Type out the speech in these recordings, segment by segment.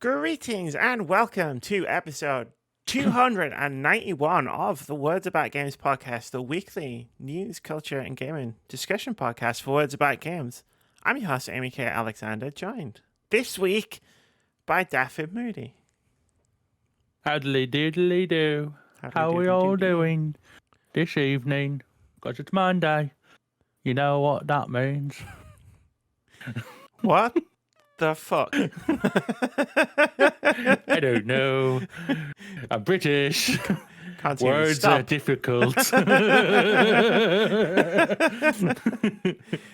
Greetings and welcome to episode 291 of the Words About Games podcast, the weekly news, culture, and gaming discussion podcast for Words About Games. I'm your host, Amy K. Alexander, joined this week by Daffy Moody. Howdly doodly do. How are we all doing this evening? Because it's Monday. You know what that means. What the fuck? I don't know. I'm British. Words are difficult. Well,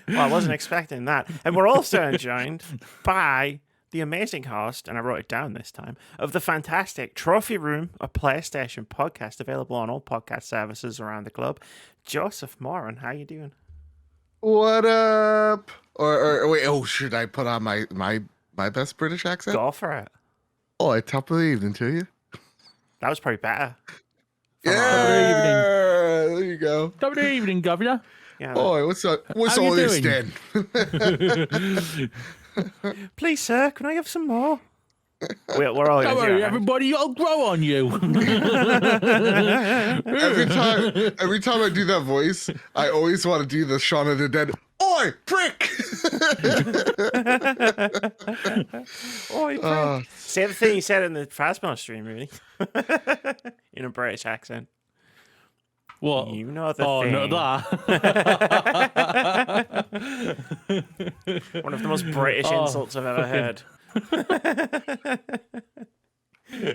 I wasn't expecting that. And we're also joined by the amazing host, and I wrote it down this time, of the fantastic Trophy Room, a PlayStation podcast available on all podcast services around the globe, Joseph Moran. How you doing? What up? Or wait, should I put on my best British accent? Go for it. Oh, top of the evening to you. That was probably better. Yeah, there you go. Top of the evening, Governor. Yeah. Oh, what's up? What's all this then? Please, sir, can I have some more? We're all Don't worry, everybody, I'll grow on you. every time I do that voice, I always want to do the Shaun of the Dead. Oi, prick! Oi, prick. Say the thing you said in the Phasmo stream, really. In a British accent. What? You know the thing. Oh, not that. One of the most British insults I've ever heard.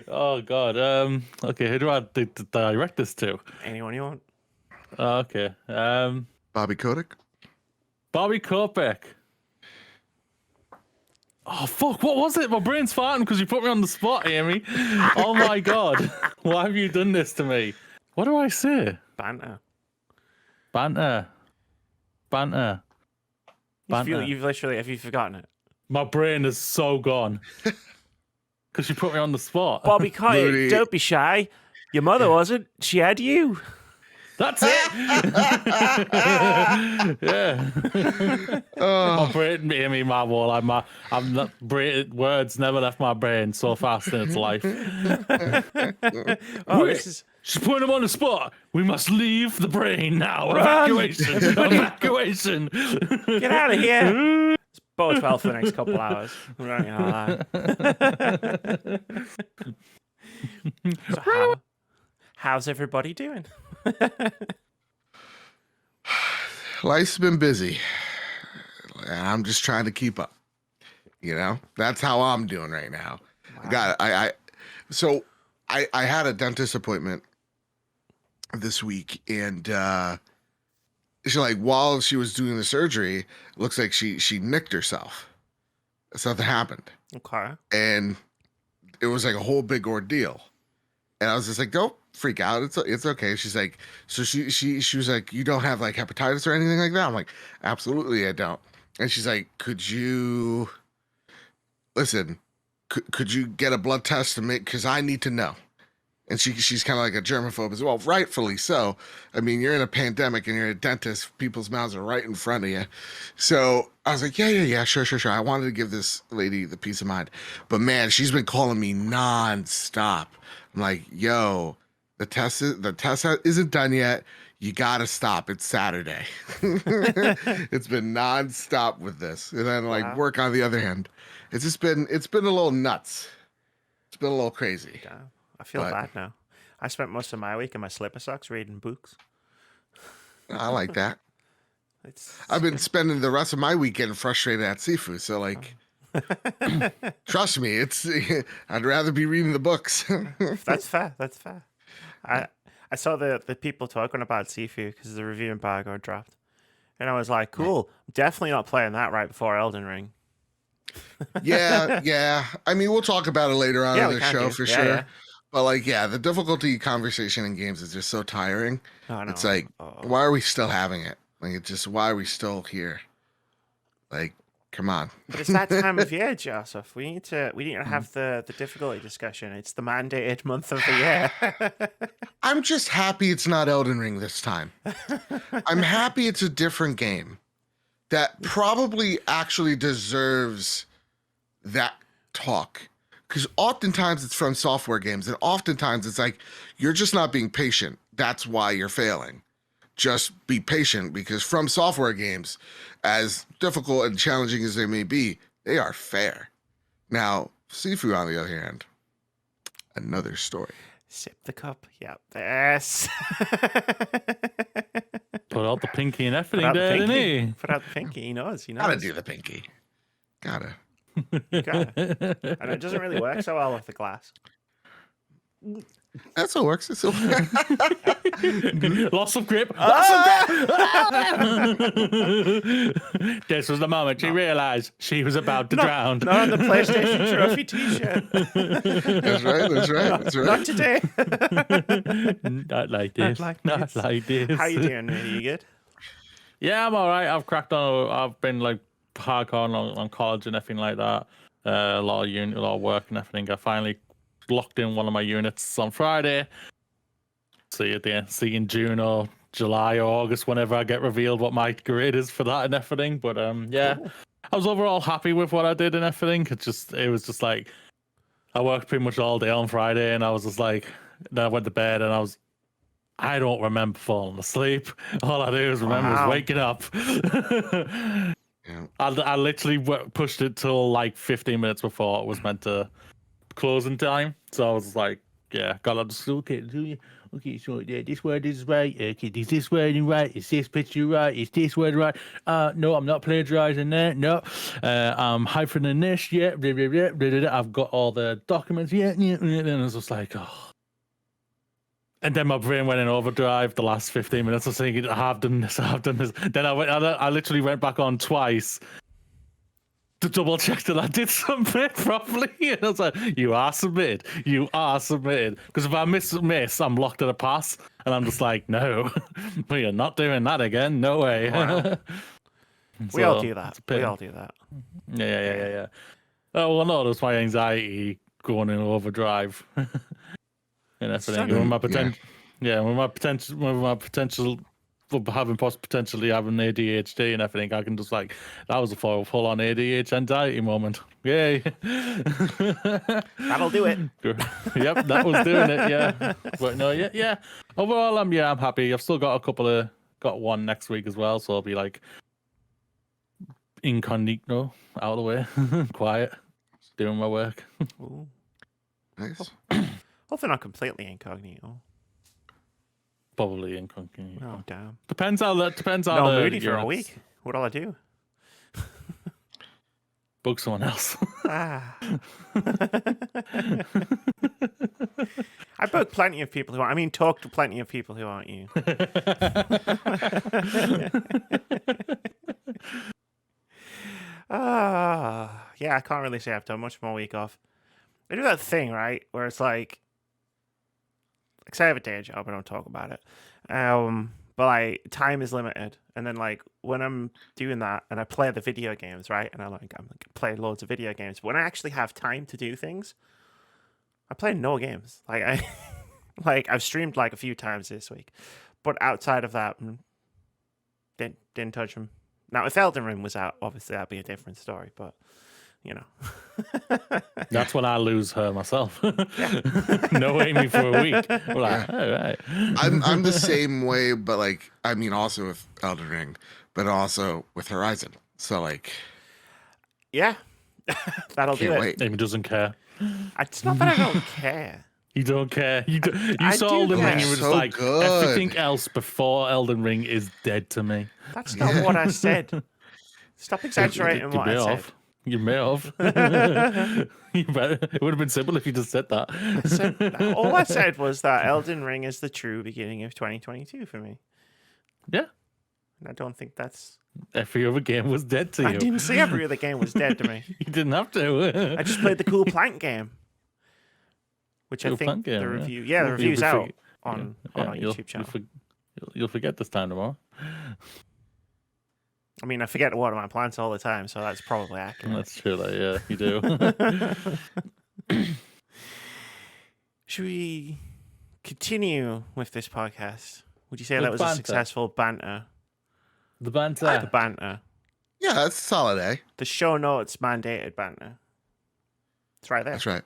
Oh, God. Okay, who do I direct this to? Anyone you want. Okay. Bobby Kotick? Bobby Kotick. Oh, fuck, what was it? My brain's farting because you put me on the spot, Amy. Oh, my God. Why have you done this to me? What do I say? Banter. You've literally, have you forgotten it? My brain is so gone. Because you put me on the spot. Bobby Kotick, don't be shy. Your mother wasn't. She had you. That's it. Yeah. My brain, Amy, my wall. I'm not. Words never left my brain so fast in its life. She's putting him on the spot. We must leave the brain now. Evacuation. Evacuation. Get out of here. It's both well for the next couple hours. I'm not gonna lie. So how's everybody doing? Life's been busy. I'm just trying to keep up. You know, that's how I'm doing right now. Wow. So I had a dentist appointment this week, and she, while she was doing the surgery, looks like she nicked herself. Something happened. Okay. And it was like a whole big ordeal. And I was just like, don't freak out. It's okay. She's like, so she was like, you don't have like hepatitis or anything like that? I'm like, absolutely I don't. And she's like, could you get a blood test to make, because I need to know. And she's kind of like a germaphobe as well, rightfully so. I mean, you're in a pandemic and you're a dentist, people's mouths are right in front of you. So I was like, yeah, sure. I wanted to give this lady the peace of mind. But man, she's been calling me nonstop. I'm like, yo, the test isn't done yet. You gotta stop. It's Saturday. It's been nonstop with this. And then work on the other hand. It's been a little nuts. It's been a little crazy. Yeah. I feel bad now. I spent most of my week in my slipper socks reading books. I like that. I've been spending the rest of my weekend frustrated at seafood. So trust me, I'd rather be reading the books. That's fair. I saw the people talking about seafood because the review embargo dropped. And I was like, cool, definitely not playing that right before Elden Ring. Yeah. I mean, we'll talk about it later on in the show for sure. Yeah. But the difficulty conversation in games is just so tiring. Oh, no. It's like, why are we still having it? Why are we still here? Come on. But it's that time of year, Joseph. We need to have the difficulty discussion. It's the mandated month of the year. I'm just happy it's not Elden Ring this time. I'm happy it's a different game that probably actually deserves that talk. because oftentimes it's from software games, and oftentimes it's like you're just not being patient. That's why you're failing. Just be patient, because from software games, as difficult and challenging as they may be, they are fair. Now, Sifu, on the other hand, another story. Sip the cup. Yep. Yes. Put out the pinky and Put everything out the there, didn't pinky. he? Put out the pinky. He knows. Gotta do the pinky. Gotta. Gotta. And it doesn't really work so well with the glass. That still works. It still works. Lots of grip. Lots of grip. This was the moment she realized she was about to drown. Not on the PlayStation Trophy T-shirt. That's right. That's right. That's right. Not today. Not like this. Not like this. How you doing, mate? You good? Yeah, I'm all right. I've cracked on. I've been like hardcore on college and everything like that. A lot of work and everything. I finally locked in one of my units on Friday. See in June or July or August, whenever I get revealed what my grade is for that and everything. But yeah, cool. I was overall happy with what I did and everything. It was just like I worked pretty much all day on Friday, and I was just like, then I went to bed and I don't remember falling asleep. All I do is remember is waking up. Yeah. I literally pushed it till like 15 minutes before it was meant to closing time. So I was like, yeah, got to just okay, so yeah, this word is right. Okay, is this word right? Is this picture right? Is this word right? No, I'm not plagiarizing that. No, I'm hyphening this. Yeah, blah, blah, blah, blah, blah, blah. I've got all the documents. Yeah, and I was just like, oh. And then my brain went in overdrive the last 15 minutes of thinking, I've done this. Then I literally went back on twice to double check that I did submit properly. And I was like, you are submitted. Because if I miss, I'm locked at a pass. And I'm just like, no, we are not doing that again. No way. Wow. We all do that. Yeah. Oh, well, no, that's my anxiety going in overdrive. And everything. With my potential for potentially having ADHD and everything, I can just like, that was a full on ADHD anxiety moment. Yay. That'll do it. Yep, that was doing it, yeah. But no, yeah. Overall, I'm happy. I've still got got one next week as well, so I'll be like incognito, out of the way, quiet, doing my work. Ooh. Nice. Hopefully not completely incognito. Probably incognito. Oh damn. Depends how No, moody for a week. What'll I do? Book someone else. I book plenty of people talk to plenty of people who aren't you. Yeah, I can't really say I've done much more week off. I do that thing, right, where it's like, because I have a day job, I don't talk about it. But like time is limited, and then like when I'm doing that and I play the video games, right, and I'm playing loads of video games. But when I actually have time to do things, I play no games. Like I've streamed like a few times this week, but outside of that, didn't touch them. Now if Elden Ring was out, obviously that'd be a different story, but. You know, that's when I lose her myself. No Amy for a week. We're like, all right. I'm the same way, but like, I mean, also with Elden Ring, but also with Horizon. So like, yeah, that'll do it. Wait. Amy doesn't care. It's not that I don't care. You don't care. You saw Elden Ring and you were just like, good. Everything else before Elden Ring is dead to me. That's not what I said. Stop exaggerating what I said. You may have. It would have been simple if you just said that. All I said was that Elden Ring is the true beginning of 2022 for me. Yeah. And I don't think that's... Every other game was dead to you. I didn't say every other game was dead to me. You didn't have to. I just played the Cool Plank game. Which I think the review... Yeah, the review's out on our YouTube channel. You'll forget this time tomorrow. I mean, I forget to water my plants all the time, so that's probably accurate. That's true, yeah, you do. Should we continue with this podcast? Would you say that was a successful banter? The banter? The banter. Yeah, that's a solid A. The show notes mandated banter. It's right there. That's right.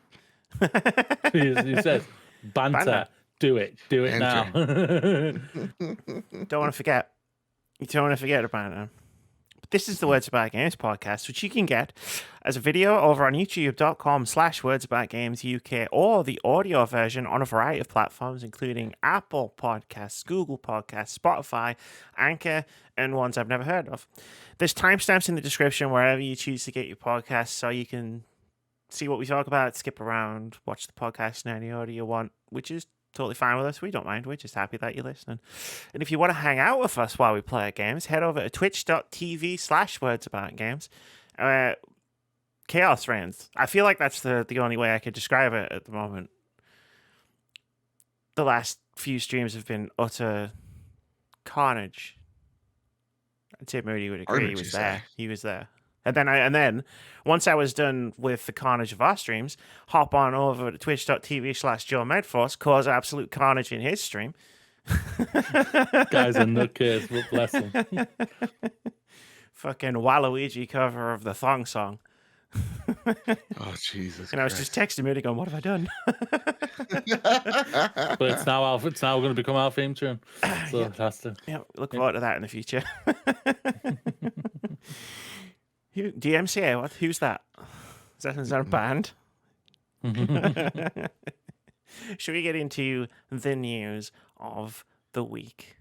He says, banter. Do it now. Don't want to forget. You don't want to forget about it. But this is the Words About Games podcast, which you can get as a video over on youtube.com/wordsaboutgamesuk or the audio version on a variety of platforms, including Apple Podcasts, Google Podcasts, Spotify, Anchor, and ones I've never heard of. There's timestamps in the description wherever you choose to get your podcasts, so you can see what we talk about, skip around, watch the podcast in any order you want, which is totally fine with us. We don't mind. We're just happy that you're listening. And if you want to hang out with us while we play games, head over to twitch.tv/wordsaboutgames. Chaos reigns. I feel like that's the only way I could describe it at the moment. The last few streams have been utter carnage. I'd say Moody would agree. He was there. He was there. And then once I was done with the carnage of our streams, hop on over to twitch.tv/JoeMedforce, cause absolute carnage in his stream. Guy's a nutcase, but bless him. Fucking Waluigi cover of the Thong Song. Oh, Jesus. And I was just texting Moody going, what have I done? But it's now going to become our theme tune. So yeah. it has to. Yeah, look forward to that in the future. DMCA, what? Who's that? Is that a band? Should we get into the news of the week?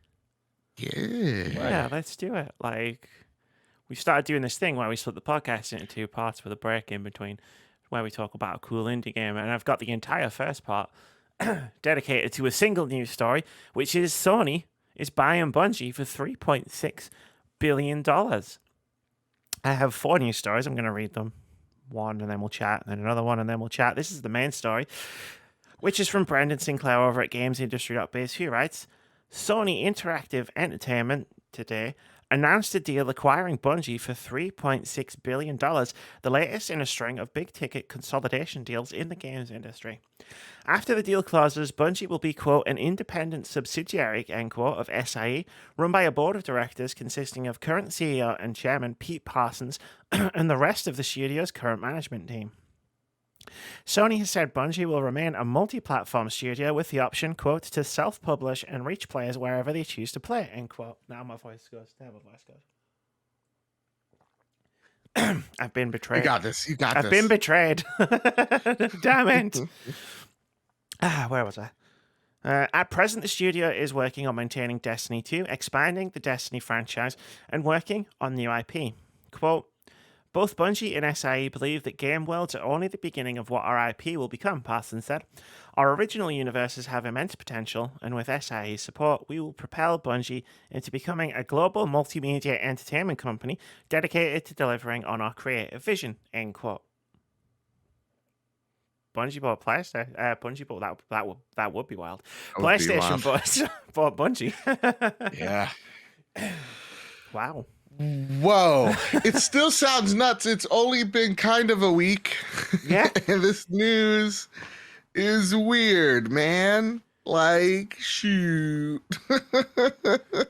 Yeah, let's do it. Like, we started doing this thing where we split the podcast into two parts with a break in between, where we talk about a cool indie game, and I've got the entire first part dedicated to a single news story, which is Sony is buying Bungie for $3.6 billion. I have 4 news stories. I'm going to read them. One, and then we'll chat, and then another one, and then we'll chat. This is the main story, which is from Brendan Sinclair over at GamesIndustry.biz, who writes, Sony Interactive Entertainment today announced a deal acquiring Bungie for $3.6 billion, the latest in a string of big-ticket consolidation deals in the games industry. After the deal closes, Bungie will be, quote, an independent subsidiary, end quote, of SIE, run by a board of directors consisting of current CEO and chairman Pete Parsons and the rest of the studio's current management team. Sony has said Bungie will remain a multi-platform studio with the option, quote, to self-publish and reach players wherever they choose to play, end quote. Now my voice goes. There my voice goes. I've been betrayed. You got this. I've been betrayed. Damn it. Where was I? At present, the studio is working on maintaining Destiny 2, expanding the Destiny franchise, and working on new IP. Quote, both Bungie and SIE believe that game worlds are only the beginning of what our IP will become, Parsons said. Our original universes have immense potential, and with SIE's support, we will propel Bungie into becoming a global multimedia entertainment company dedicated to delivering on our creative vision, end quote. Bungie bought PlayStation. Bungie bought that would be wild. PlayStation bought Bungie. Yeah. Wow. Whoa. It still sounds nuts. It's only been kind of a week. Yeah. And this news is weird, man. Like, shoot.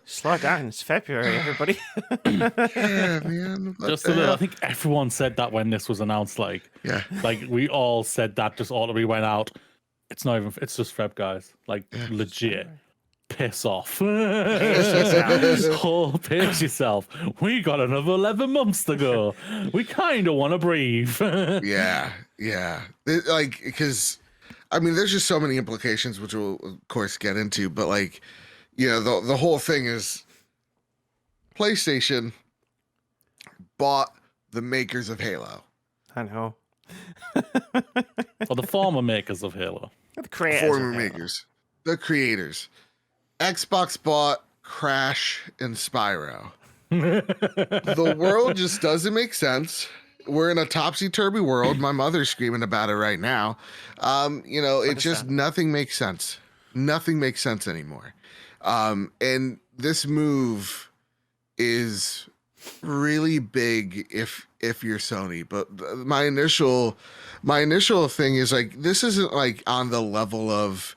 Slow down. It's February, everybody. Yeah, man. Just a little. I think everyone said that when this was announced. Like we all said that just all we went out. It's not even. It's just Feb, guys. Like legit. Piss off. Piss yourself. We got another 11 months to go. We kind of want to breathe. Yeah. Like, because, I mean, there's just so many implications, which we'll, of course, get into. But, like, you know, the whole thing is PlayStation bought the makers of Halo. I know. Or the former makers of Halo. The creators. Former makers. The creators. Xbox bought Crash and Spyro. The world just doesn't make sense. We're in a topsy-turvy world. My mother's screaming about it right now. You know, it just, nothing makes sense. Nothing makes sense anymore. And this move is really big if you're Sony. But my initial thing is like, this isn't like on the level of,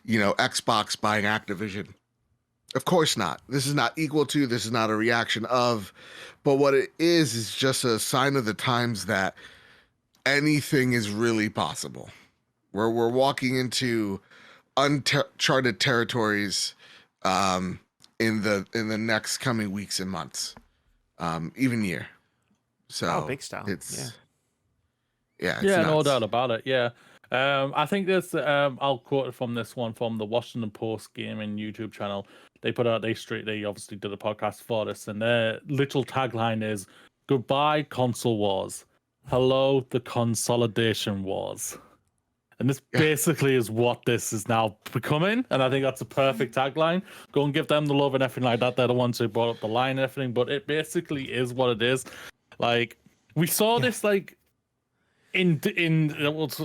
you know, Xbox buying Activision. Of course not. This is not equal to, this is not a reaction of, but what it is just a sign of the times that anything is really possible. We're walking into uncharted territories in the next coming weeks and months, even year. So big style. It's Yeah, nuts. no doubt about it. Yeah. I think there's I'll quote it from this one from the Washington Post gaming YouTube channel. They put out they obviously did a podcast for this, and their literal tagline is "Goodbye console wars, hello the consolidation wars." And this basically is what this is now becoming, and I think that's a perfect tagline. Go and give them the love and everything like that. They're the ones who brought up the line and everything, but it basically is what it is. Like we saw this like. I was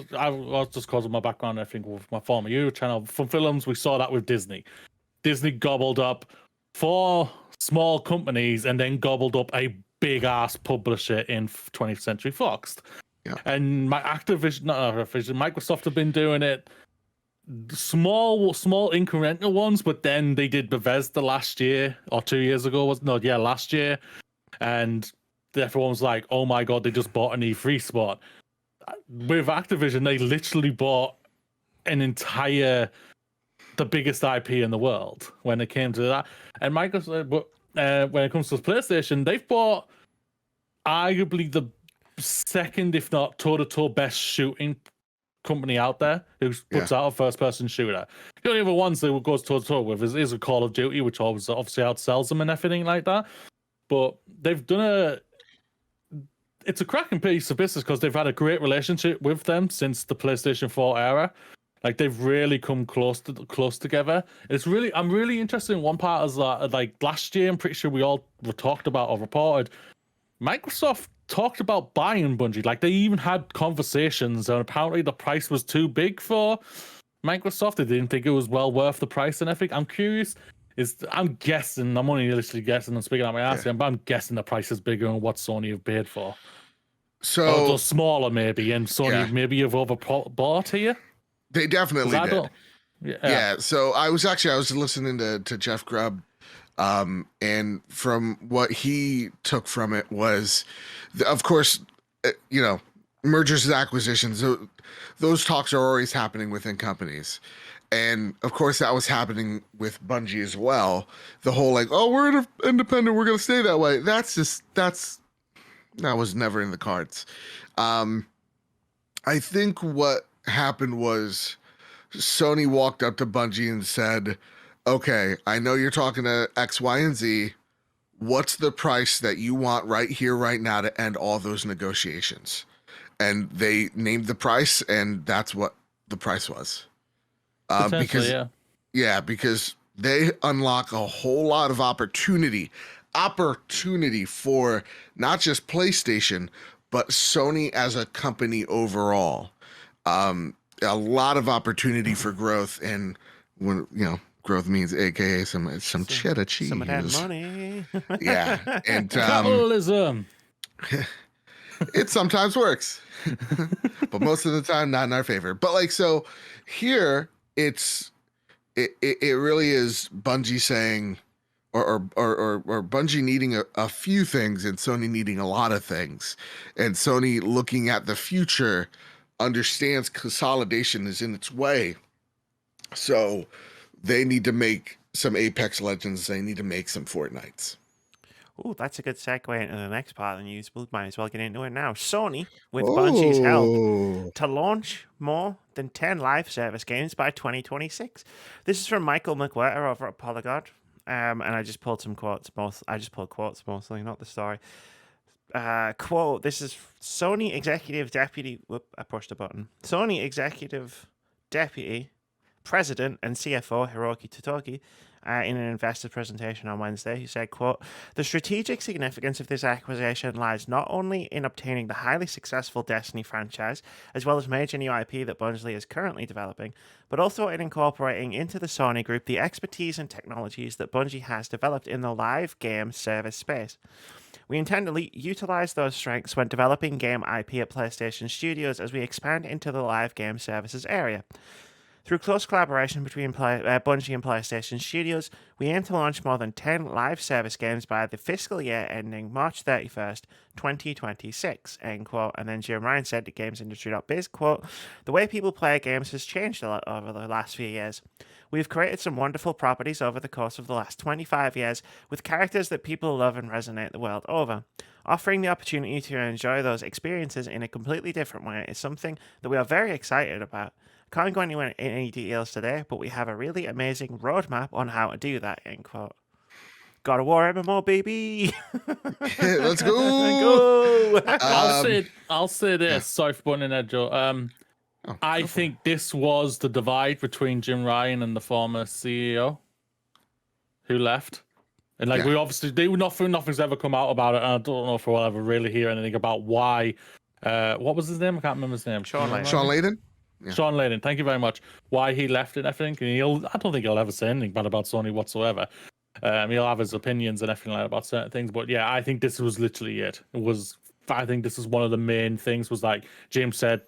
just because of my background, I think, with my former YouTube channel from films, we saw that with Disney. Disney gobbled up 4 small companies and then gobbled up a big ass publisher in 20th Century Fox. Yeah. And Microsoft have been doing it. Small incremental ones, but then they did Bethesda last year or 2 years ago. Last year, and everyone was like, "Oh my god, they just bought an E3 spot." With Activision, they literally bought the biggest IP in the world when it came to that. And Microsoft, when it comes to PlayStation, they've bought arguably the second, if not toe-to-toe, best shooting company out there who puts out a first-person shooter. The only other ones that goes toe-to-toe with is a Call of Duty, which obviously outsells them and everything like that. But they've done it's a cracking piece of business because they've had a great relationship with them since the PlayStation 4 era. Like they've really come close together. I'm really interested in one part is that like last year, I'm pretty sure we all talked about or reported, Microsoft talked about buying Bungie. Like they even had conversations, and apparently the price was too big for Microsoft. They didn't think it was well worth the price and everything. I'm curious. I'm guessing. I'm only literally guessing and speaking out my ass, but I'm guessing the price is bigger than what Sony have paid for. So or smaller maybe, and Sony maybe have overbought here. They definitely did. Yeah. So I was listening to Jeff Grubb, and from what he took from it was, of course, mergers and acquisitions. Those talks are always happening within companies. And of course, that was happening with Bungie as well. The whole like, oh, we're independent, we're going to stay that way. That was never in the cards. I think what happened was Sony walked up to Bungie and said, okay, I know you're talking to X, Y, and Z. What's the price that you want right here, right now to end all those negotiations? And they named the price, and that's what the price was. Because they unlock a whole lot of opportunity for not just PlayStation, but Sony as a company overall. A lot of opportunity for growth, and when growth means AKA some cheddar cheese, some of that money. Yeah, and capitalism. It sometimes works, but most of the time not in our favor. But like so, here it really is Bungie saying, or Bungie needing a few things and Sony needing a lot of things, and Sony looking at the future understands consolidation is in its way, so they need to make some Apex Legends, they need to make some Fortnites. Oh, that's a good segue into the next part of the news. We might as well get into it now. Sony, with Bungie's help, to launch more than 10 live service games by 2026. This is from Michael McWhirter over at Polygon. And I just pulled some quotes. I just pulled quotes mostly, not the story. Quote, this is Sony Executive Deputy... Whoop, I pushed a button. Sony Executive Deputy President and CFO Hiroki Totoki, in an investor presentation on Wednesday, he said, quote, the strategic significance of this acquisition lies not only in obtaining the highly successful Destiny franchise, as well as major new IP that Bungie is currently developing, but also in incorporating into the Sony group the expertise and technologies that Bungie has developed in the live game service space. We intend to utilize those strengths when developing game IP at PlayStation Studios as we expand into the live game services area. Through close collaboration between Bungie and PlayStation Studios, we aim to launch more than 10 live service games by the fiscal year ending March 31st, 2026, end quote. And then Jim Ryan said to GamesIndustry.biz, quote, "The way people play games has changed a lot over the last few years. We've created some wonderful properties over the course of the last 25 years with characters that people love and resonate the world over. Offering the opportunity to enjoy those experiences in a completely different way is something that we are very excited about. Can't go anywhere in any details today, but we have a really amazing roadmap on how to do that," end quote. God of War MMO, baby! Let's go! Go! I'll say this. Sorry for putting in there, Joe. I think this was the divide between Jim Ryan and the former CEO who left. And like we obviously nothing's ever come out about it, and I don't know if we'll ever really hear anything about why. What was his name? I can't remember his name. Sean Layden? Yeah. Sean Layden, thank you very much. Why he left and everything. And I don't think he'll ever say anything bad about Sony whatsoever. He'll have his opinions and everything like that about certain things. But yeah, I think this was literally it. I think this is one of the main things was like James said,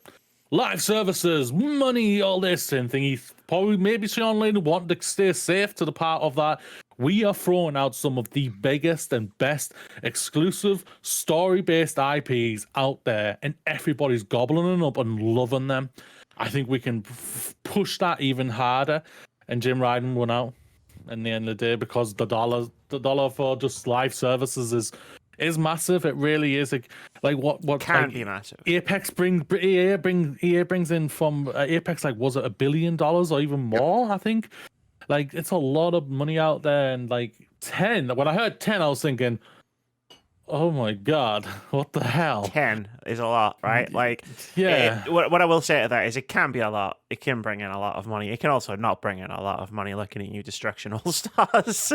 live services, money, all this and thing. He probably maybe Sean Layden wanted to stay safe to the part of that. We are throwing out some of the biggest and best exclusive story-based IPs out there, and everybody's gobbling them up and loving them. I think we can push that even harder. And Jim Ryan won out in the end of the day because the dollar for just live services is massive. It really is. Like what can be massive. Apex EA brings in from Apex, like, was it $1 billion or even more? I think. Like, it's a lot of money out there, and like 10. When I heard 10, I was thinking, oh my god, what the hell? 10 is a lot, right? Like, yeah. What I will say to that is it can be a lot. It can bring in a lot of money. It can also not bring in a lot of money. Looking at you, Destruction All Stars.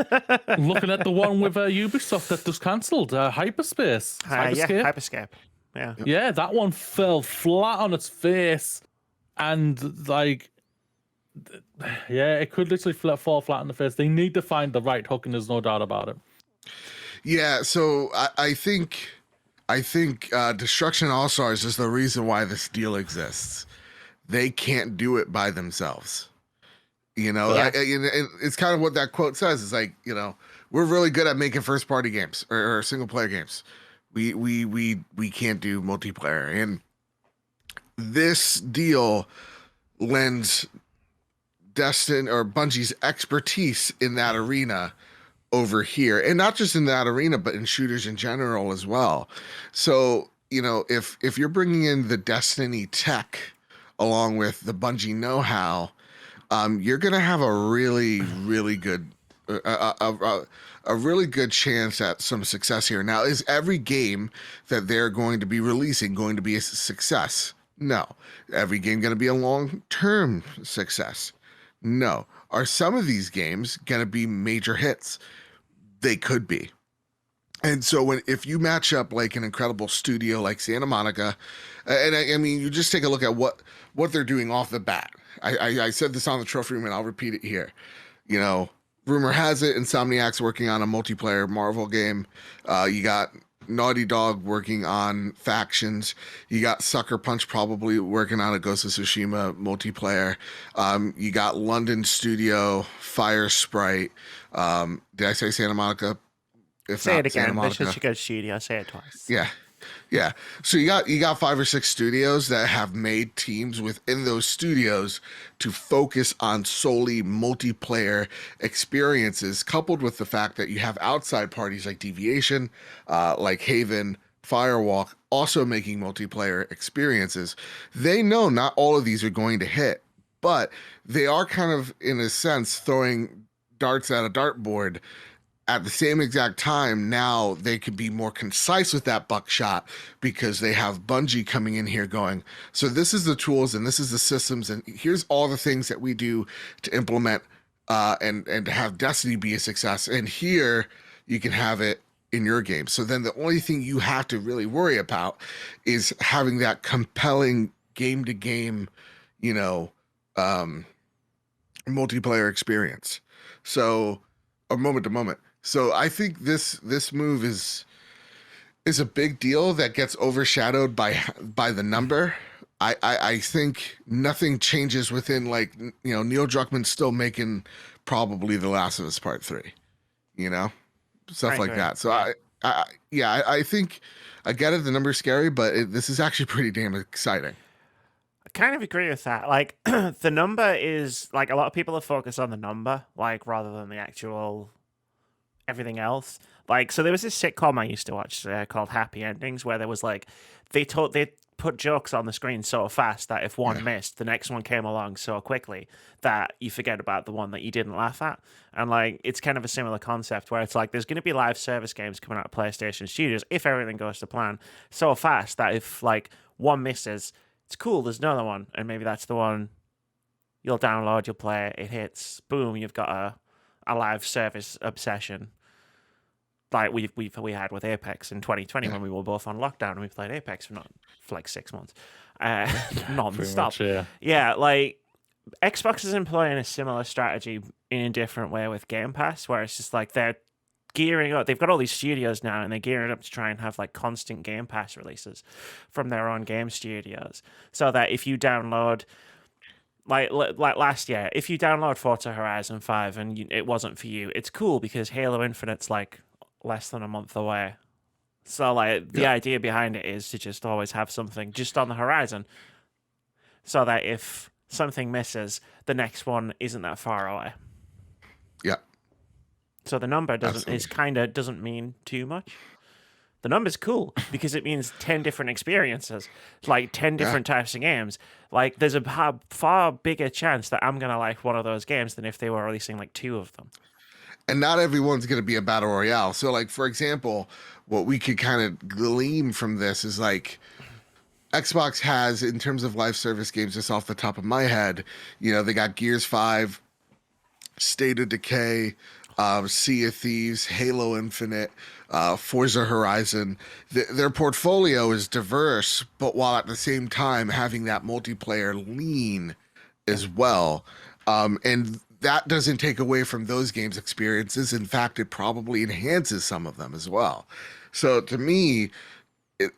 Looking at the one with Ubisoft that just cancelled, Hyperspace. Hyperscape. Yeah. Yeah, that one fell flat on its face, and like, yeah, it could literally fall flat on the face. They need to find the right hook, and there's no doubt about it. Yeah, so I think Destruction All Stars is the reason why this deal exists. They can't do it by themselves. You know, it's kind of what that quote says. It's like, you know, we're really good at making first party games or single player games. We can't do multiplayer, and this deal lends Bungie's expertise in that arena over here, and not just in that arena, but in shooters in general as well. So, you know, if you're bringing in the Destiny tech along with the Bungie know-how, you're gonna have a really, really good a really good chance at some success here. Now, is every game that they're going to be releasing going to be a success? No. Every game going to be a long-term success? No. Are some of these games going to be major hits? They could be. And so if you match up like an incredible studio like Santa Monica, and I mean, you just take a look at what they're doing off the bat. I said this on the trophy room, and I'll repeat it here. You know, rumor has it Insomniac's working on a multiplayer Marvel game. You got Naughty Dog working on Factions. You got Sucker Punch probably working on a Ghost of Tsushima multiplayer. You got London studio Fire Sprite. Did I say Santa Monica? If say not, it again. Santa Monica. This is a good studio. Say it twice. Yeah. So you got 5 or 6 studios that have made teams within those studios to focus on solely multiplayer experiences, coupled with the fact that you have outside parties like Deviation, like Haven, Firewalk, also making multiplayer experiences. They know not all of these are going to hit, but they are kind of, in a sense, throwing darts at a dartboard. At the same exact time, now they could be more concise with that buckshot because they have Bungie coming in here going, so this is the tools and this is the systems and here's all the things that we do to implement and to have Destiny be a success. And here you can have it in your game. So then the only thing you have to really worry about is having that compelling game to game, you know, multiplayer experience. So, or moment to moment. So I think this move is a big deal that gets overshadowed by the number I think nothing changes within, like, Neil Druckmann's still making probably The Last of Us Part 3, you know, I stuff like agree. that. So Yeah. I think I get it. The number's scary, but this is actually pretty damn exciting. I kind of agree with that. Like, the number is like a lot of people are focused on the number, like rather than the actual everything else. Like, so there was this sitcom I used to watch called Happy Endings, where there was like they put jokes on the screen so fast that if one Yeah. missed, the next one came along so quickly that you forget about the one that you didn't laugh at. And like, it's kind of a similar concept where it's like there's going to be live service games coming out of PlayStation Studios if everything goes to plan so fast that if like one misses, it's cool. There's another one, and maybe that's the one you'll download, you'll play it, it hits, boom, you've got a live service obsession like we had with Apex in 2020 Yeah. when we were both on lockdown and we played Apex for like 6 months, Pretty non-stop. much, yeah. Yeah, like Xbox is employing a similar strategy in a different way with Game Pass, where it's just like they're gearing up. They've got all these studios now, and they're gearing up to try and have like constant Game Pass releases from their own game studios, so that if you download like last year, if you download Forza Horizon 5 and it wasn't for you, it's cool because Halo Infinite's like less than a month away. So like the Yeah. idea behind it is to just always have something just on the horizon, so that if something misses, the next one isn't that far away. Yeah. So the number Absolutely. doesn't mean too much. The number's cool because it means 10 different experiences, like 10 Yeah. different types of games. Like, there's a far bigger chance that I'm going to like one of those games than if they were releasing like 2 of them. And not everyone's going to be a battle royale. So, like, for example, what we could kind of glean from this is like Xbox has, in terms of live service games, just off the top of my head, they got Gears 5, State of Decay, Sea of Thieves, Halo Infinite, Forza Horizon. Their portfolio is diverse, but while at the same time having that multiplayer lean Yeah. as well. And that doesn't take away from those games' experiences. In fact, it probably enhances some of them as well. So to me,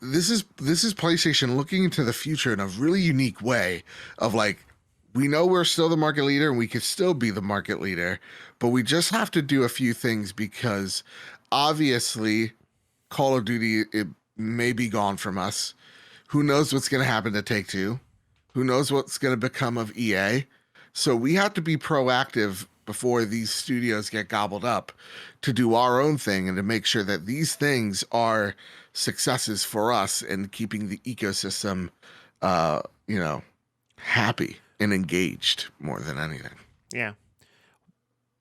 this is PlayStation looking into the future in a really unique way of like, we know we're still the market leader and we could still be the market leader, but we just have to do a few things because obviously Call of Duty, it may be gone from us. Who knows what's going to happen to Take Two? Who knows what's going to become of EA? So we have to be proactive before these studios get gobbled up to do our own thing and to make sure that these things are successes for us and keeping the ecosystem, uh, you know, happy and engaged more than anything. Yeah.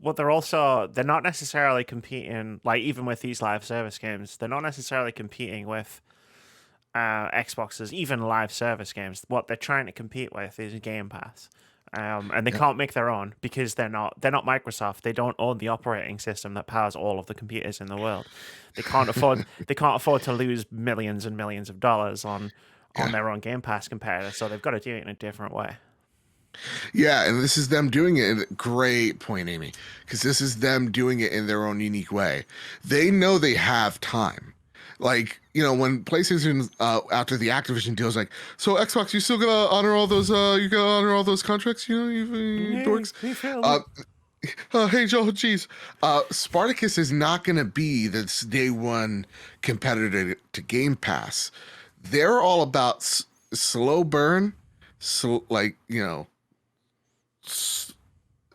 Well, they're not necessarily competing, like, even with these live service games, they're not necessarily competing with Xbox's even live service games. What they're trying to compete with is Game Pass. And they Yeah. can't make their own because they're not Microsoft. They don't own the operating system that powers all of the computers in the world. They can't afford to lose millions and millions of dollars on Yeah. their own Game Pass competitor. So they've got to do it in a different way. Yeah, and this is them doing it. Great point, Amy, because this is them doing it in their own unique way. They know they have time. Like, when PlayStation, after the Activision deal, is like, so Xbox, you still gonna honor all those, contracts, you dorks. We failed Uh, it. hey, Joe, geez. Spartacus is not gonna be this day one competitor to Game Pass. They're all about slow burn, like,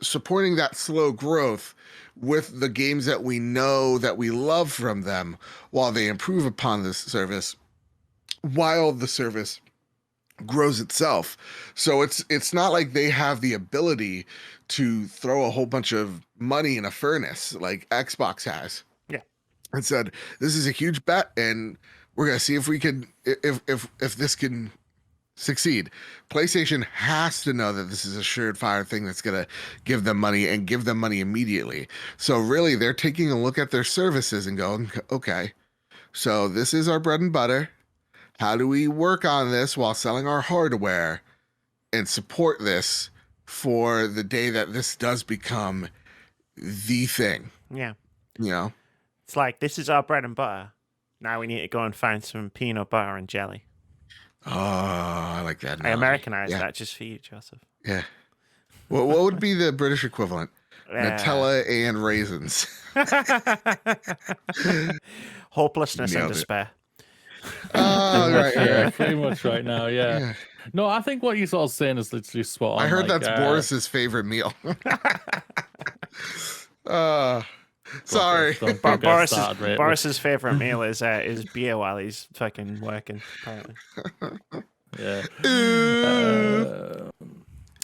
supporting that slow growth with the games that we know that we love from them while they improve upon this service, while the service grows itself. So it's not like they have the ability to throw a whole bunch of money in a furnace like Xbox has Yeah. and said, this is a huge bet and we're going to see if we can if this can succeed. PlayStation has to know that this is a surefire thing that's going to give them money and give them money immediately. So really, they're taking a look at their services and going, okay, so this is our bread and butter. How do we work on this while selling our hardware and support this for the day that this does become the thing? Yeah. You know? It's like, this is our bread and butter. Now we need to go and find some peanut butter and jelly. Oh, I like that. I analogy. Americanized Yeah. that just for you, Joseph. Yeah. What would be the British equivalent? Yeah. Nutella and raisins. Hopelessness and Nailed it. despair. Oh, right, Yeah, right. pretty much right now. Yeah. Yeah. No, I think what you're sort of saying is literally spot on. I heard like, that's Boris's favorite meal. uh, sorry. Don't get started, mate. Boris's favorite meal is beer while he's fucking working. Apparently. Yeah.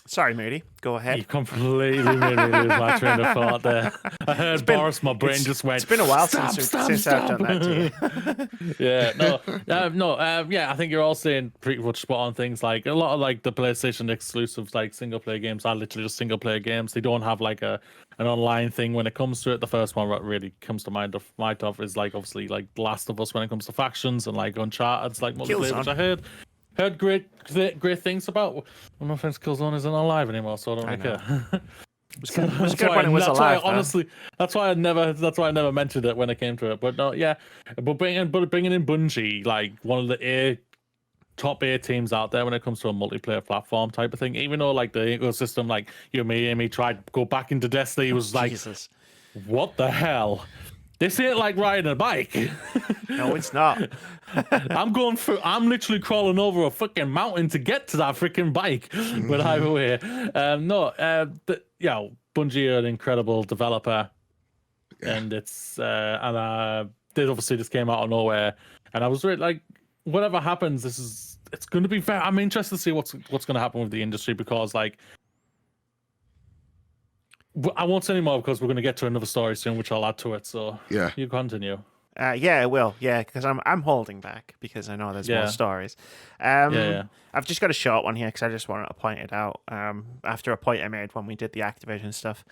Sorry, Moody. Go You ahead. completely made me lose my train of thought there. I heard Boris, my brain just went. It's been a while stop, since stop, I've stop. done that to you. Yeah, yeah. I think you're all saying pretty much spot on things. Like a lot of like the PlayStation exclusives, like single player games, are literally just single player games. They don't have like an online thing when it comes to it. The first one that really comes to mind of is like obviously like Last of Us when it comes to factions and like Uncharted's like multiplayer, which I heard great things about. Well, no offense, Killzone isn't alive anymore, so I don't really care. It was good when it was alive. Honestly, that's why I never mentioned it when it came to it. But no, yeah, but bringing in Bungie, like one of the top A teams out there when it comes to a multiplayer platform type of thing. Even though like the ecosystem, like you, me, Amy tried to go back into Destiny, was like, Jesus. What the hell? This ain't like riding a bike. No, it's not. I'm literally crawling over a fucking mountain to get to that freaking bike. But either way, Bungie are an incredible developer, and it's they obviously just came out of nowhere, and I was really like, whatever happens, it's going to be fair. I'm interested to see what's going to happen with the industry, because like, I won't say anymore because we're going to get to another story soon, which I'll add to it. So Yeah. You continue. Yeah, I will. Yeah, because I'm holding back because I know there's more stories. I've just got a short one here because I just wanted to point it out. After a point I made when we did the Activision stuff,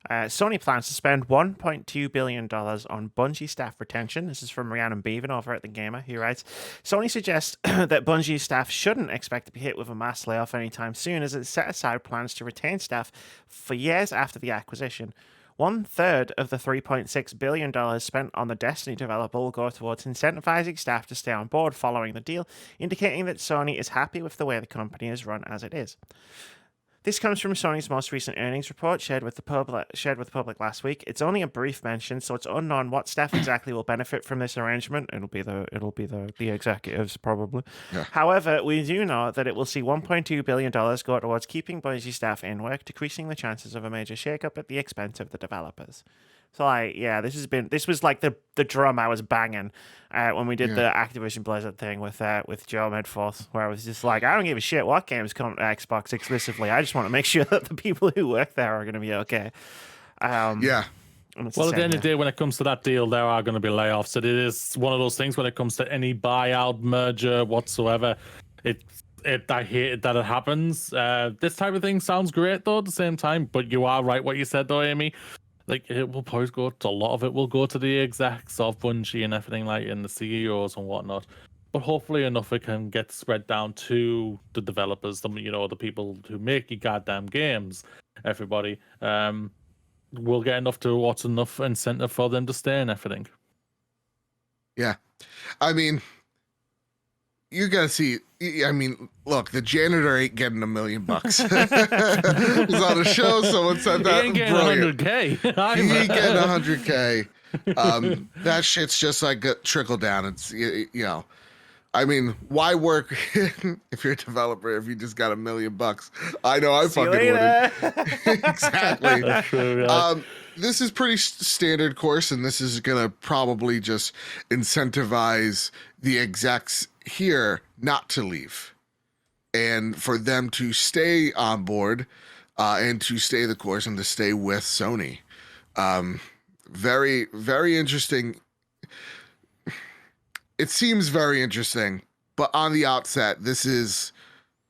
Sony plans to spend $1.2 billion on Bungie staff retention. This is from Rhiannon Beavan over at The Gamer, who writes, Sony suggests that Bungie staff shouldn't expect to be hit with a mass layoff anytime soon, as it set aside plans to retain staff for years after the acquisition. 1/3 of the $3.6 billion spent on the Destiny developer will go towards incentivizing staff to stay on board following the deal, indicating that Sony is happy with the way the company is run as it is. This comes from Sony's most recent earnings report shared with the public last week. It's only a brief mention, so it's unknown what staff exactly will benefit from this arrangement. It'll be the executives probably. Yeah. However, we do know that it will see $1.2 billion go towards keeping Bungie staff in work, decreasing the chances of a major shakeup at the expense of the developers. So like, yeah, this was like the drum I was banging when we did the Activision Blizzard thing with Joe Midforth, where I was just like, I don't give a shit what games come to Xbox exclusively. I just want to make sure that the people who work there are going to be okay. Well, at the end of the day, when it comes to that deal, there are going to be layoffs. It is one of those things when it comes to any buyout, merger, whatsoever. I hate it that it happens. This type of thing sounds great though at the same time, but you are right what you said though, Amy. Like, it will probably a lot of it will go to the execs of Bungie and everything, like, and the CEOs and whatnot. But hopefully enough it can get spread down to the developers, the people who make your goddamn games. Everybody will get enough incentive for them to stay and everything. Yeah. I mean, you gotta see. I mean, look, the janitor ain't getting $1 million. It's on a show. Someone said that. He ain't getting $100K. He ain't getting $100K. That shit's just like a trickle down. It's I mean, why work if you're a developer if you just got $1 million? I know I fucking wouldn't. Exactly. That's true, yeah. This is pretty standard course, and this is gonna probably just incentivize the execs here not to leave, and for them to stay on board, and to stay the course and to stay with Sony. Very, very interesting. It seems very interesting, but on the outset, this is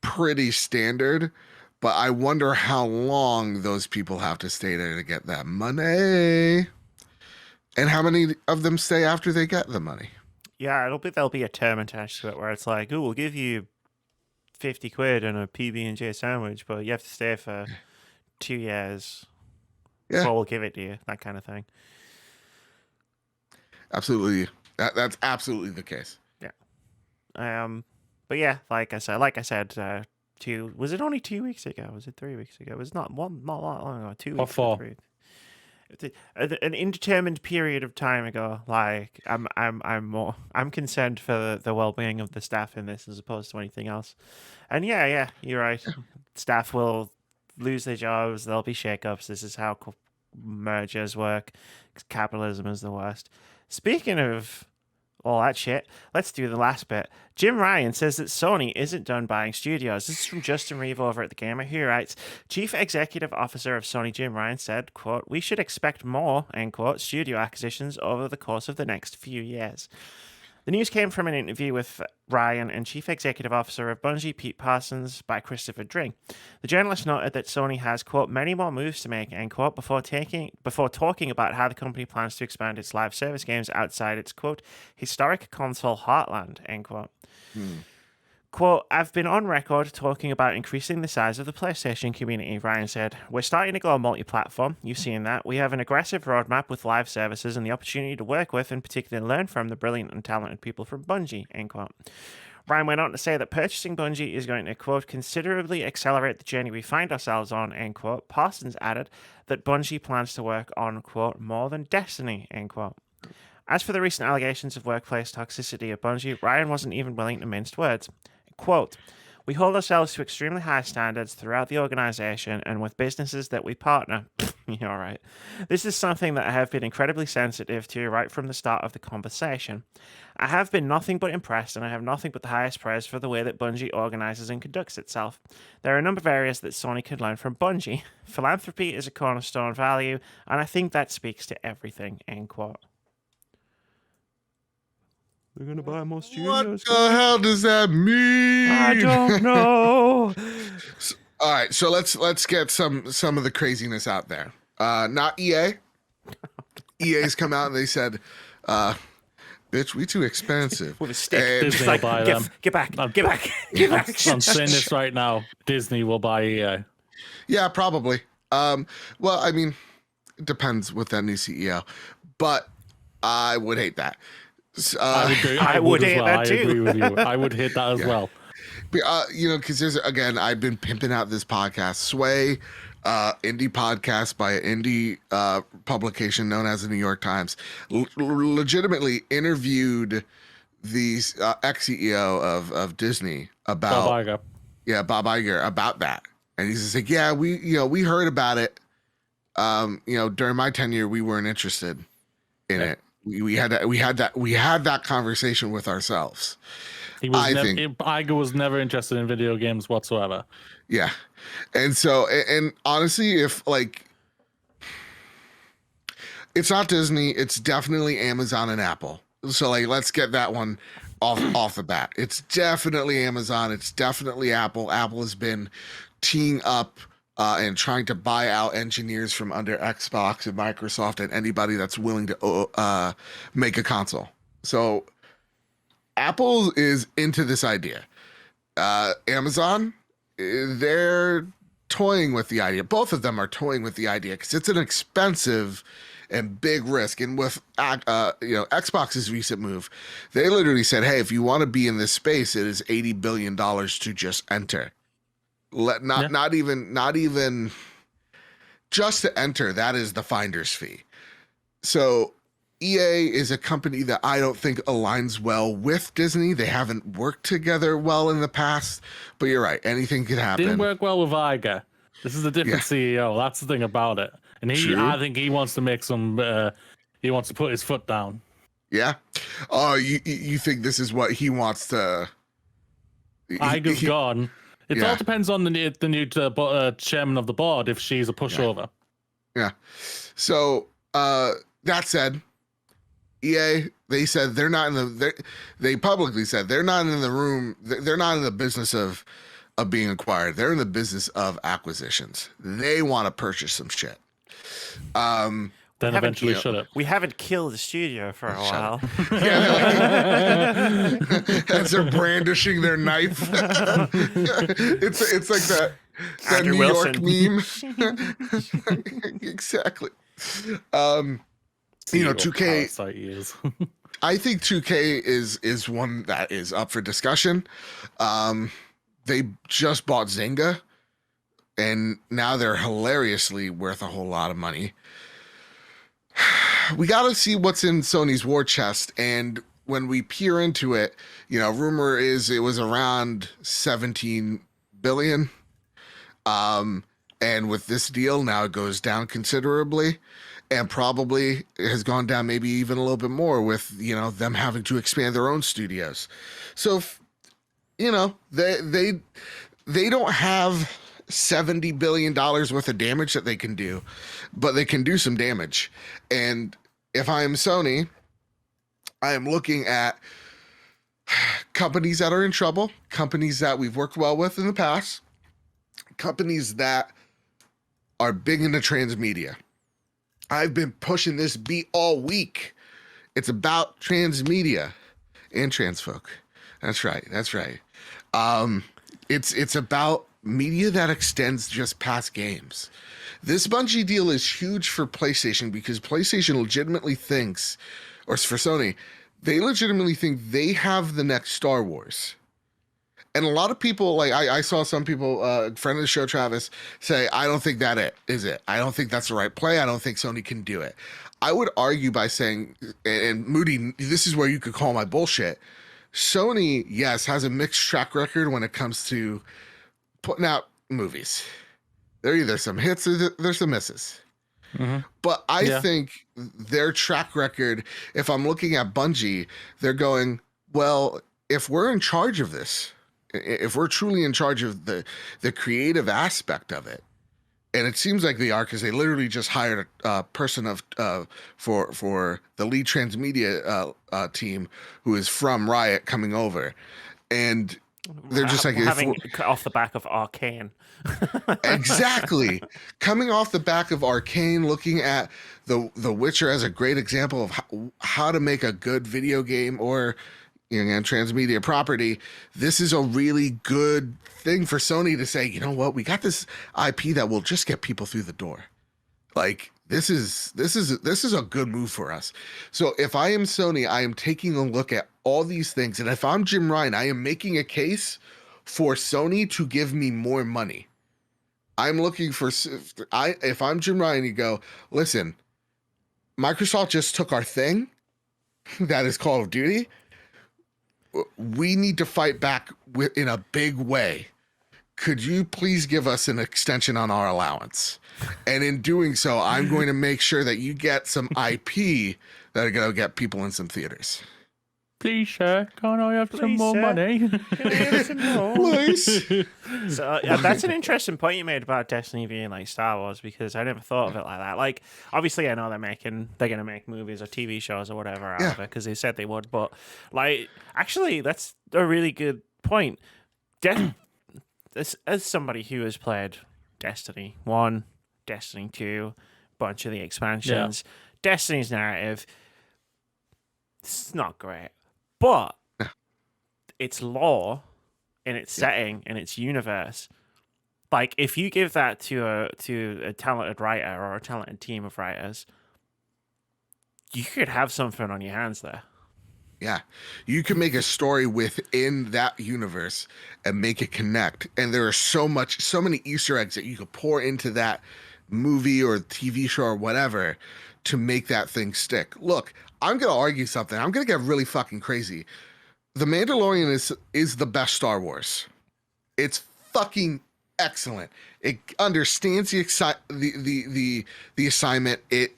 pretty standard. But I wonder how long those people have to stay there to get that money, and how many of them stay after they get the money. Yeah, there'll be a term attached to it where it's like, oh, we'll give you 50 quid and a PB&J sandwich, but you have to stay for 2 years before we'll give it to you, that kind of thing. Absolutely. That's absolutely the case. Yeah. But yeah, like I said, was it only 2 weeks ago? Was it 3 weeks ago? It was not that long ago. 2 What weeks or for? 3 weeks. An indeterminate period of time ago. Like I'm concerned for the well-being of the staff in this as opposed to anything else. And yeah, you're right. Staff will lose their jobs. There'll be shakeups. This is how mergers work. Capitalism is the worst. Speaking of all that shit, let's do the last bit. Jim Ryan says that Sony isn't done buying studios. This is from Justin Reeve over at The Gamer, who writes, Chief Executive Officer of Sony Jim Ryan said, quote, "We should expect more," end quote, studio acquisitions over the course of the next few years. The news came from an interview with Ryan and Chief Executive Officer of Bungie, Pete Parsons, by Christopher Dring. The journalist noted that Sony has, quote, "many more moves to make," end quote, before talking about how the company plans to expand its live service games outside its, quote, "historic console heartland," end quote. Quote, "I've been on record talking about increasing the size of the PlayStation community," Ryan said. "We're starting to go multi-platform. You've seen that. We have an aggressive roadmap with live services and the opportunity to work with and particularly learn from the brilliant and talented people from Bungie," end quote. Ryan went on to say that purchasing Bungie is going to, quote, "considerably accelerate the journey we find ourselves on," end quote. Parsons added that Bungie plans to work on, quote, "more than Destiny," end quote. As for the recent allegations of workplace toxicity at Bungie, Ryan wasn't even willing to mince words. Quote, "We hold ourselves to extremely high standards throughout the organization and with businesses that we partner." Yeah, all right. "This is something that I have been incredibly sensitive to right from the start of the conversation. I have been nothing but impressed and I have nothing but the highest praise for the way that Bungie organizes and conducts itself. There are a number of areas that Sony could learn from Bungie. Philanthropy is a cornerstone value and I think that speaks to everything," end quote. They're gonna buy more studios. What the hell does that mean? I don't know. All right, so let's get some of the craziness out there. Not EA. EA's come out and they said, "Bitch, we too expensive." With a stick. And- Disney will buy them. Get back. Get back. Get back. I'm saying this right now. Disney will buy EA. Yeah, probably. Well, I mean, it depends with that new CEO, but I would hate that. I would agree. I would as hate well. that I too. agree with you. I would hate that as well. Because there's, again, I've been pimping out this podcast, Sway, indie podcast by an indie publication known as the New York Times, legitimately interviewed the ex-CEO of Disney about Bob Iger. Bob Iger about that, and he's just like, "Yeah, we heard about it. During my tenure, we weren't interested in it. We had that conversation with ourselves." Iger was never interested in video games whatsoever. Yeah. And so, and honestly, if it's not Disney, it's definitely Amazon and Apple. So let's get that one off the bat. It's definitely Amazon. It's definitely Apple. Apple has been teeing up and trying to buy out engineers from under Xbox and Microsoft and anybody that's willing to make a console. So Apple is into this idea. Amazon, they're toying with the idea. Both of them are toying with the idea because it's an expensive and big risk. And with Xbox's recent move, they literally said, "Hey, if you want to be in this space, it is $80 billion to just enter. Not even just to enter. That is the finder's fee." So EA is a company that I don't think aligns well with Disney. They haven't worked together well in the past, but you're right. Anything could happen. Didn't work well with Iger. This is a different CEO. That's the thing about it. And I think he wants to make some. He wants to put his foot down. Yeah. Oh, you think this is what he wants to? Iger's gone. It all depends on the new chairman of the board if she's a pushover. Yeah. So that said, EA, they said they're not in the. They publicly said they're not in the room. They're not in the business of being acquired. They're in the business of acquisitions. They want to purchase some shit. Then eventually shut up. We haven't killed the studio for a while. As they're brandishing their knife. it's like that Andrew New Wilson. York meme. Exactly. 2K. I think 2K is one that is up for discussion. They just bought Zynga, and now they're hilariously worth a whole lot of money. We got to see what's in Sony's war chest, and when we peer into it, rumor is it was around 17 billion. And with this deal, now it goes down considerably, and probably has gone down maybe even a little bit more with, them having to expand their own studios. So, they don't have $70 billion worth of damage that they can do, but they can do some damage. And if I am Sony, I am looking at companies that are in trouble, companies that we've worked well with in the past, companies that are big into transmedia. I've been pushing this beat all week. It's about transmedia and trans folk. That's right. It's about media that extends just past games. This Bungie deal is huge for PlayStation because PlayStation legitimately thinks, or for Sony, they legitimately think they have the next Star Wars. And a lot of people, like I saw some people, friend of the show, Travis, say, I don't think that is it. I don't think that's the right play. I don't think Sony can do it. I would argue by saying, and Moody, this is where you could call my bullshit. Sony, yes, has a mixed track record when it comes to putting out movies. There are either some hits or there's some misses. Mm-hmm. But I think their track record, if I'm looking at Bungie, they're going, well, if we're in charge of this, if we're truly in charge of the creative aspect of it, and it seems like they are because they literally just hired a person for the lead transmedia team who is from Riot coming over, and they're just like having off the back of Arcane. Exactly, coming off the back of Arcane, looking at the Witcher as a great example of how to make a good video game or transmedia property. This is a really good thing for Sony to say, you know what, we got this IP that will just get people through the door. Like this is a good move for us. So if I am Sony, I am taking a look at all these things, and if I'm Jim Ryan, I am making a case for Sony to give me more money. I'm looking for, if I'm Jim Ryan, you go, listen, Microsoft just took our thing that is Call of Duty. We need to fight back in a big way. Could you please give us an extension on our allowance? And in doing so, I'm going to make sure that you get some IP that are going to get people in some theaters. Please, sir, can't I have some more money? Can I have some more? Please. So that's an interesting point you made about Destiny being like Star Wars, because I never thought of it like that. Like, obviously, I know they're going to make movies or TV shows or whatever out of it because they said they would. But like, actually, that's a really good point. As somebody who has played Destiny 1, Destiny 2, bunch of the expansions, Destiny's narrative, it's not great. But its lore and its setting and its universe, like if you give that to a talented writer or a talented team of writers, you could have something on your hands there. Yeah, you can make a story within that universe and make it connect. And there are so many Easter eggs that you could pour into that movie or TV show or whatever to make that thing stick. Look, I'm going to argue something. I'm going to get really fucking crazy. The Mandalorian is the best Star Wars. It's fucking excellent. It understands the assignment. It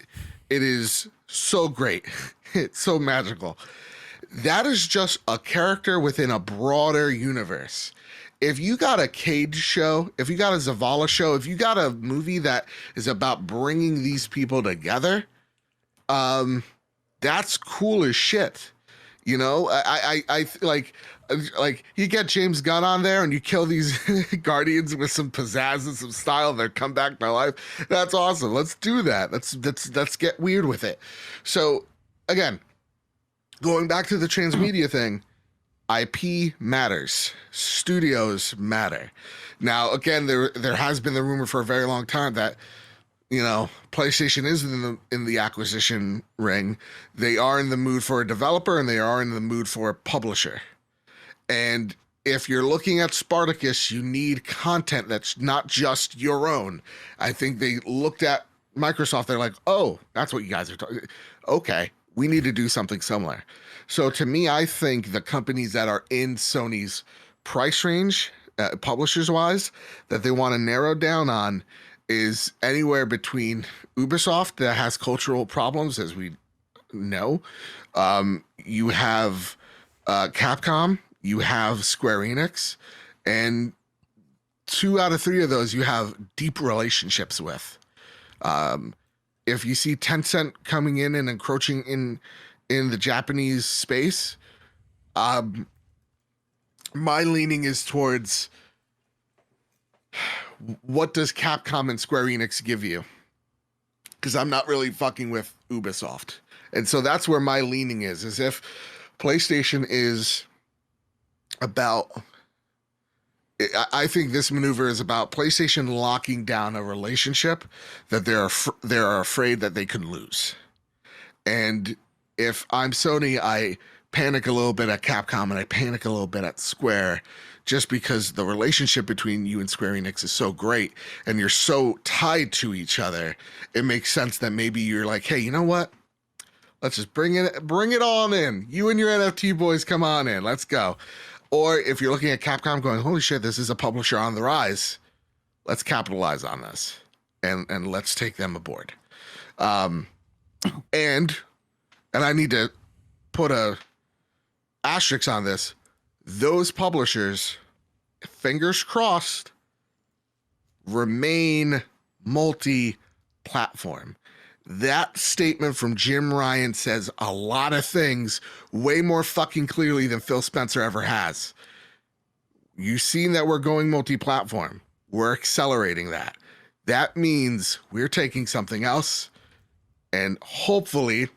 is so great. It's so magical. That is just a character within a broader universe. If you got a Cage show, if you got a Zavala show, if you got a movie that is about bringing these people together, that's cool as shit. You know, I like you get James Gunn on there and you kill these Guardians with some pizzazz and some style, and they come back to life. That's awesome. Let's do that. Let's get weird with it. So again, going back to the transmedia thing, IP matters. Studios matter. Now, again, there has been the rumor for a very long time that PlayStation is in the acquisition ring. They are in the mood for a developer, and they are in the mood for a publisher. And if you're looking at Spartacus, you need content that's not just your own. I think they looked at Microsoft. They're like, oh, that's what you guys are talking. Okay, we need to do something similar. So to me, I think the companies that are in Sony's price range, publishers wise, that they want to narrow down on is anywhere between Ubisoft, that has cultural problems, as we know. You have Capcom, you have Square Enix, and 2 out of 3 of those you have deep relationships with. If you see Tencent coming in and encroaching in the Japanese space, my leaning is towards, what does Capcom and Square Enix give you? Because I'm not really fucking with Ubisoft. And so that's where my leaning is if PlayStation is about, I think this maneuver is about PlayStation locking down a relationship that they're afraid that they could lose. And if I'm Sony, I panic a little bit at Capcom and I panic a little bit at Square, just because the relationship between you and Square Enix is so great and you're so tied to each other. It makes sense that maybe you're like, hey, you know what? Let's just bring it on in. You and your NFT boys, come on in. Let's go. Or if you're looking at Capcom going, holy shit, this is a publisher on the rise. Let's capitalize on this and let's take them aboard. And I need to put a asterisk on this. Those publishers, fingers crossed, remain multi-platform. That statement from Jim Ryan says a lot of things way more fucking clearly than Phil Spencer ever has. You've seen that we're going multi-platform. We're accelerating that. That means we're taking something else, and hopefully,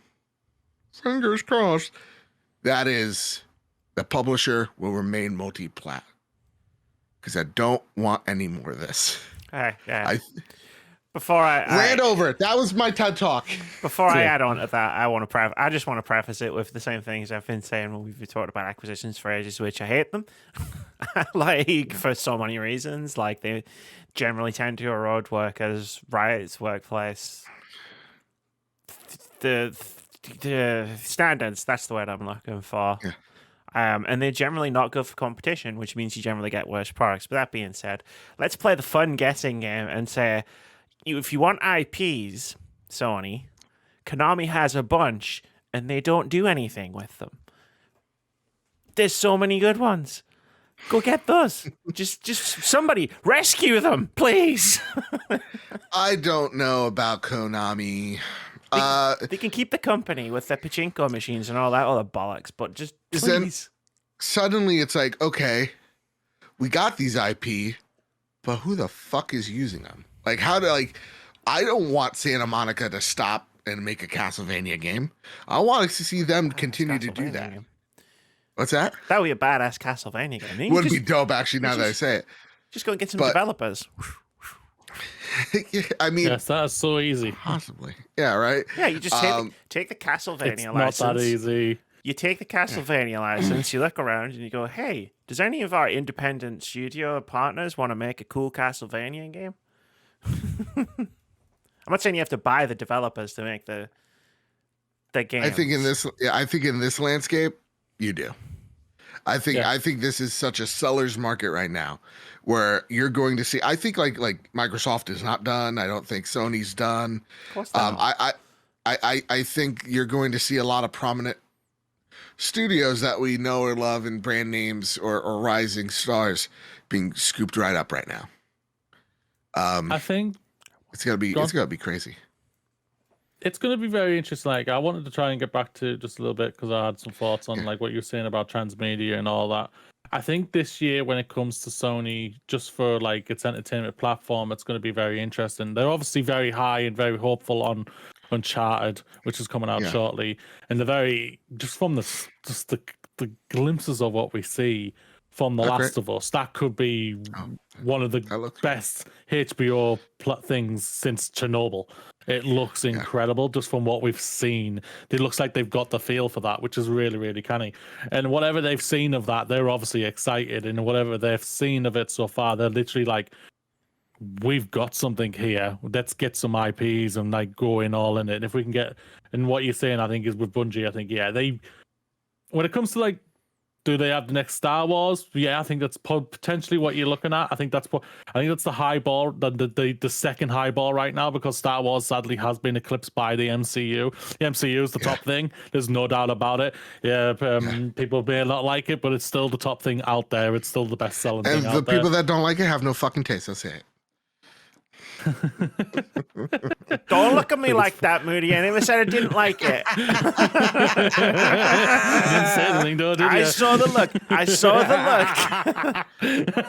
fingers crossed, that is the publisher will remain multi-plat. Because I don't want any more of this. Before I ran over it. That was my TED talk. Before I add on to that, I just want to preface it with the same things I've been saying when we've talked about acquisitions for ages, which I hate them. Like, for so many reasons. Like, they generally tend to erode workers' rights, workplace, the standards. That's the word I'm looking for. Yeah. And they're generally not good for competition, which means you generally get worse products. But that being said, let's play the fun guessing game and say, if you want IPs, Sony, Konami has a bunch, and they don't do anything with them. There's so many good ones. Go get those. just somebody rescue them, please. I don't know about Konami. They can keep the company with their pachinko machines and all that other bollocks, but just please. Suddenly it's like, okay, we got these IP, but who the fuck is using them? Like, I don't want Santa Monica to stop and make a Castlevania game. I want to see them continue to do that. Game. What's that? That would be a badass Castlevania game. Would be dope, actually, now that I say it. Just go and get some developers. I mean, yes, that's so easy. Possibly, yeah, right. Yeah, you just take the Castlevania license. Not that easy. You take the Castlevania license. You look around and you go, "Hey, does any of our independent studio partners want to make a cool Castlevania game?" I'm not saying you have to buy the developers to make the game. I think in this landscape, you do. I think this is such a seller's market right now, where you're going to see. I think like Microsoft is not done. I don't think Sony's done. Of course not. I think you're going to see a lot of prominent studios that we know or love and brand names or rising stars being scooped right up right now. I think it's gonna be crazy. It's gonna be very interesting. Like, I wanted to try and get back to just a little bit because I had some thoughts on like what you were saying about transmedia and all that. I think this year, when it comes to Sony, just for like its entertainment platform, it's going to be very interesting. They're obviously very high and very hopeful on Uncharted, which is coming out shortly, and they're very just from the glimpses of what we see. from The Oh, Last great. of Us. That could be one of the That looks best HBO things since Chernobyl. It looks incredible just from what we've seen. It looks like they've got the feel for that, which is really, really canny. And whatever they've seen of that, they're obviously excited. And whatever they've seen of it so far, they're literally like, we've got something here. Let's get some IPs and like go in all in it. And if we can get, and what you're saying, I think is with Bungie, I think, when it comes to like, do they have the next Star Wars? Yeah, I think that's potentially what you're looking at. I think that's the high ball, the second high ball right now, because Star Wars sadly has been eclipsed by the MCU. The MCU is the top thing. There's no doubt about it. People may not like it, but it's still the top thing out there. It's still the best selling thing out there. And the people that don't like it have no fucking taste. I'll say it. Don't look at me like that, Moody. I never said I didn't like it. You didn't say anything, though, did you? I saw the look.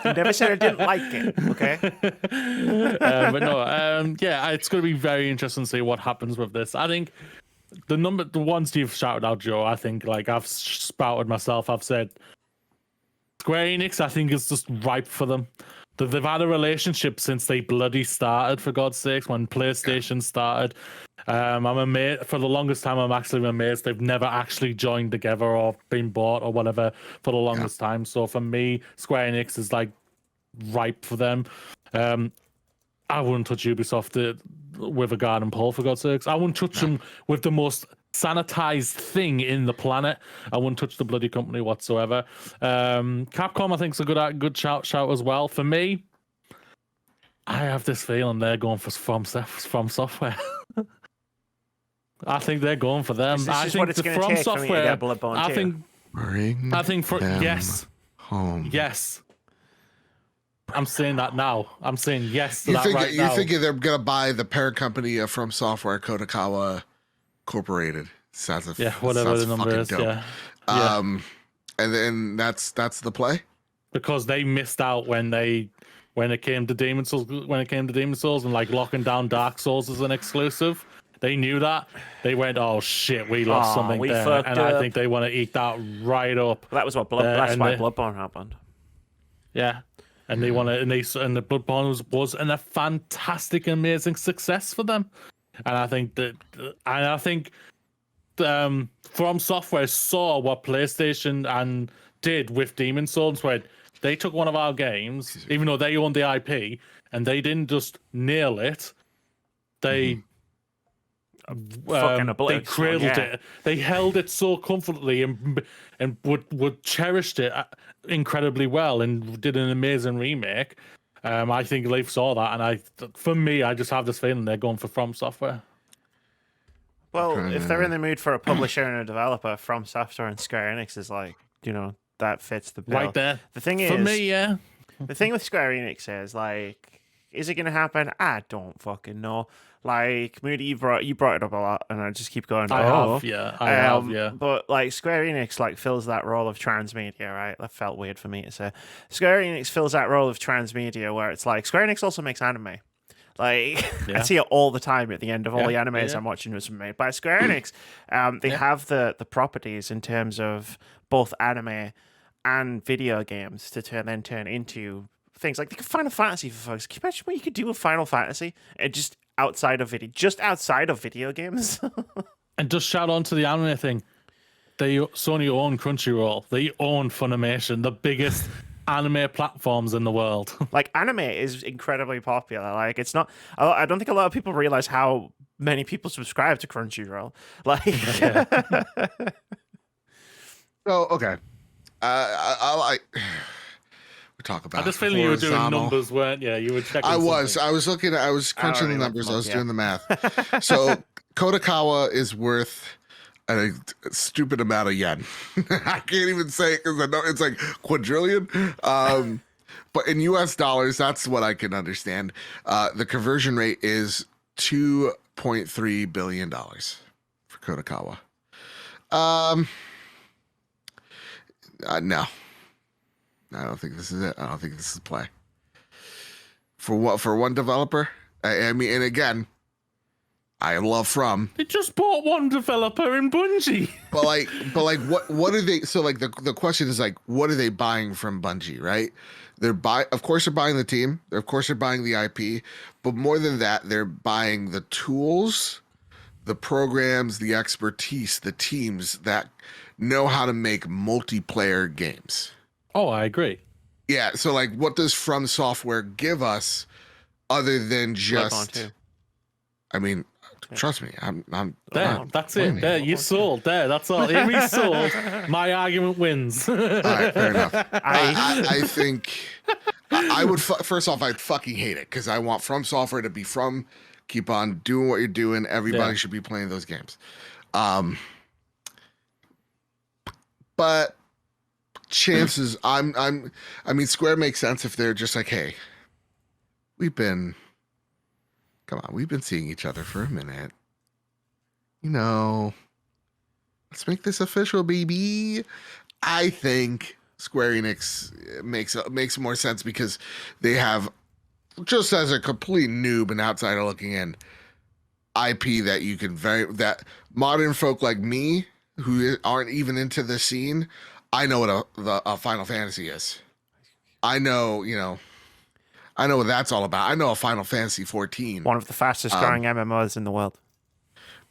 Never said I didn't like it. Okay. But no, it's going to be very interesting to see what happens with this. I think the ones you've shouted out, Joe, I think like I've spouted myself. I've said Square Enix, I think is just ripe for them. They've had a relationship since they bloody started, for God's sakes, when PlayStation started. I'm amazed. For the longest time, I'm actually amazed they've never actually joined together or been bought or whatever for the longest time. So for me, Square Enix is like ripe for them. I wouldn't touch Ubisoft with a garden pole, for God's sakes. I wouldn't touch them with the most sanitized thing in the planet. I wouldn't touch the bloody company whatsoever. Capcom, I think, is a good shout as well. For me, I have this feeling they're going for From Software. I think they're going for them. I think what it's going to take for me to get Bloodborne too. I think for yes, home. yes. I'm saying that now. I'm saying yes to You that think right you're now. thinking they're gonna buy the parent company of From Software, Kodakawa Incorporated? Whatever the number is. Dope. Yeah. And then that's the play. Because they missed out when it came to Demon Souls, and like locking down Dark Souls as an exclusive. They knew that. They went, oh shit, we lost something there, and I think they want to eat that right up. Well, that was what that's why Bloodborne happened. Yeah. And they want to, and the Bloodborne was a fantastic, amazing success for them. And I think From Software saw what PlayStation did with Demon Souls, where they took one of our games, even though they owned the IP, and they didn't just nail it. They they cradled it. They held it so comfortably and would cherished it incredibly well and did an amazing remake. I think Leaf saw that, and for me, I just have this feeling they're going for From Software. Well, if they're in the mood for a publisher and a developer, From Software and Square Enix is like, that fits the bill. Right there. The thing is, for me, yeah. The thing with Square Enix is like, is it going to happen? I don't fucking know. Like, Moody, you brought it up a lot, and I just keep going. I have, yeah. But like, Square Enix like fills that role of transmedia, right? That felt weird for me to say. Square Enix fills that role of transmedia, where it's like Square Enix also makes anime. Like, I see it all the time at the end of all the animes I'm watching was made by Square Enix. They have the properties in terms of both anime and video games to turn into things like Final Fantasy, for folks. Can you imagine what you could do with Final Fantasy? Just outside of video games. And just shout on to the anime thing. Sony own Crunchyroll. They own Funimation, the biggest anime platforms in the world. Like, anime is incredibly popular. Like, it's not. I don't think a lot of people realize how many people subscribe to Crunchyroll. Like, So okay, I like. Talk about. I just feeling you were doing numbers, weren't you? You were checking. I was crunching the numbers. I was doing the math. So Kodakawa is worth a stupid amount of yen. I can't even say it because I know it's like quadrillion. But in US dollars, that's what I can understand. The conversion rate is $2.3 billion for Kodakawa. No. I don't think this is it. I don't think this is play. For one developer? I mean, and again, I love From. They just bought one developer in Bungie. But what are they? So like the question is like, what are they buying from Bungie, right? Of course they're buying the team. Of course they're buying the IP, but more than that, they're buying the tools, the programs, the expertise, the teams that know how to make multiplayer games. Oh, I agree. Yeah. So like, what does From Software give us other than just? I mean, trust me, I'm there. That's it. There, you sold. There, that's all. If we sold, my argument wins. All right, fair enough. I think I would first off, I'd fucking hate it because I want From Software to be from. Keep on doing what you're doing. Everybody should be playing those games. But chances, I mean, Square makes sense if they're just like, hey, we've been seeing each other for a minute. You know, let's make this official, baby. I think Square Enix makes more sense because they have, just as a complete noob and outsider looking in, IP that you can that modern folk like me who aren't even into the scene, I know what a Final Fantasy is. I know what that's all about. I know a Final Fantasy 14. One of the fastest growing MMOs in the world.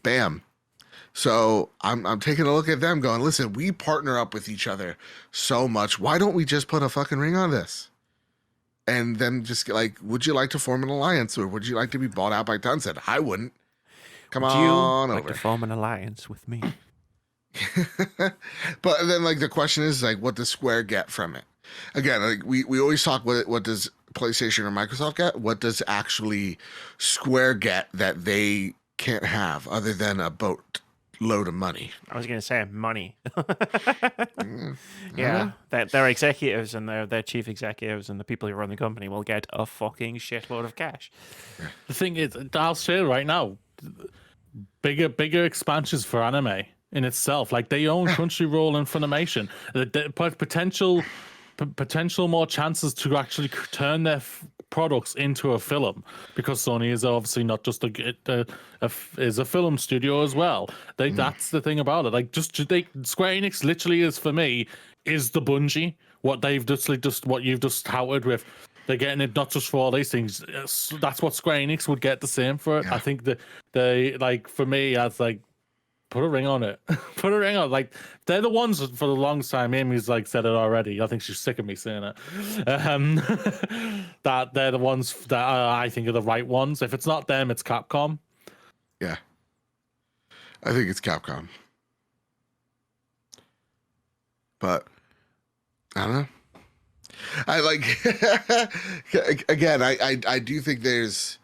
Bam. So I'm taking a look at them going, listen, we partner up with each other so much. Why don't we just put a fucking ring on this? And then just like, would you like to form an alliance or would you like to be bought out by Tencent? I wouldn't. Come on over. Like to form an alliance with me? But then like the question is like, what does Square get from it? Again, like we always talk, what does PlayStation or Microsoft get? What does actually Square get that they can't have other than a boatload of money? I was going to say money. Yeah, their executives and their chief executives and the people who run the company will get a fucking shitload of cash. The thing is, I'll say it right now, bigger expansions for anime in itself. Like they own Crunchyroll and Funimation. The potential more chances to actually turn their products into a film, because Sony is obviously not just is a film studio as well. That's the thing about it. Like Square Enix literally is, for me, is the Bungie. What they've just what you've just touted with. They're getting it not just for all these things. That's what Square Enix would get the same for it. Yeah. I think that they, like, for me, as like, put a ring on it. Put a ring on it. Like, they're the ones for the longest time. Amy's like said it already. I think she's sick of me saying it. That they're the ones that I think are the right ones. If it's not them, it's Capcom. Yeah, I think it's Capcom. But I don't know. I like again. I do think there's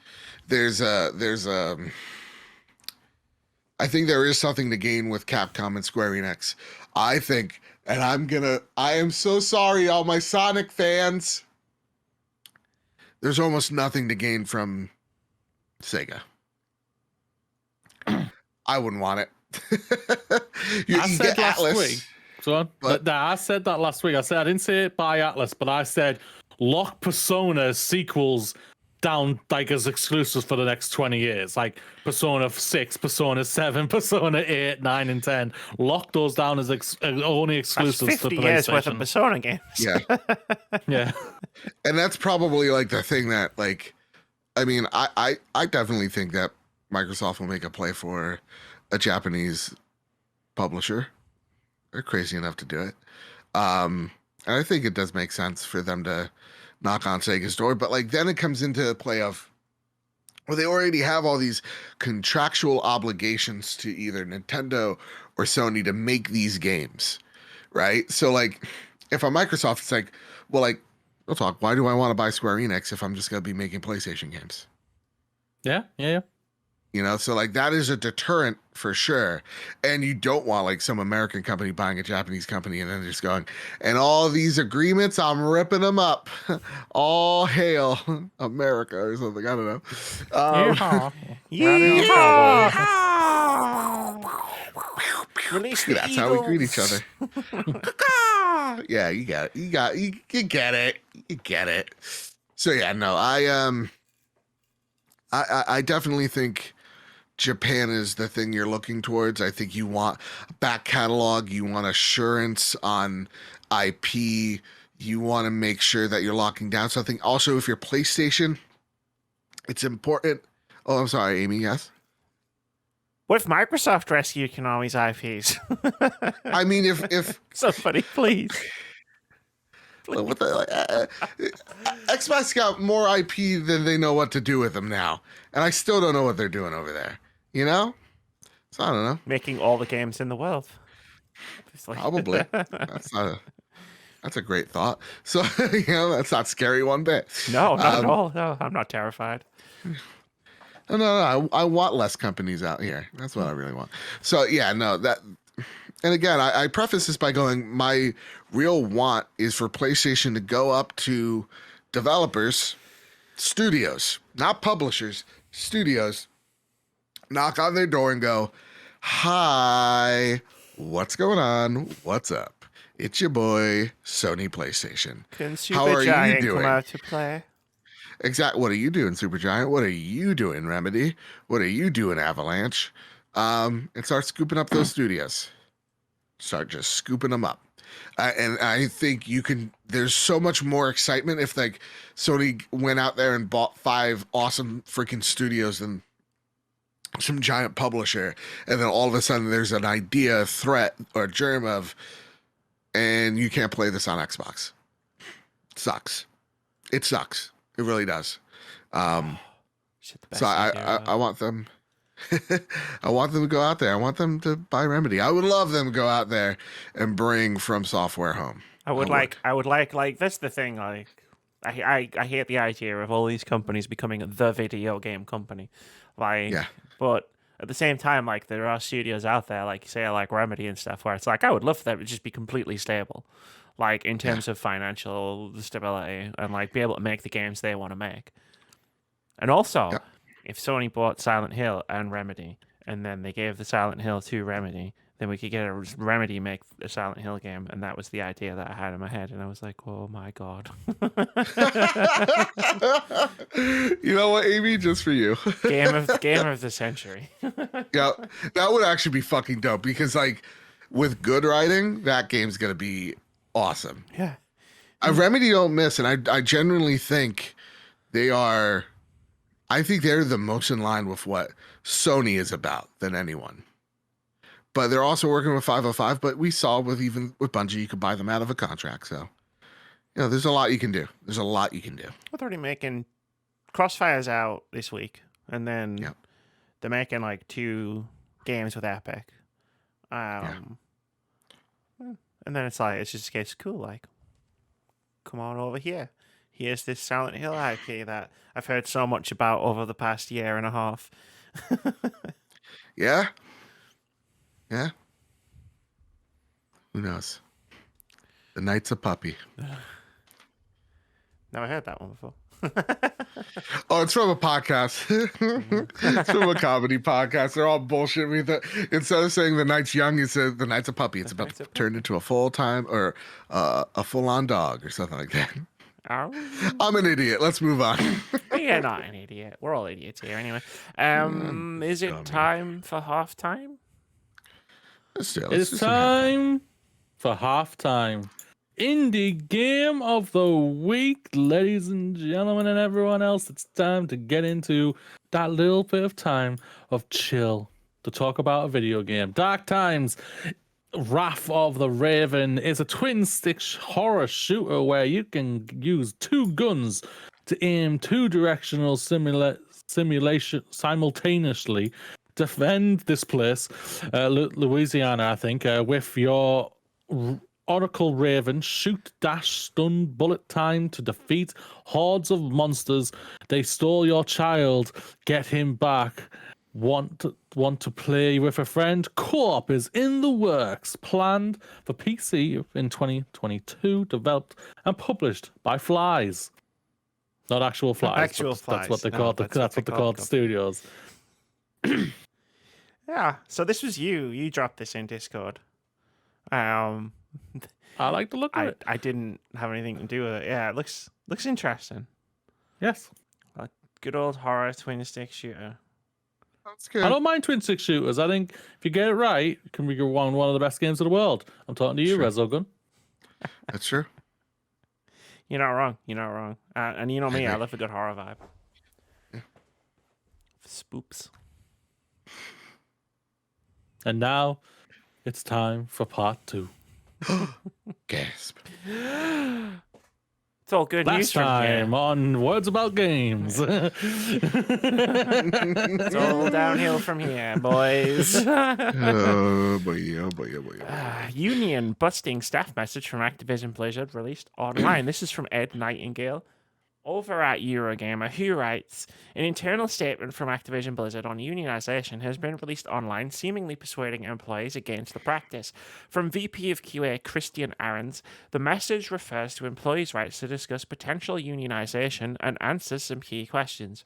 I think there is something to gain with Capcom and Square Enix. I think, and I am so sorry, all my Sonic fans. There's almost nothing to gain from Sega. I wouldn't want it. I said last week. I said that last week. I didn't say it by Atlas, but I said lock Persona sequels down like as exclusives for the next 20 years, like Persona 6, Persona 7, Persona 8, 9, and 10. Lock those down as only exclusives. That's 50 for PlayStation. years worth of Persona games. Yeah. Yeah. And that's probably like the thing that, like, I mean, I definitely think that Microsoft will make a play for a Japanese publisher. They're crazy enough to do it. And I think it does make sense for them to knock on Sega's door. But like then it comes into the play of, well, they already have all these contractual obligations to either Nintendo or Sony to make these games, right? So like if I'm Microsoft, it's like, well, like, we'll talk. Why do I want to buy Square Enix if I'm just going to be making PlayStation games? Yeah. You know, so like that is a deterrent for sure. And you don't want like some American company buying a Japanese company and then just going, and all these agreements, I'm ripping them up. All hail America or something. I don't know. Release the That's Eagles. how we greet each other. Yeah, you get it. You get it. So yeah, no, I definitely think Japan is the thing you're looking towards. I think you want a back catalog, you want assurance on IP, you want to make sure that you're locking down something. Also, if you're PlayStation, it's important. Oh, I'm sorry, Amy. Yes. What if Microsoft rescued Konami's IPs? I mean, if Somebody, please. what the, Xbox got more IP than they know what to do with them now, and I still don't know what they're doing over there. You know, so I don't know. Making all the games in the world. Obviously. Probably. That's a great thought. So that's not scary one bit. No, not at all. No, I'm not terrified. No. I want less companies out here. That's what I really want. So yeah, no, that. And again, I preface this by going, my real want is for PlayStation to go up to developers, studios, not publishers, studios, knock on their door and go, "Hi, what's going on? What's up? It's your boy, Sony PlayStation. Can How are you Supergiant doing? come out to play?" Exactly. What are you doing, Supergiant? What are you doing, Remedy? What are you doing, Avalanche? And start scooping up those studios. Start just scooping them up. And I think there's so much more excitement if like Sony went out there and bought 5 awesome freaking studios than some giant publisher. And then all of a sudden there's an idea, threat, or germ of, and you can't play this on Xbox. Sucks. It sucks. It really does. So I want them. I want them to go out there. I want them to buy Remedy. I would love them to go out there and bring From Software home. I would like that's the thing, like I hate the idea of all these companies becoming the video game company. Like Yeah. But at the same time, like there are studios out there, like say like Remedy and stuff, where it's like I would love for them to just be completely stable. Like in terms of financial stability and like be able to make the games they want to make. And also, if Sony bought Silent Hill and Remedy, and then they gave the Silent Hill to Remedy, then we could get a Remedy make a Silent Hill game, and that was the idea that I had in my head, and I was like, oh my god. You know what, Amy? Just for you. Game of the century. Yeah, that would actually be fucking dope, because like with good writing, that game's gonna be awesome. Yeah. Remedy don't miss, and I genuinely think they are. I think they're the most in line with what Sony is about than anyone. But they're also working with 505. But we saw with Bungie, you could buy them out of a contract. So, there's a lot you can do. There's a lot you can do. They're already making Crossfire's out this week, and then they're making like 2 games with Epic. And then it's just a case, cool, like, come on over here. Here's this Silent Hill IP that I've heard so much about over the past year and a half. Yeah. Who knows? The Night's a Puppy. Never heard that one before. Oh, it's from a podcast. It's from a comedy podcast. They're all bullshit me. Instead of saying the night's young, it's the night's a puppy. It's about to turn into a full-time or a full-on dog or something like that. I'm an idiot. Let's move on. You're not an idiot. We're all idiots here anyway. Is it time for halftime? It's time for halftime. Indie game of the week, ladies and gentlemen, and everyone else. It's time to get into that little bit of time of chill to talk about a video game. Dark Times, Wrath of the Raven is a twin-stick horror shooter where you can use 2 guns to aim 2 directional simulation simultaneously. Defend this place, Louisiana, I think, with your Oracle Raven. Shoot, dash, stun, bullet time to defeat hordes of monsters. They stole your child. Get him back. Want to play with a friend? Co-op is in the works. Planned for PC in 2022. Developed and published by Flies. Not actual flies. Actual That's flies. what they call the studios. Yeah. So this was you. You dropped this in Discord. I like the look of it. I didn't have anything to do with it. Yeah, it looks interesting. Yes. A good old horror twin stick shooter. That's good. I don't mind twin stick shooters. I think if you get it right, it can be one of the best games of the world. I'm talking to you, Sure. Rezogun. That's true. You're not wrong. You're not wrong. And you know me, I love a good horror vibe. Yeah. Spooks. And now it's time for part 2. Gasp. It's all good news Last from time here. on Words About Games. It's all downhill from here, boys. Oh boy, oh boy, oh boy. Union busting staff message from Activision Blizzard released online. This is from Ed Nightingale over at Eurogamer, who writes, an internal statement from Activision Blizzard on unionization has been released online, seemingly persuading employees against the practice. From VP of QA Christian Ahrens, the message refers to employees' rights to discuss potential unionization and answers some key questions.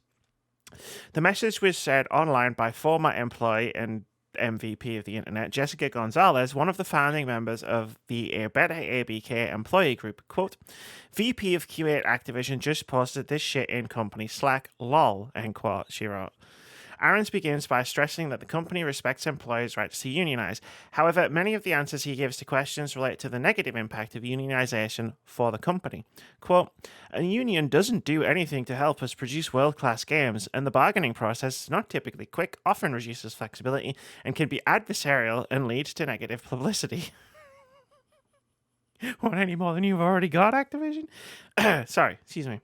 The message was said online by former employee and MVP of the internet, Jessica Gonzalez, one of the founding members of the Better ABK employee group. Quote, VP of QA at Activision just posted this shit in company Slack, lol, end quote, she wrote. Ahrens begins by stressing that the company respects employees' rights to unionize. However, many of the answers he gives to questions relate to the negative impact of unionization for the company. Quote, a union doesn't do anything to help us produce world-class games, and the bargaining process is not typically quick, often reduces flexibility, and can be adversarial and lead to negative publicity. Want any more than you've already got, Activision? Sorry, excuse me.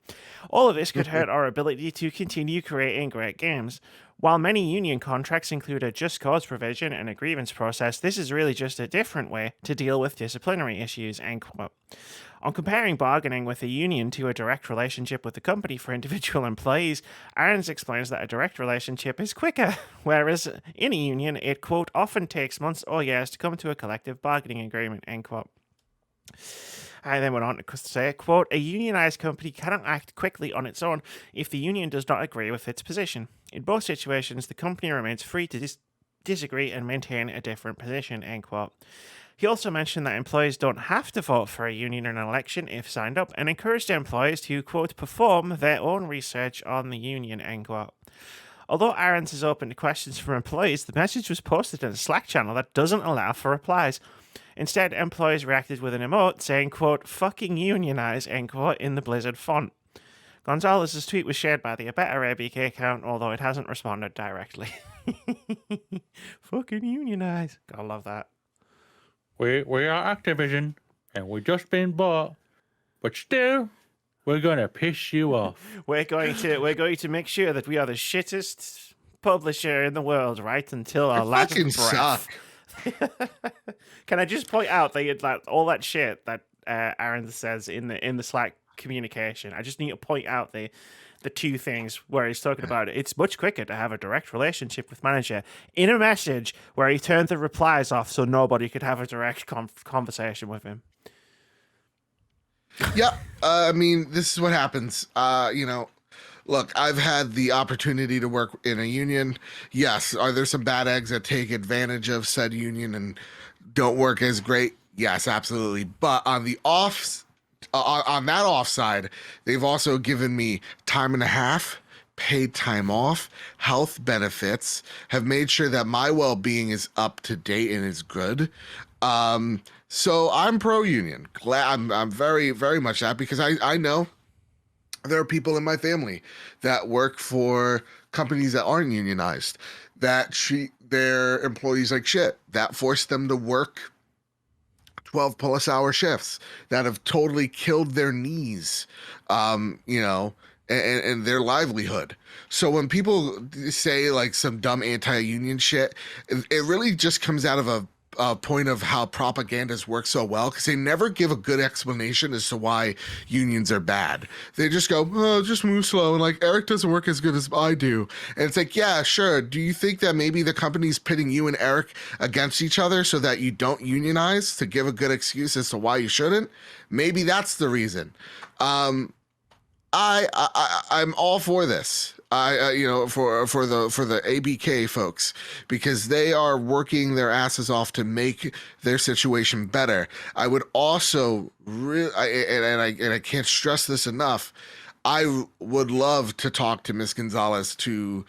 All of this could hurt our ability to continue creating great games. While many union contracts include a just cause provision and a grievance process, this is really just a different way to deal with disciplinary issues, end quote. On comparing bargaining with a union to a direct relationship with the company for individual employees, Ahrens explains that a direct relationship is quicker, whereas in a union, it, quote, often takes months or years to come to a collective bargaining agreement, end quote. I then went on to say, quote, a unionized company cannot act quickly on its own if the union does not agree with its position. In both situations, the company remains free to disagree and maintain a different position, end quote. He also mentioned that employees don't have to vote for a union in an election if signed up, and encouraged employees to, quote, perform their own research on the union, end quote. Although Ahrens is open to questions from employees, the message was posted in a Slack channel that doesn't allow for replies. Instead, employees reacted with an emote saying, quote, fucking unionize, end quote, in the Blizzard font. Gonzalez's tweet was shared by the Better ABK account, although it hasn't responded directly. Fucking unionize. Gotta love that. We are Activision, and we've just been bought, but still, we're gonna piss you off. We're going to make sure that we are the shittest publisher in the world, right? Until our last fucking breath. suck. Can I just point out that all that shit that Aaron says in the Slack communication? I just need to point out the two things where he's talking about it. It's much quicker to have a direct relationship with manager in a message where he turned the replies off so nobody could have a direct conversation with him. Yeah, I mean, this is what happens. Look, I've had the opportunity to work in a union. Yes, are there some bad eggs that take advantage of said union and don't work as great? Yes, absolutely. But on the on that offside, they've also given me time and a half, paid time off, health benefits, have made sure that my well-being is up to date and is good. So I'm pro-union. Glad I'm very, very much that, because I know there are people in my family that work for companies that aren't unionized, that treat their employees like shit, that force them to work 12-plus-hour shifts, that have totally killed their knees, and their livelihood. So when people say like some dumb anti-union shit, it really just comes out of a point of how propagandas work so well, because they never give a good explanation as to why unions are bad. They just go, oh, just move slow, and like Eric doesn't work as good as I do. And it's like, yeah, sure. Do you think that maybe the company's pitting you and Eric against each other so that you don't unionize to give a good excuse as to why you shouldn't? Maybe that's the reason. I'm all for this. For the ABK folks, because they are working their asses off to make their situation better. I would also I can't stress this enough. I would love to talk to Miss Gonzalez to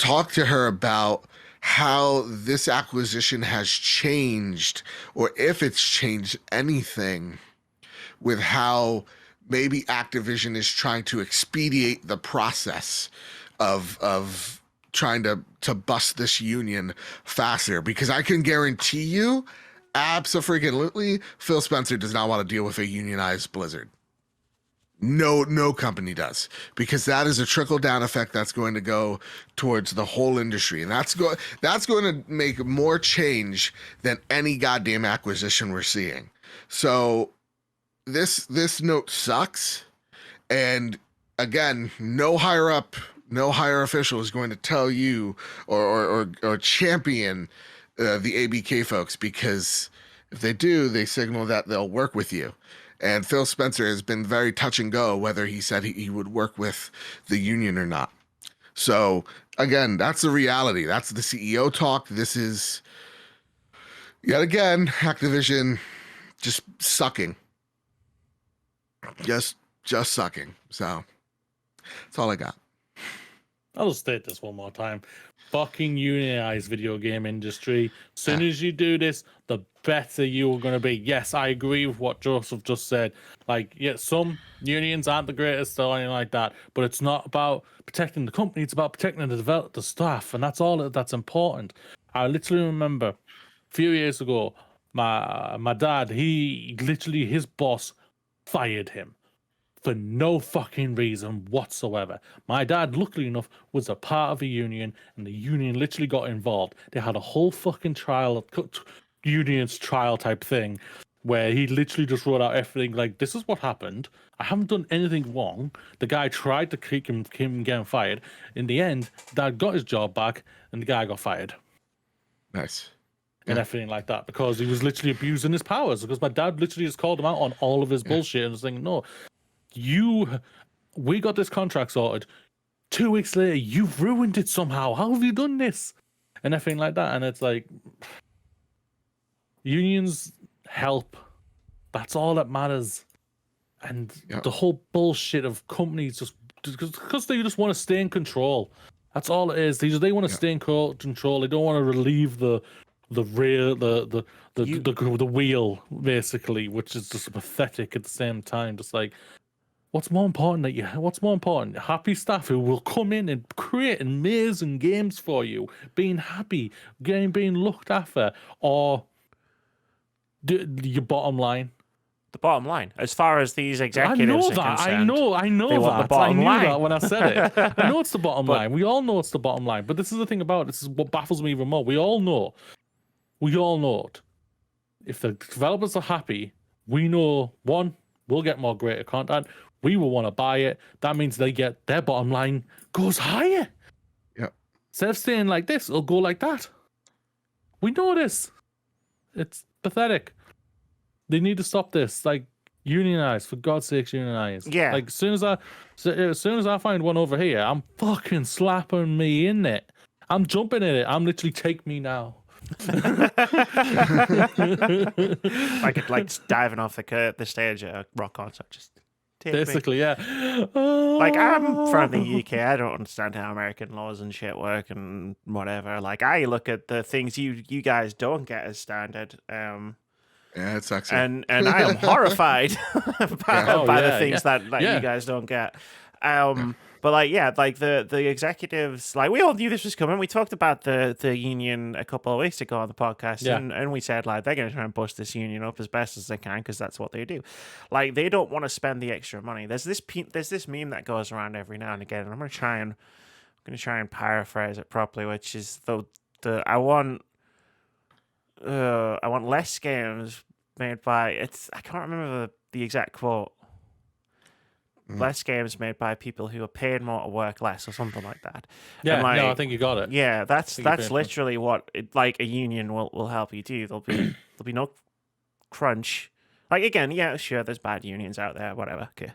talk to her about how this acquisition has changed, or if it's changed anything, with how maybe Activision is trying to expedite the process of trying to bust this union faster. Because I can guarantee you, absolutely, Phil Spencer does not want to deal with a unionized Blizzard. No company does, because that is a trickle down effect that's going to go towards the whole industry, and that's going to make more change than any goddamn acquisition we're seeing. So this note sucks, and again, no higher official is going to tell you or champion the ABK folks, because if they do, they signal that they'll work with you. And Phil Spencer has been very touch and go whether he said he would work with the union or not. So again, that's the reality. That's the CEO talk. This is yet again Activision just sucking. Just sucking. So that's all I got. I'll state this one more time. Fucking unionized video game industry. As soon as you do this, the better you're going to be. Yes, I agree with what Joseph just said. Like, yeah, some unions aren't the greatest or anything like that, but it's not about protecting the company. It's about protecting the staff, and that's all that's important. I literally remember a few years ago, my dad, his boss fired him for no fucking reason whatsoever. My dad, luckily enough, was a part of a union, and the union literally got involved. They had a whole fucking union's trial type thing, where he literally just wrote out everything like, this is what happened. I haven't done anything wrong. The guy tried to keep him getting fired. In the end, Dad got his job back, and the guy got fired. Nice. And everything like that, because he was literally abusing his powers. Because my dad literally just called him out on all of his bullshit and was saying, no, we got this contract sorted. 2 weeks later, you've ruined it somehow. How have you done this? And everything like that. And it's like, unions help. That's all that matters. And the whole bullshit of companies just because they just want to stay in control. That's all it is. They want to stay in control. They don't want to relieve the wheel, basically, which is just pathetic at the same time. Just like, what's more important? Happy staff who will come in and create amazing games for you, being happy, being looked after, or your bottom line. The bottom line, as far as these executives are concerned. I know they that. want the bottom line. That when I said it. I know it's the bottom line. We all know it's the bottom line. But this is the thing about it. This is what baffles me even more. We all know it. If the developers are happy, we know, one, we'll get more greater content. We will want to buy it. That means they get their bottom line goes higher. Yep. Instead of staying like this, it'll go like that. We know this. It's pathetic. They need to stop this. Like, unionize, for God's sakes, unionize. Yeah. Like, as soon as I find one over here, I'm fucking slapping me in it. I'm jumping in it. I'm literally, take me now. like diving off the stage at a rock concert. Just take basically, me. Yeah. Like, I'm from the UK. I don't understand how American laws and shit work and whatever. Like, I look at the things you guys don't get as standard. Yeah, it sucks. And I am horrified by the things that you guys don't get. But like the executives, like, we all knew this was coming. We talked about the union a couple of weeks ago on the podcast, and we said, like, they're going to try and bust this union up as best as they can, because that's what they do. Like, they don't want to spend the extra money. There's this meme that goes around every now and again, and I'm going to try and paraphrase it properly, which is I want less games made by I can't remember the exact quote. Less games made by people who are paid more to work less, or something like that. Yeah, and, like, no, I think you got it. Yeah, that's literally what like a union will help you do. There'll be no crunch. Like, again, yeah, sure, there's bad unions out there, whatever. Okay,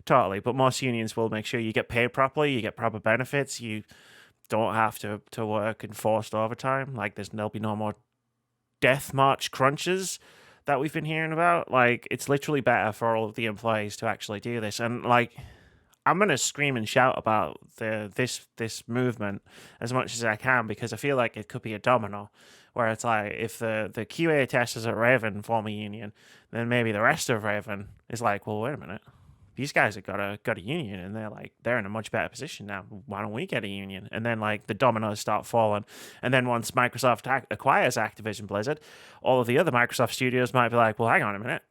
totally. But most unions will make sure you get paid properly, you get proper benefits, you don't have to work enforced overtime. Like, there'll be no more death march crunches that we've been hearing about. Like, it's literally better for all of the employees to actually do this. And, like, I'm gonna scream and shout about this movement as much as I can, because I feel like it could be a domino, where it's like if the QA testers at Raven form a union, then maybe the rest of Raven is like, well, wait a minute, these guys have got a union, and they're in a much better position now. Why don't we get a union? And then like the dominoes start falling, and then once Microsoft acquires Activision Blizzard, all of the other Microsoft studios might be like, well, hang on a minute,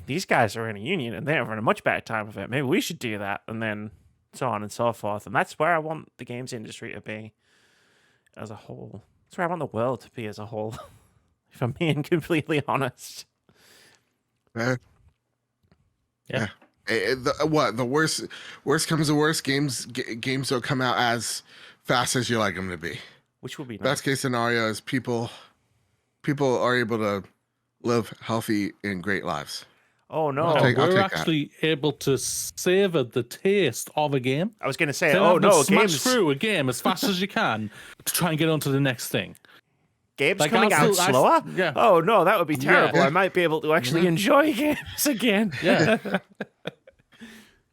these guys are in a union and they're having a much better time of it. Maybe we should do that, and then so on and so forth. And that's where I want the games industry to be as a whole. That's where I want the world to be as a whole. If I'm being completely honest. Yeah. Yeah. The worst comes to worst, games don't come out as fast as you like them to be. Which would be nice. Best case scenario is people are able to live healthy and great lives. Oh no! I'll take we're that. actually able to savor the taste of a game. I was going to say, So oh no, smash games through a game as fast as you can to try and get on to the next thing. Games Like, coming out slower? yeah. Oh no, that would be terrible. Yeah. I might be able to actually enjoy games again. Yeah.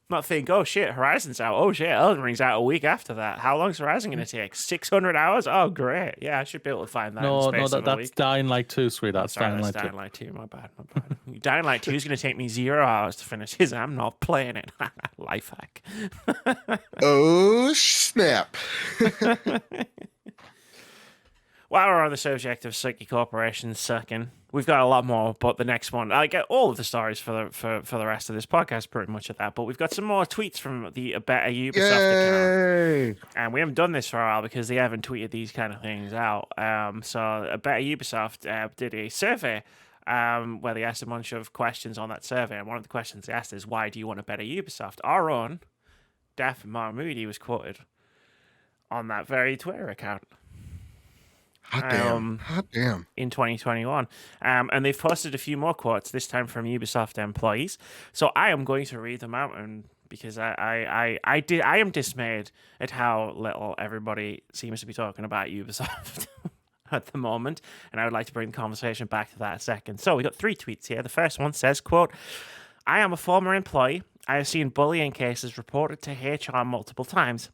Not think, oh shit, Horizon's out. Oh shit, Elden Ring's out a week after that. How long's Horizon going to take? 600 hours? Oh great. Yeah, I should be able to find that in No, space of a that's week. Dying Light 2, sweetheart. Sorry, Dying that's Light 2. Dying Light 2. My bad. Dying Light 2 is going to take me 0 hours to finish his. I'm not playing it. Life hack. Oh snap! While we're on the subject of sucky corporations sucking, we've got a lot more, but the next one, I get all of the stories for the rest of this podcast, pretty much at that. But we've got some more tweets from the A Better Ubisoft account, and we haven't done this for a while because they haven't tweeted these kind of things out. So A Better Ubisoft did a survey where they asked a bunch of questions on that survey, and one of the questions they asked is, "Why do you want a better Ubisoft?" Our own Daft Marmoody was quoted on that very Twitter account. Hot damn. In 2021. And they've posted a few more quotes, this time from Ubisoft employees. So I am going to read them out, and because I am dismayed at how little everybody seems to be talking about Ubisoft at the moment, and I would like to bring the conversation back to that in a second. So we got 3 tweets here. The first one says, quote, "I am a former employee. I have seen bullying cases reported to HR multiple times.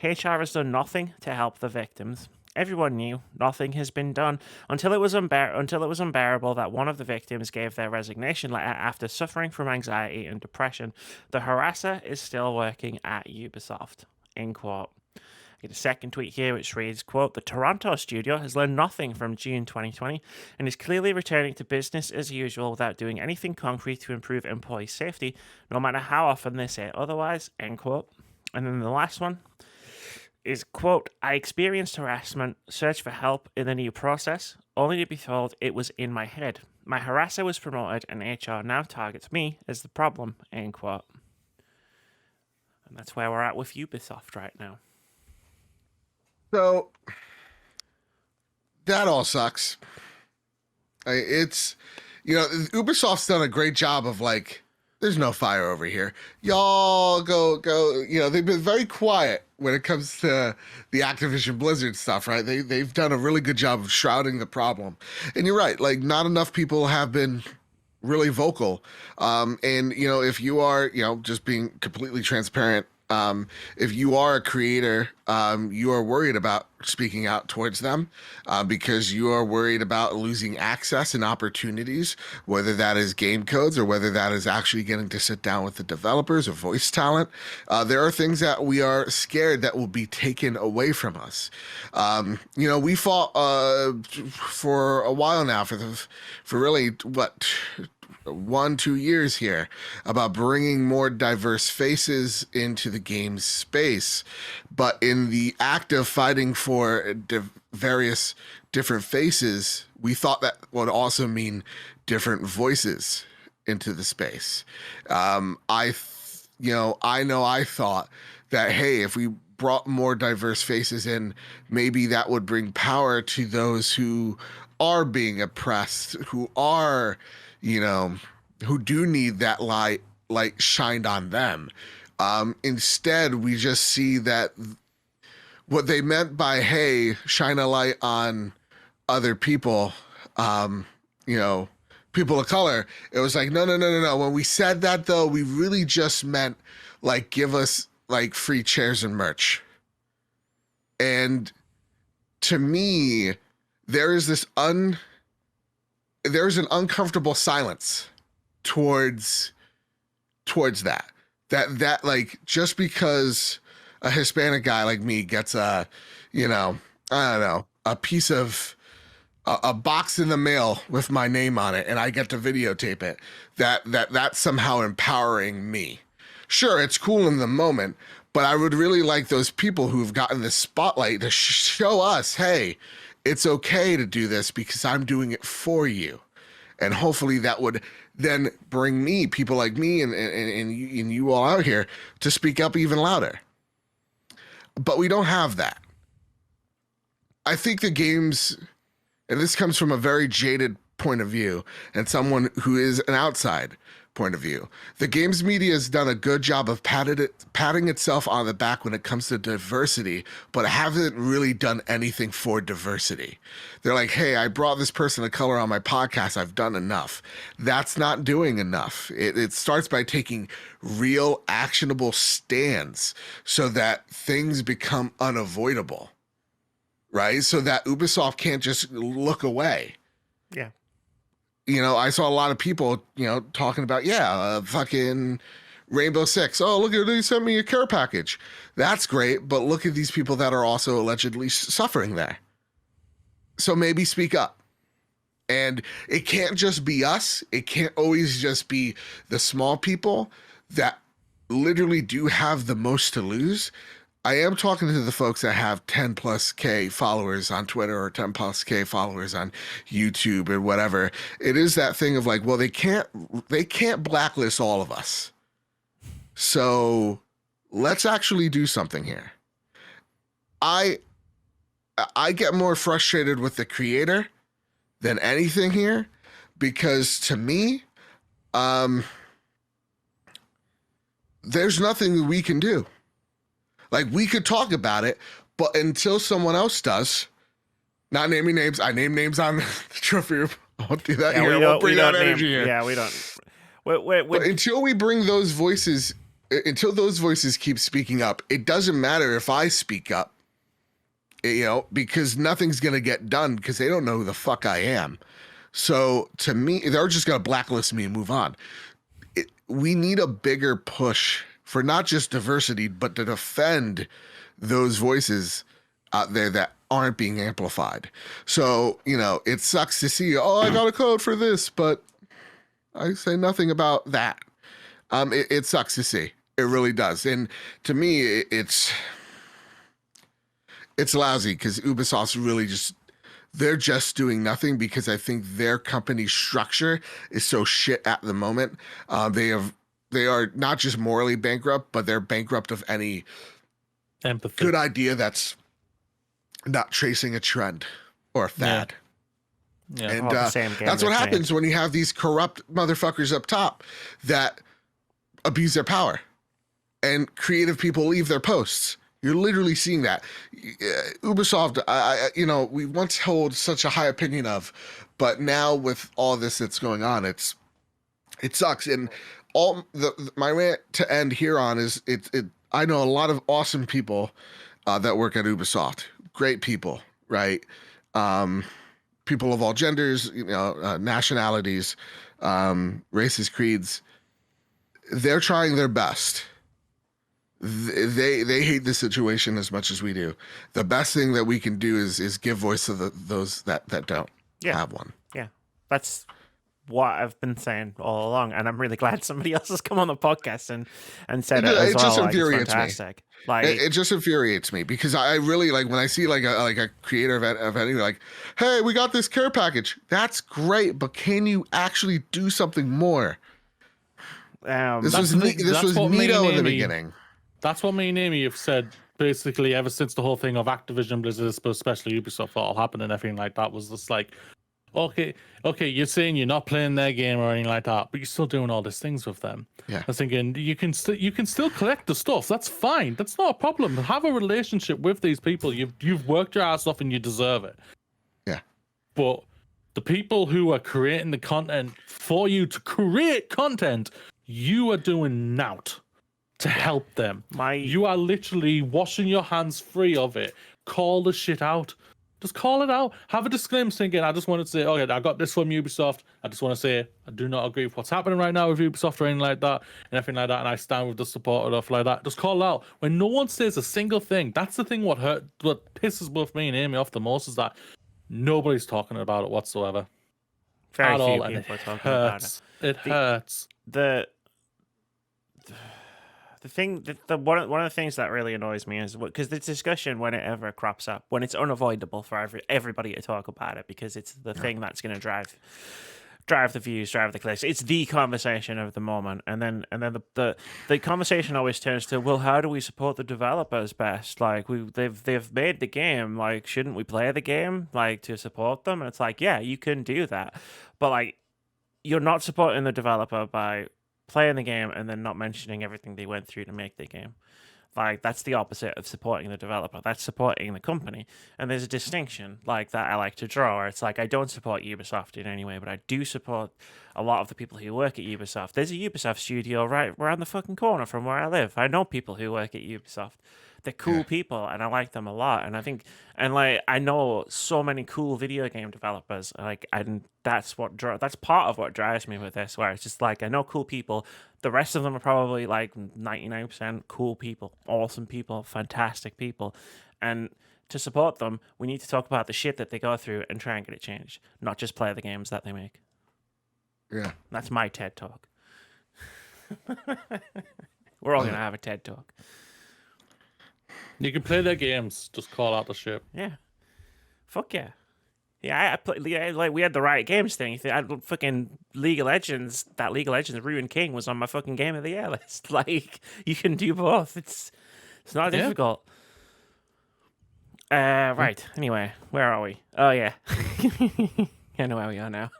HR has done nothing to help the victims. Everyone knew nothing has been done until it was unbearable that one of the victims gave their resignation letter after suffering from anxiety and depression. The harasser is still working at Ubisoft." End quote. I get a second tweet here which reads, quote, "The Toronto studio has learned nothing from June 2020 and is clearly returning to business as usual without doing anything concrete to improve employee safety, no matter how often they say otherwise." End quote. And then the last one is, quote, "I experienced harassment, searched for help in the new process, only to be told it was in my head. My harasser was promoted and HR now targets me as the problem." End quote. And that's where we're at with Ubisoft right now. So that all sucks. It's, Ubisoft's done a great job of like, there's no fire over here. Y'all go. They've been very quiet when it comes to the Activision Blizzard stuff, right? They've done a really good job of shrouding the problem. And you're right, like not enough people have been really vocal. And if you are, just being completely transparent, if you are a creator, you are worried about speaking out towards them because you are worried about losing access and opportunities, whether that is game codes or whether that is actually getting to sit down with the developers or voice talent. There are things that we are scared that will be taken away from us. We fought for a while now for really 1-2 years here about bringing more diverse faces into the game space, but in the act of fighting for various different faces, we thought that would also mean different voices into the space. I thought that, hey, if we brought more diverse faces in, maybe that would bring power to those who are being oppressed, who are, who do need that light shined on them. Instead, we just see that what they meant by, hey, shine a light on other people, people of color, it was like, no. When we said that, though, we really just meant, like, give us like free chairs and merch. And to me, there's an uncomfortable silence towards that like, just because a Hispanic guy like me gets a piece of a box in the mail with my name on it and I get to videotape it, that's somehow empowering me. Sure, it's cool in the moment, but I would really like those people who've gotten this spotlight to show us, hey, it's okay to do this because I'm doing it for you. And hopefully that would then bring me, people like me and you all out here, to speak up even louder. But we don't have that. I think the games, and this comes from a very jaded point of view and someone who is an outside point of view, the games media has done a good job of patting itself on the back when it comes to diversity, but haven't really done anything for diversity. They're like, hey, I brought this person of color on my podcast. I've done enough. That's not doing enough. It starts by taking real actionable stands so that things become unavoidable, right? So that Ubisoft can't just look away. Yeah. You know, I saw a lot of people, talking about, fucking Rainbow Six. Oh, look at, they sent me a care package. That's great, but look at these people that are also allegedly suffering there. So maybe speak up. And it can't just be us. It can't always just be the small people that literally do have the most to lose. I am talking to the folks that have 10 plus K followers on Twitter or 10 plus K followers on YouTube or whatever. It is that thing of like, well, they can't blacklist all of us. So let's actually do something here. I get more frustrated with the creator than anything here, because to me, there's nothing that we can do. Like, we could talk about it, but until someone else does, not naming names, I name names on the trophy room. I won't do that here. I won't bring that energy here. Yeah, we don't. But until we bring those voices, until those voices keep speaking up, it doesn't matter if I speak up, because nothing's going to get done because they don't know who the fuck I am. So to me, they're just going to blacklist me and move on. We need a bigger push for not just diversity, but to defend those voices out there that aren't being amplified. So, it sucks to see, I got a code for this, but I say nothing about that. It sucks to see. It really does. And to me, it's lousy because Ubisoft's really they're just doing nothing because I think their company structure is so shit at the moment. They are not just morally bankrupt, but they're bankrupt of any empathy, good idea that's not tracing a trend or a fad. Yeah. And that's what happens when you have these corrupt motherfuckers up top that abuse their power and creative people leave their posts. You're literally seeing that. Ubisoft, we once held such a high opinion of, but now with all this that's going on, it sucks. And my rant to end here on is I know a lot of awesome people that work at Ubisoft. Great people, right? People of all genders, nationalities, races, creeds. They're trying their best. They hate the situation as much as we do. The best thing that we can do is give voice to those that don't have one. Yeah, that's what I've been saying all along, and I'm really glad somebody else has come on the podcast and said it as well. Just infuriates fantastic. Me. It just infuriates me because I really like when I see like a creator of any like, hey, we got this care package. That's great, but can you actually do something more? This was Nito in the beginning. That's what me and Amy have said basically ever since the whole thing of Activision Blizzard, especially Ubisoft, all happened and everything like that, was just like, okay, you're saying you're not playing their game or anything like that, but you're still doing all these things with them. Yeah. I was thinking you can still collect the stuff. That's fine. That's not a problem. Have a relationship with these people. You've worked your ass off and you deserve it. Yeah. But the people who are creating the content for you to create content, you are doing nout. to help them. My You are literally washing your hands free of it. Call the shit out. Just call it out. Have a disclaimer thinking, I just wanted to say, okay, I got this from Ubisoft. I just want to say, I do not agree with what's happening right now with Ubisoft or anything like that, and everything like that, and I stand with the support and stuff like that. Just call it out. When no one says a single thing, that's the thing what pisses both me and Amy off the most is that nobody's talking about it whatsoever. very At few all, and people are talking about it. It hurts. The thing that one of the things that really annoys me is because the discussion whenever it crops up, when it's unavoidable for everybody to talk about it, because it's the thing that's going to drive the views, drive the clicks. It's the conversation of the moment, and then the conversation always turns to, well, how do we support the developers best? Like they've made the game, like shouldn't we play the game like to support them? And it's like, yeah, you can do that, but like you're not supporting the developer by playing the game and then not mentioning everything they went through to make the game. Like that's the opposite of supporting the developer. That's supporting the company. And there's a distinction like that I like to draw where it's like I don't support Ubisoft in any way, but I do support a lot of the people who work at Ubisoft. There's a Ubisoft studio right around the fucking corner from where I live. I know people who work at Ubisoft. They're cool people and I like them a lot. And I think, and like, I know so many cool video game developers, like, and that's part of what drives me with this, where it's just like, I know cool people. The rest of them are probably like 99% cool people, awesome people, fantastic people. And to support them, we need to talk about the shit that they go through and try and get it changed, not just play the games that they make. Yeah. That's my TED Talk. We're all going to have a TED Talk. You can play their games, just call out the shit. Yeah. Fuck yeah. Yeah, I play, like we had the Riot Games thing. I fucking League of Legends, that League of Legends Ruined King was on my fucking Game of the Year list. Like, you can do both. It's not difficult. Right. Anyway, where are we? Oh, yeah. I know where we are now.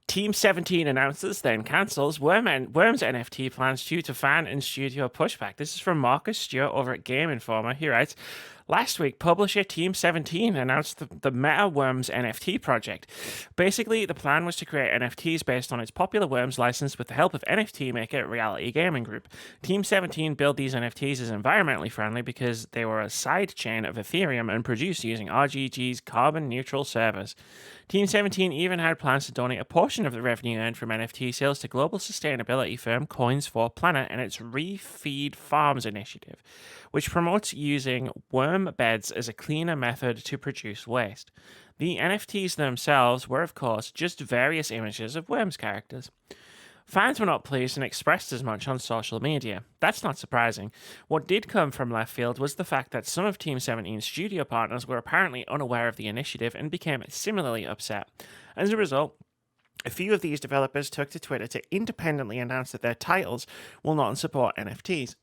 Team 17 announces, then cancels Worms NFT plans due to fan and studio pushback. This is from Marcus Stewart over at Game Informer. He writes, last week, publisher Team 17 announced the Meta Worms NFT project. Basically, the plan was to create NFTs based on its popular Worms license with the help of NFT maker Reality Gaming Group. Team 17 built these NFTs as environmentally friendly because they were a side chain of Ethereum and produced using RGG's carbon-neutral servers. Team 17 even had plans to donate a portion of the revenue earned from NFT sales to global sustainability firm Coins for Planet and its Refeed Farms initiative, which promotes using worm beds as a cleaner method to produce waste. The NFTs themselves were, of course, just various images of Worms characters. Fans were not pleased and expressed as much on social media. That's not surprising. What did come from left field was the fact that some of Team 17's studio partners were apparently unaware of the initiative and became similarly upset. As a result, a few of these developers took to Twitter to independently announce that their titles will not support NFTs.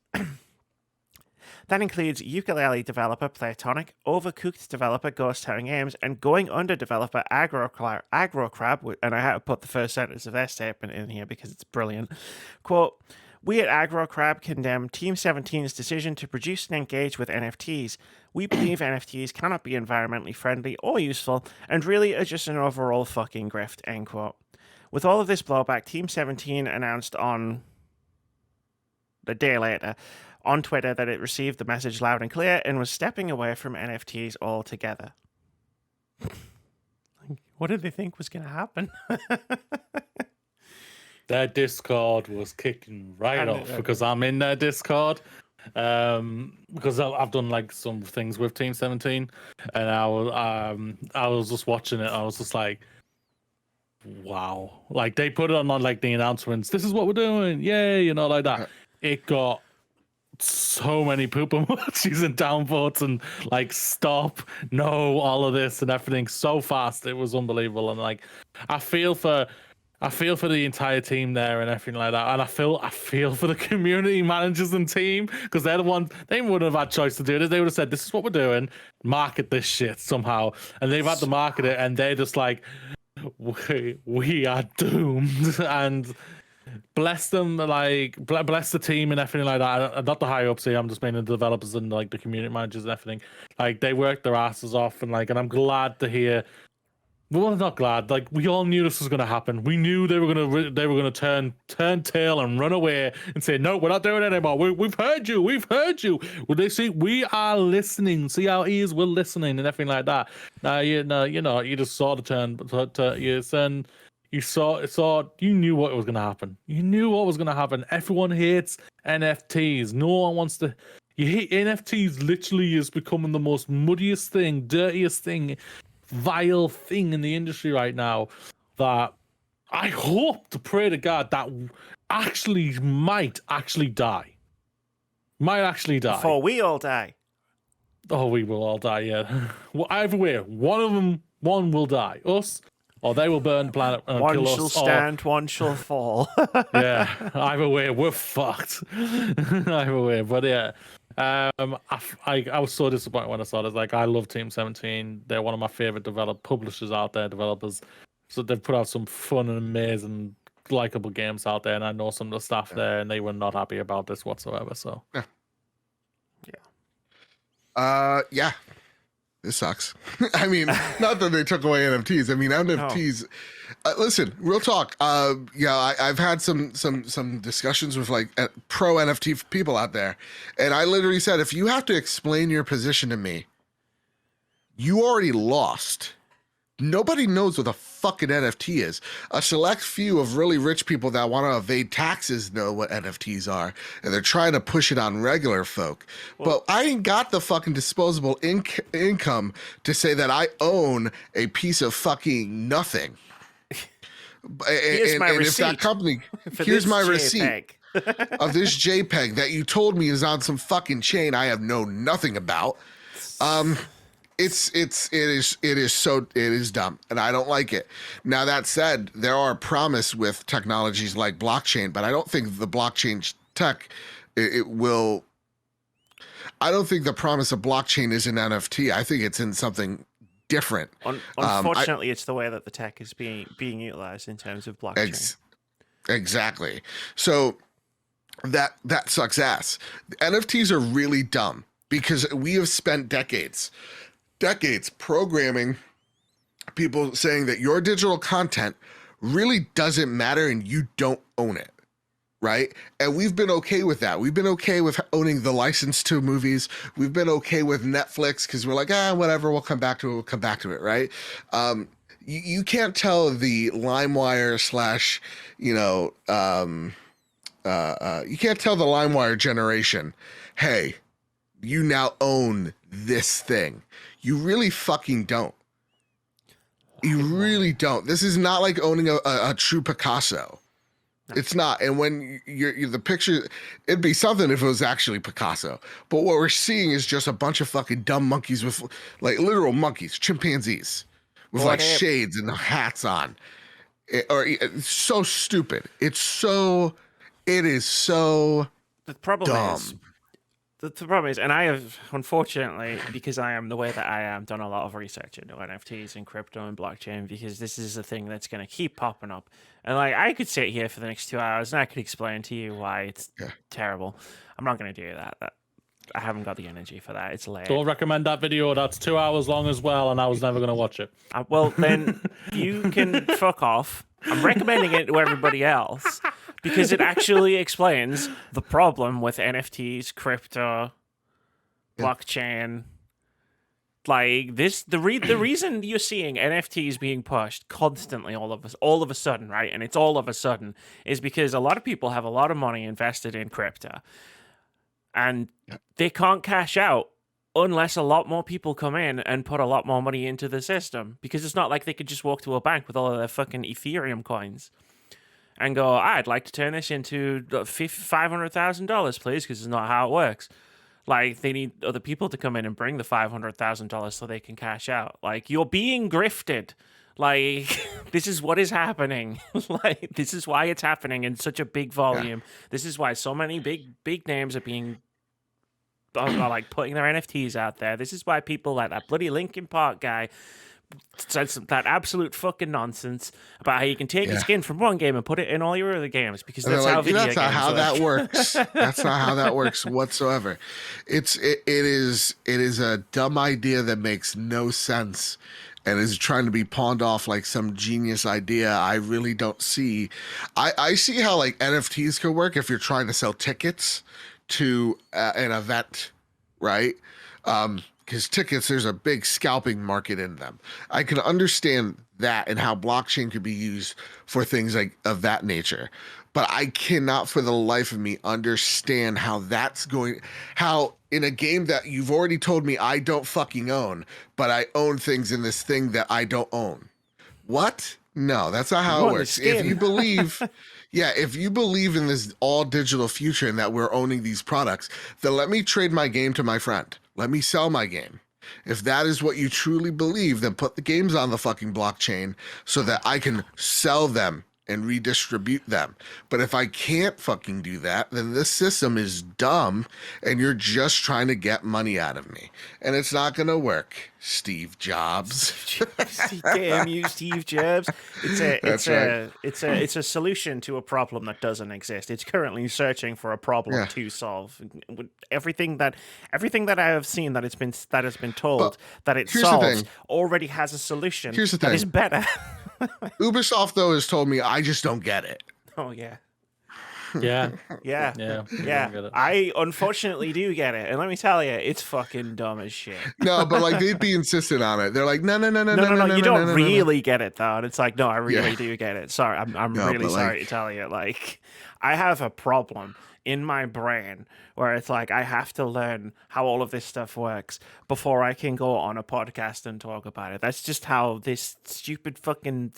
That includes ukulele developer Playtonic, Overcooked developer Ghost Town Games, and Going Under developer AgroCrab, and I had to put the first sentence of their statement in here because it's brilliant. Quote, we at AgroCrab condemn Team 17's decision to produce and engage with NFTs. We believe NFTs cannot be environmentally friendly or useful, and really are just an overall fucking grift, end quote. With all of this blowback, Team 17 announced on a day later on Twitter that it received the message loud and clear and was stepping away from NFTs altogether. What did they think was going to happen? Their Discord was kicking right off because I'm in their Discord. Because I've done like some things with Team 17, and I was just watching it. I was just like, wow! Like they put it on like the announcements. This is what we're doing, yay! You know, like that. It got so many poop emojis and downvotes and like stop, no, all of this and everything so fast. It was unbelievable, and like I feel for the entire team there and everything like that, and I feel for the community managers and team because they're the ones. They wouldn't have had choice to do this. They would have said, "This is what we're doing. Market this shit somehow," and they've had to market it, and they're just like, "We are doomed." And bless them, like bless the team and everything like that. Not the higher ups here. I'm just meaning the developers and like the community managers and everything. Like they worked their asses off, and I'm glad to hear We were not glad. Like, we all knew this was going to happen. We knew they were going to turn tail and run away and say, no, we're not doing it anymore. We've heard you. We've heard you. Well, they see we are listening. See our ears, we're listening and everything like that. Now, you just saw the turn. You knew what was going to happen. You knew what was going to happen. Everyone hates NFTs. No one wants to. You hate NFTs. Literally is becoming the most muddiest thing, dirtiest thing, vile thing in the industry right now, that I hope to pray to God that might actually die. Before we all die. Oh, we will all die, yeah. Well, either way, one will die. Us, or they will burn the planet and one kill us. One shall stand, one shall fall. Yeah, either way, we're fucked. Either way, but yeah. I was so disappointed when I saw this. Like, I love Team 17. They're one of my favorite publishers out there, developers. So they've put out some fun and amazing, likable games out there. And I know some of the staff there, and they were not happy about this whatsoever. So yeah. This sucks. I mean, not that they took away NFTs. I mean, NFTs. Listen, real talk. I've had some discussions with like pro NFT people out there, and I literally said, if you have to explain your position to me, you already lost. Nobody knows what a fucking NFT is. A select few of really rich people that want to evade taxes know what NFTs are, and they're trying to push it on regular folk. Well, but I ain't got the fucking disposable income to say that I own a piece of fucking nothing. Here's my receipt. If that company, here's my receipt of this JPEG that you told me is on some fucking chain I have known nothing about. It is dumb, and I don't like it. Now, that said, there are promise with technologies like blockchain, but I don't think the blockchain tech will. I don't think the promise of blockchain is an NFT. I think it's in something different. Unfortunately, it's the way that the tech is being utilized in terms of blockchain. Exactly. So that sucks ass. NFTs are really dumb because we have spent decades programming people saying that your digital content really doesn't matter and you don't own it, right? And we've been okay with that. We've been okay with owning the license to movies. We've been okay with Netflix because we're like, whatever, we'll come back to it, right? You can't tell the LimeWire you can't tell the LimeWire generation, hey, you now own this thing. You really fucking don't. You really don't. This is not like owning a true Picasso. No. It's not. And when you're the picture, it'd be something if it was actually Picasso. But what we're seeing is just a bunch of fucking dumb monkeys with like literal monkeys, chimpanzees with shades and hats on. It's so stupid. It is so the problem dumb. Is the problem is, and I have, unfortunately, because I am the way that I am, done a lot of research into NFTs and crypto and blockchain, because this is a thing that's going to keep popping up. And like, I could sit here for the next 2 hours and I could explain to you why it's terrible. I'm not going to do that. I haven't got the energy for that. It's late. Don't recommend that video. That's 2 hours long as well, and I was never going to watch it. Well, then you can fuck off. I'm recommending it to everybody else because it actually explains the problem with NFTs, crypto, blockchain. Like this, the reason you're seeing NFTs being pushed constantly all of a sudden, right? And it's all of a sudden is because a lot of people have a lot of money invested in crypto, and they can't cash out unless a lot more people come in and put a lot more money into the system, because it's not like they could just walk to a bank with all of their fucking Ethereum coins and go, I'd like to turn this into $500,000, please, because it's not how it works. Like, they need other people to come in and bring the $500,000 so they can cash out. Like, you're being grifted. Like, this is what is happening. Like, this is why it's happening in such a big volume. Yeah. This is why so many big names are being are like putting their NFTs out there. This is why people like that bloody Linkin Park guy said that absolute fucking nonsense about how you can take a skin from one game and put it in all your other games, because that's how video games that's not how work. That works. That's not how that works whatsoever. It is a dumb idea that makes no sense. and is trying to be pawned off like some genius idea, I really don't see. I see how like NFTs could work if you're trying to sell tickets to an event, right? Because tickets, there's a big scalping market in them. I can understand that and how blockchain could be used for things like of that nature. But I cannot for the life of me understand how how in a game that you've already told me I don't fucking own, but I own things in this thing that I don't own. What? No, that's not how it works. If you believe, if you believe in this all digital future and that we're owning these products, then let me trade my game to my friend. Let me sell my game. If that is what you truly believe, then put the games on the fucking blockchain so that I can sell them and redistribute them. But if I can't fucking do that, then this system is dumb and you're just trying to get money out of me. And it's not going to work, Steve Jobs. Damn you, Steve Jobs. It's a solution to a problem that doesn't exist. It's currently searching for a problem to solve. Everything that I have seen that has been told that it solves already has a solution that is better. Ubisoft, though, has told me I just don't get it. Oh, yeah. Yeah. I unfortunately do get it. And let me tell you, it's fucking dumb as shit. No, but like they'd be insistent on it. They're like, no. You don't really get it, though. And it's like, no, I really do get it. Sorry, I'm really sorry to tell you. Like, I have a problem in my brain where it's like I have to learn how all of this stuff works before I can go on a podcast and talk about it. That's just how this stupid fucking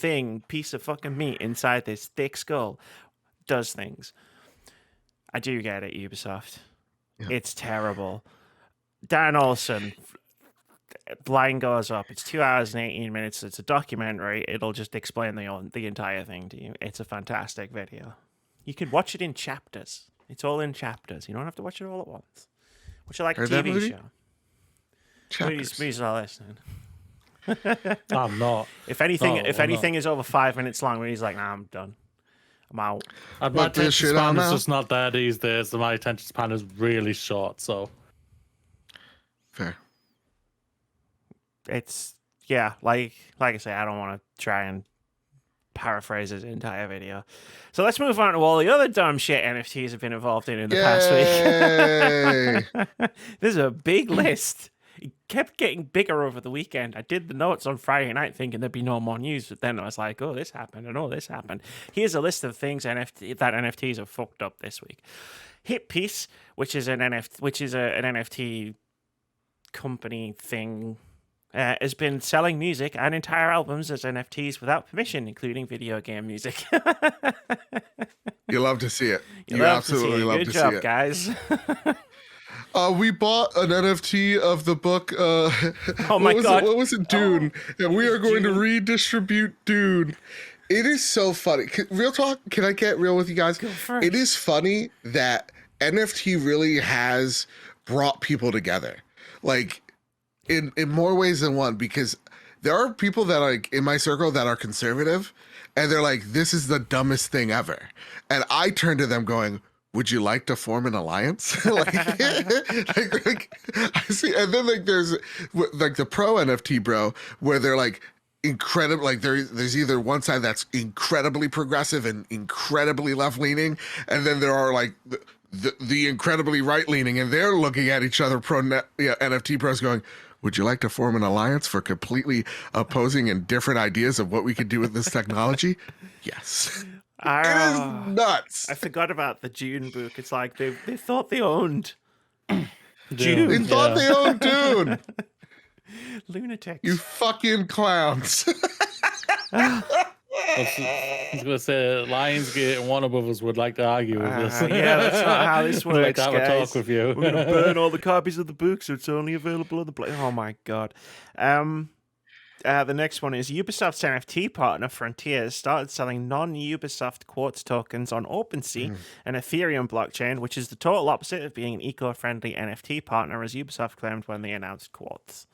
piece of fucking meat inside this thick skull does things. I do get it, Ubisoft. Yeah. It's terrible. Dan Olsen, line goes up. It's 2 hours and 18 minutes. It's a documentary. It'll just explain the entire thing to you. It's a fantastic video. You can watch it in chapters. It's all in chapters. You don't have to watch it all at once. Watch it like a TV show. Moody's not listening. I'm not. If anything is over 5 minutes long, Moody's like, nah, I'm done. I'm out. My attention span is just not there these days. My attention span is really short, so. Fair. It's, like I say, I don't want to try and paraphrase his entire video. So let's move on to all the other dumb shit NFTs have been involved in the past week. There's a big list. It kept getting bigger over the weekend. I did the notes on Friday night thinking there'd be no more news, but then I was like, oh, this happened and oh, this happened. Here's a list of things that NFTs have fucked up this week. Hit Piece, which is an NFT company thing, has been selling music and entire albums as NFTs without permission, including video game music. You love to see it. You absolutely love to see it. Good job, guys. We bought an NFT of the book. Oh my God. What was it? Dune. And we are going to redistribute Dune. It is so funny. Real talk, can I get real with you guys? Go first. It is funny that NFT really has brought people together. Like, in more ways than one, because there are people that are like in my circle that are conservative and they're like, this is the dumbest thing ever. And I turn to them going, would you like to form an alliance? like, I see. And then like there's like the pro NFT bro where they're like incredible. Like there's either one side that's incredibly progressive and incredibly left leaning. And then there are like the incredibly right leaning, and they're looking at each other NFT pros going, would you like to form an alliance for completely opposing and different ideas of what we could do with this technology? Yes. It is nuts. I forgot about the Dune book. It's like they thought they owned Dune. They thought they owned Dune. Lunatics. You fucking clowns. I was going to say, Lionsgate and Warner Brothers would like to argue with this. Yeah, that's not how this works, like to have a talk with you. We're going to burn all the copies of the book so it's only available on the play. Oh, my God. The next one is Ubisoft's NFT partner, Frontier, started selling non-Ubisoft Quartz tokens on OpenSea, an Ethereum blockchain, which is the total opposite of being an eco-friendly NFT partner, as Ubisoft claimed when they announced Quartz.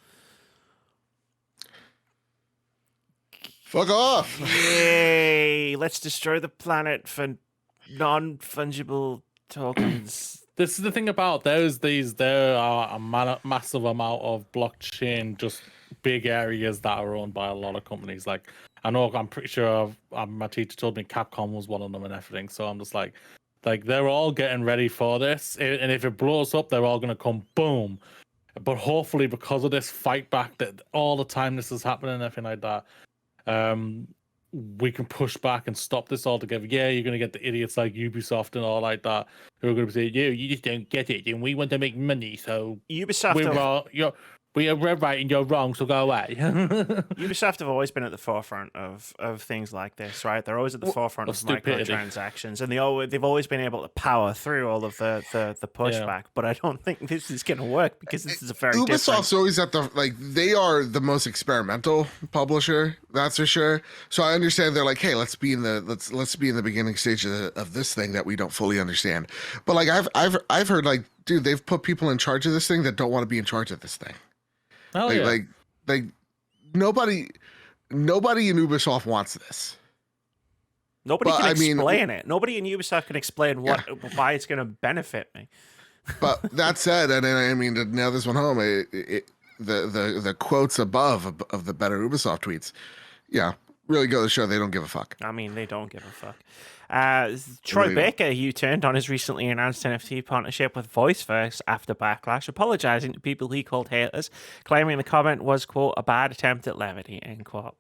Fuck off! Yay! Let's destroy the planet for non-fungible tokens. this is the thing about there are a massive amount of blockchain, just big areas that are owned by a lot of companies. Like I'm pretty sure my teacher told me Capcom was one of them and everything. So I'm just like they're all getting ready for this, and if it blows up, they're all gonna come boom. But hopefully, because of this fight back that all the time this is happening and everything like that, we can push back and stop this altogether. Yeah, you're gonna get the idiots like Ubisoft and all like that who are gonna say, "Yeah, you just don't get it, and we want to make money, so Ubisoft we're right and you're wrong, so go away." Ubisoft have always been at the forefront of things like this, right? They're always at the forefront of stupidity. microtransactions, and they've always been able to power through all of the pushback. Yeah. But I don't think this is going to work because this is a very Ubisoft's always at the they are the most experimental publisher, that's for sure. So I understand they're like, hey, let's be in the beginning stage of this thing that we don't fully understand. But like I've heard like, dude, they've put people in charge of this thing that don't want to be in charge of this thing. Oh, like nobody in Ubisoft wants this. Nobody can explain it. Nobody in Ubisoft can explain why it's going to benefit me. But that said, and I mean to nail this one home, the quotes above of the better Ubisoft tweets, really go to show they don't give a fuck. I mean, they don't give a fuck. Troy Baker U-turned on his recently announced NFT partnership with VoiceVerse after backlash, apologizing to people he called haters, claiming the comment was, quote, a bad attempt at levity, end quote.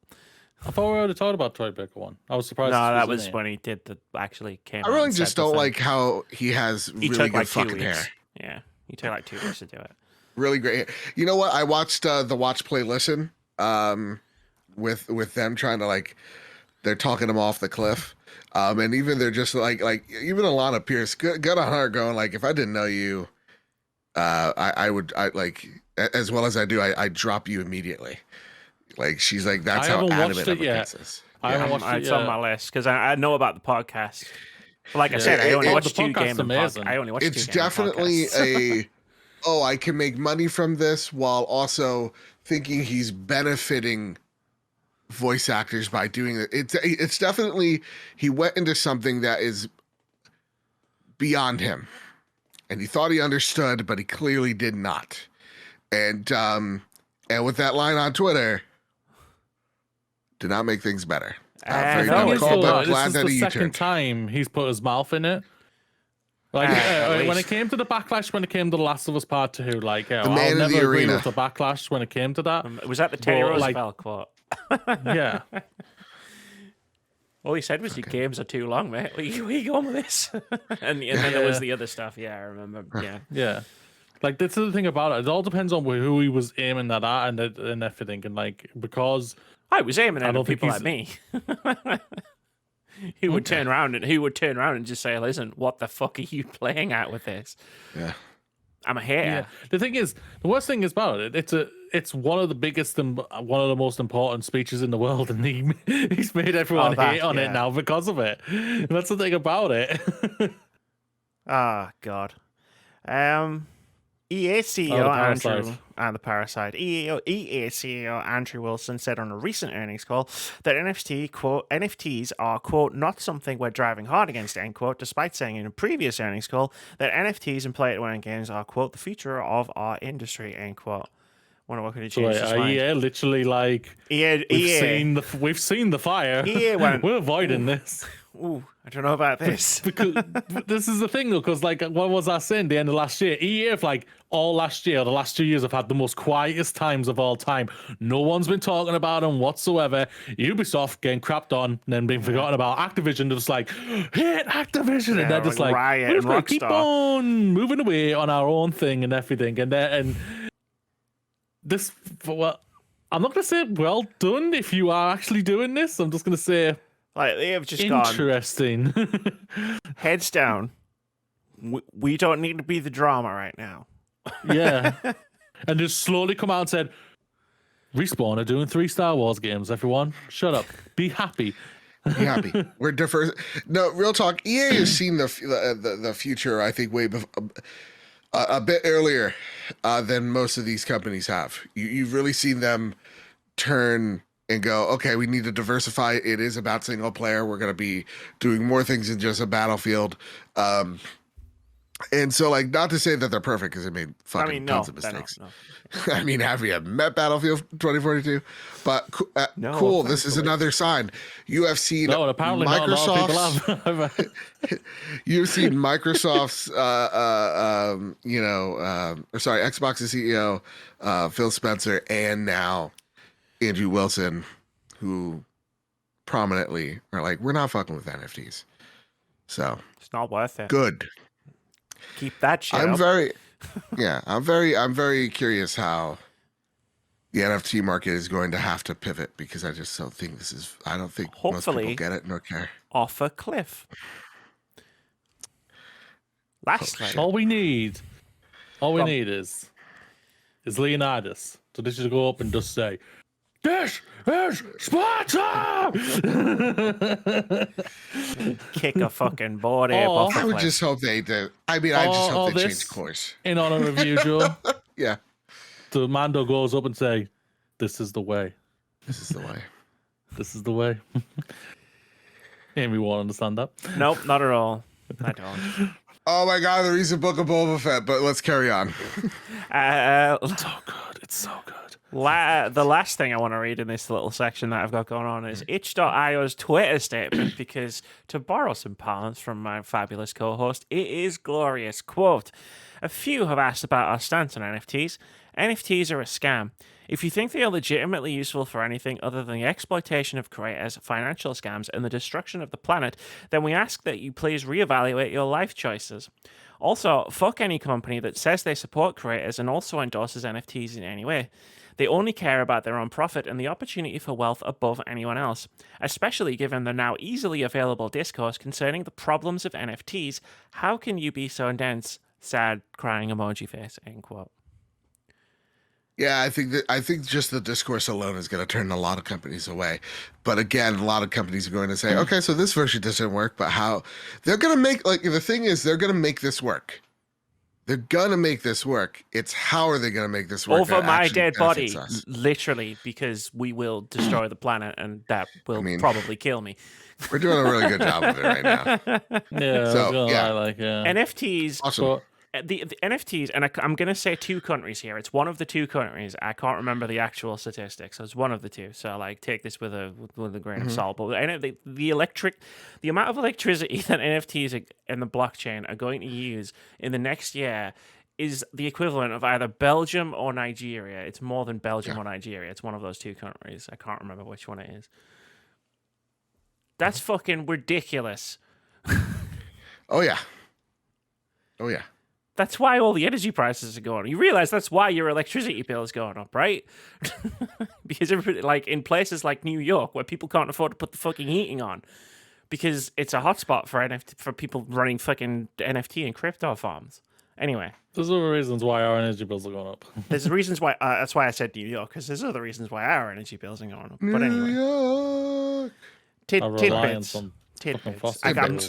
I thought we already talked about Troy Baker one. I was surprised. No, that was when he did actually came out. I really just don't like how he has really good fucking hair. Yeah, he took like 2 weeks to do it. Really great. You know what? I watched the Watch Play Listen with them trying to they're talking him off the cliff. And even they're just like even Alana Pierce, good on her, going like, if I didn't know you, I would as well as I do, I'd drop you immediately. Like she's like, that's how adamant of a princess. I haven't watched it. It's on my list because I know about the podcast. But like I said, I only watched 2 games. I only watched 2 games. It's definitely I can make money from this while also thinking he's benefiting voice actors by doing it. It's definitely, he went into something that is beyond him, and he thought he understood, but he clearly did not. And with that line on Twitter, did not make things better. Very difficult, but glad that he U-turned. This is the second time he's put his mouth in it. Like when it came to the backlash, when it came to The Last of Us Part 2, I'll never agree with the backlash when it came to that. Was that the Teddy Roosevelt quote? Yeah. All he said was, your games are too long, mate. Where you going with this? and then there was the other stuff. Yeah, I remember. Yeah. Yeah. Like, that's the thing about it. It all depends on who he was aiming that at and everything. And, because... I was aiming at people like me. He would turn around and just say, "Listen, what the fuck are you playing at with this?" Yeah, I'm a hater. Yeah. The thing is, the worst thing is about it. It's one of the biggest and one of the most important speeches in the world, and he's made everyone hate on it now because of it. And that's the thing about it. Oh God. EA CEO Andrew and the Parasite. EA CEO Andrew Wilson said on a recent earnings call that NFTs are, quote, not something we're driving hard against, end quote, despite saying in a previous earnings call that NFTs and play-to-earn games are, quote, the future of our industry, end quote. Wonder what could have changed his mind. EA literally we've seen the fire. EA went, we're avoiding this. Ooh, I don't know about this. Because this is the thing, though, because what was I saying? The end of last year, EA have all last year, the last 2 years, have had the most quietest times of all time. No one's been talking about them whatsoever. Ubisoft getting crapped on and then being forgotten about. Activision just hit Activision, and they're just Riot we're and just keep on moving away on our own thing and everything, and this. Well, I'm not gonna say well done if you are actually doing this. I'm just gonna say. They have just interesting. Heads down. We don't need to be the drama right now. Yeah. And just slowly come out and said, Respawn are doing 3 Star Wars games, everyone. Shut up. Be happy. Be happy. We're different. No, real talk. EA has seen the future, I think, way before, a bit earlier than most of these companies have. You've really seen them turn and go, okay, we need to diversify. It is about single player. We're going to be doing more things than just a Battlefield. And so, like, not to say that they're perfect because they made fucking tons of mistakes. No. I mean, have you met Battlefield 2042? But No, cool. This is another sign. You have seen No, and apparently not a lot of people have. You've seen Microsoft's, Xbox's CEO, Phil Spencer, and now Andrew Wilson, who prominently are like, we're not fucking with NFTs. So it's not worth it. Good. Keep that shit I'm up. I'm very curious how the NFT market is going to have to pivot, because I just don't think I don't think most people get it nor care. Off a cliff. Lastly, all we need is Leonidas to just go up and just say, "This is Sparta!" Kick a fucking board ape off a I would cliff. just hope they do. I mean, I just hope they change course. In honor of you, Joe. Yeah. So Mando goes up and say, "This is the way. This is the way. This is the way." Amy won't understand that. Nope, not at all. I don't. Oh my God, there is a book of Boba Fett, but let's carry on. It's so good. It's so good. The last thing I want to read in this little section that I've got going on is itch.io's Twitter statement, because to borrow some parlance from my fabulous co-host, it is glorious. Quote, "A few have asked about our stance on NFTs. NFTs are a scam. If you think they are legitimately useful for anything other than the exploitation of creators, financial scams, and the destruction of the planet, then we ask that you please reevaluate your life choices. Also, fuck any company that says they support creators and also endorses NFTs in any way. They only care about their own profit and the opportunity for wealth above anyone else, especially given the now easily available discourse concerning the problems of NFTs. How can you be so dense? Sad, crying emoji face," end quote. Yeah, I think just the discourse alone is going to turn a lot of companies away. But again, a lot of companies are going to say, okay, so this version doesn't work, but how? They're going to make, like, the thing is, they're going to make this work. They're going to make this work. It's how are they going to make this work? Over my dead body, literally, because we will destroy the planet and that will probably kill me. We're doing a really good job of it right now. Yeah, so, yeah. NFTs. Awesome. The NFTs, and I'm going to say two countries here. It's one of the two countries. I can't remember the actual statistics. It's one of the two. So, like, take this with a grain of salt. But the amount of electricity that NFTs and the blockchain are going to use in the next year is the equivalent of either Belgium or Nigeria. It's more than Belgium or Nigeria. It's one of those two countries. I can't remember which one it is. That's fucking ridiculous. Oh, yeah. Oh, yeah. That's why all the energy prices are going up. You realize that's why your electricity bill is going up, right? Because everybody, like in places like New York, where people can't afford to put the fucking heating on, because it's a hotspot for people running fucking NFT and crypto farms. Anyway, there's other reasons why our energy bills are going up. There's reasons why. That's why I said New York, because there's other reasons why our energy bills are going up. But anyway, New York. Tidbits.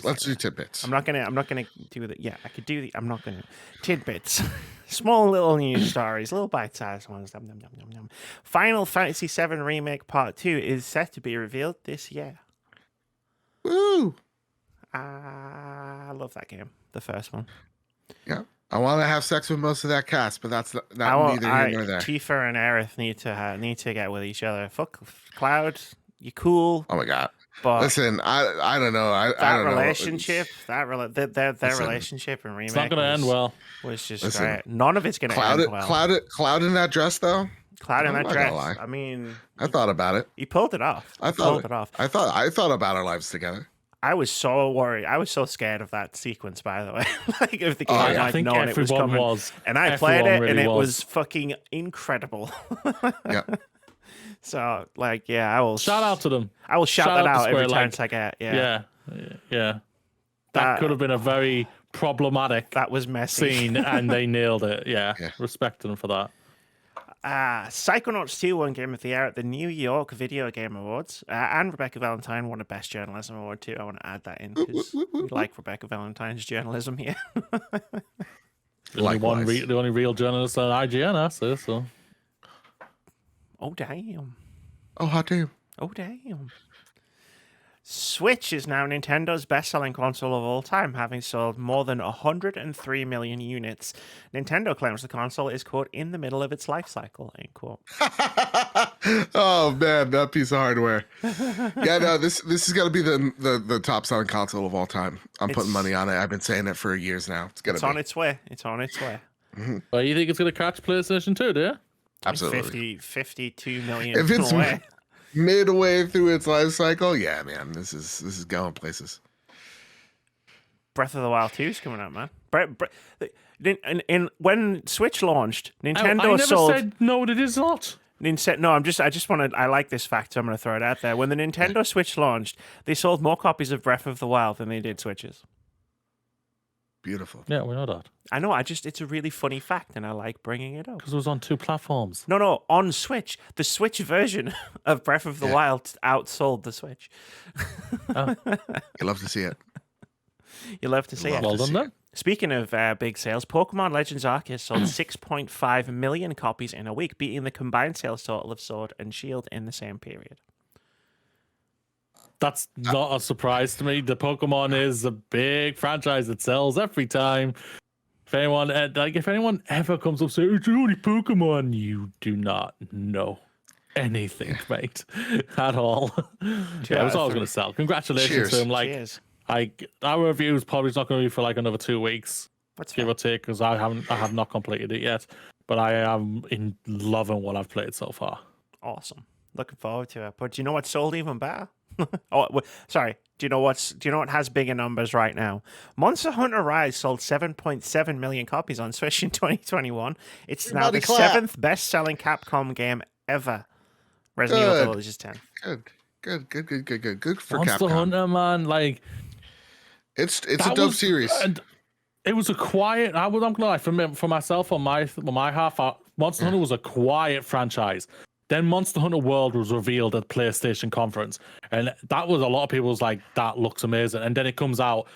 Let's do tidbits. I'm not gonna do that. Yeah, I could do the. I'm not gonna tidbits. Small little news stories, little bite-sized ones. Nom, nom, nom, nom, nom. Final Fantasy VII Remake Part 2 is set to be revealed this year. Woo! I love that game, the first one. Yeah, I want to have sex with most of that cast, but that's not neither here nor there. Tifa and Aerith need to get with each other. Fuck Cloud, you cool. Oh my God. But listen, I don't know. I don't know. Relationship, their relationship in Remake. It's not going to end well. Was just great. None of it's going to end well. Cloud in that dress, though. Cloud in that dress. I mean, I thought about it. He pulled it off. I thought about our lives together. I was so worried. I was so scared of that sequence, by the way. Like, if the game, I think knowing it was coming. And I played it, and it was fucking incredible. Yeah. So, like, yeah, I will shout out to them. I will shout that out every chance I get. Yeah. That could have been a very problematic. That was messy scene, and they nailed it. Yeah. Respect them for that. Psychonauts 2 won Game of the Year at the New York Video Game Awards, and Rebecca Valentine won a Best Journalism Award too. I want to add that in because we like Rebecca Valentine's journalism here. The only real journalist on IGN, so. Oh, damn. Oh, hot damn. Oh, damn. Switch is now Nintendo's best-selling console of all time, having sold more than 103 million units. Nintendo claims the console is, quote, in the middle of its life cycle, end quote. Oh man, that piece of hardware. Yeah, no, this is gonna be the top selling console of all time. I'm putting money on it. I've been saying it for years now. It's on its way. It's on its way. Well, you think it's gonna catch PlayStation 2, do you? Absolutely. 52 million If it's away. midway through its life cycle, yeah, man, this is going places. Breath of the Wild 2 is coming out, man. When Switch launched, Nintendo I never sold. said no, it is not. No, I just wanted. I like this fact, so I'm going to throw it out there. When the Nintendo Switch launched, they sold more copies of Breath of the Wild than they did Switches. Beautiful. Yeah, we know that. I know. It's a really funny fact, and I like bringing it up. Because it was on 2 platforms. No, on Switch, the Switch version of Breath of the Wild outsold the Switch. You love to see it. You love to see it. Well done, then. Speaking of big sales, Pokemon Legends Arceus sold 6.5 million copies in a week, beating the combined sales total of Sword and Shield in the same period. That's not a surprise to me. The Pokemon is a big franchise that sells every time. If anyone ever comes up and says, it's only Pokemon, you do not know anything, mate, at all. Yeah, it was always going to sell. Congratulations to him. Cheers. Our review is probably not going to be for like another 2 weeks, give or take, because I have not completed it yet. But I am loving what I've played so far. Awesome. Looking forward to it. But do you know what sold even better? Sorry. Do you know what has bigger numbers right now? Monster Hunter Rise sold 7.7 million copies on Switch in 2021. It's now the 7th best-selling Capcom game ever. Resident Evil Village is 10th. Good for Monster Capcom. Hunter, man, like it's a dope series. And it was a quiet. I'm gonna lie, for myself on my half. Monster Hunter was a quiet franchise. Then Monster Hunter World was revealed at PlayStation conference, and that was a lot of people was like, "That looks amazing." And then it comes out,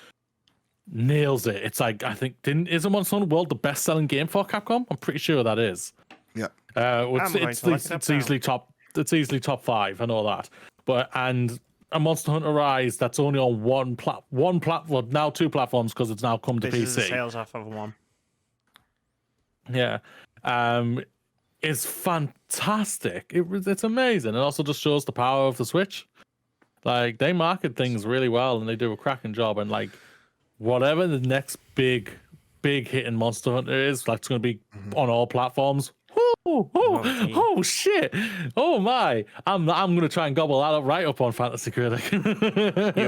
nails it. It's like isn't Monster Hunter World the best-selling game for Capcom? I'm pretty sure that is. Yeah. It's easily top. It's easily top 5. I know that, but and a Monster Hunter Rise that's only on one platform, now 2 platforms because it's now come to PC. This is the sales off of 1. Yeah. Is fantastic. It's amazing. It also just shows the power of the Switch. Like, they market things really well and they do a cracking job. And like, whatever the next big hit in Monster Hunter is, like, it's going to be on all platforms. Oh shit! Oh my! I'm gonna try and gobble that up right up on Fantasy Critic. You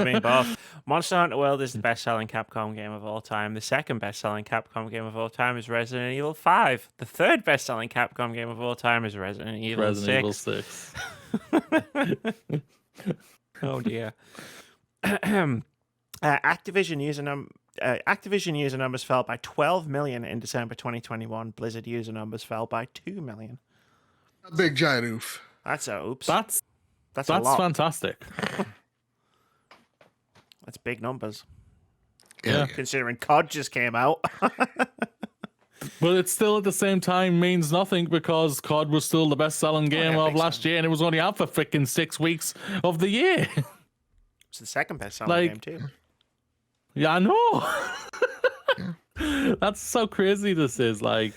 mean both? Monster Hunter World is the best-selling Capcom game of all time. The second best-selling Capcom game of all time is Resident Evil 5. The third best-selling Capcom game of all time is Resident Evil 6. Oh dear. Activision user numbers fell by 12 million in December 2021. Blizzard user numbers fell by 2 million. A big giant oof. That's a oops. That's a lot. fantastic. That's big numbers. Yeah. Considering COD just came out. But it still at the same time means nothing because COD was still the best-selling game of last year, and it was only out for freaking 6 weeks of the year. It's the second best-selling game too. Yeah, I know. That's so crazy. This is like.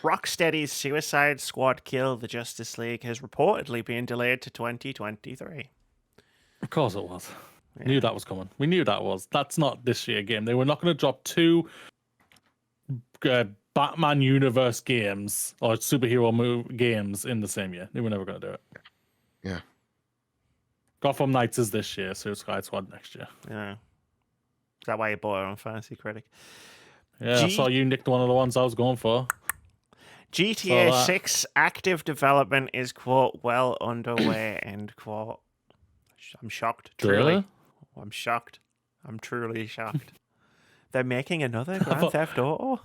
Rocksteady's Suicide Squad Kill the Justice League has reportedly been delayed to 2023. Of course it was. Yeah. Knew that was coming. We knew that was. That's not this year game. They were not going to drop 2 Batman universe games or superhero games in the same year. They were never going to do it. Yeah. Gotham Knights is this year, Suicide Squad next year. Yeah. Is that why you bought it on Fantasy Critic? Yeah, I saw you nicked one of the ones I was going for. GTA 6 active development is, quote, well underway, end quote. I'm shocked, truly. Really? I'm shocked. I'm truly shocked. They're making another Grand Theft Auto?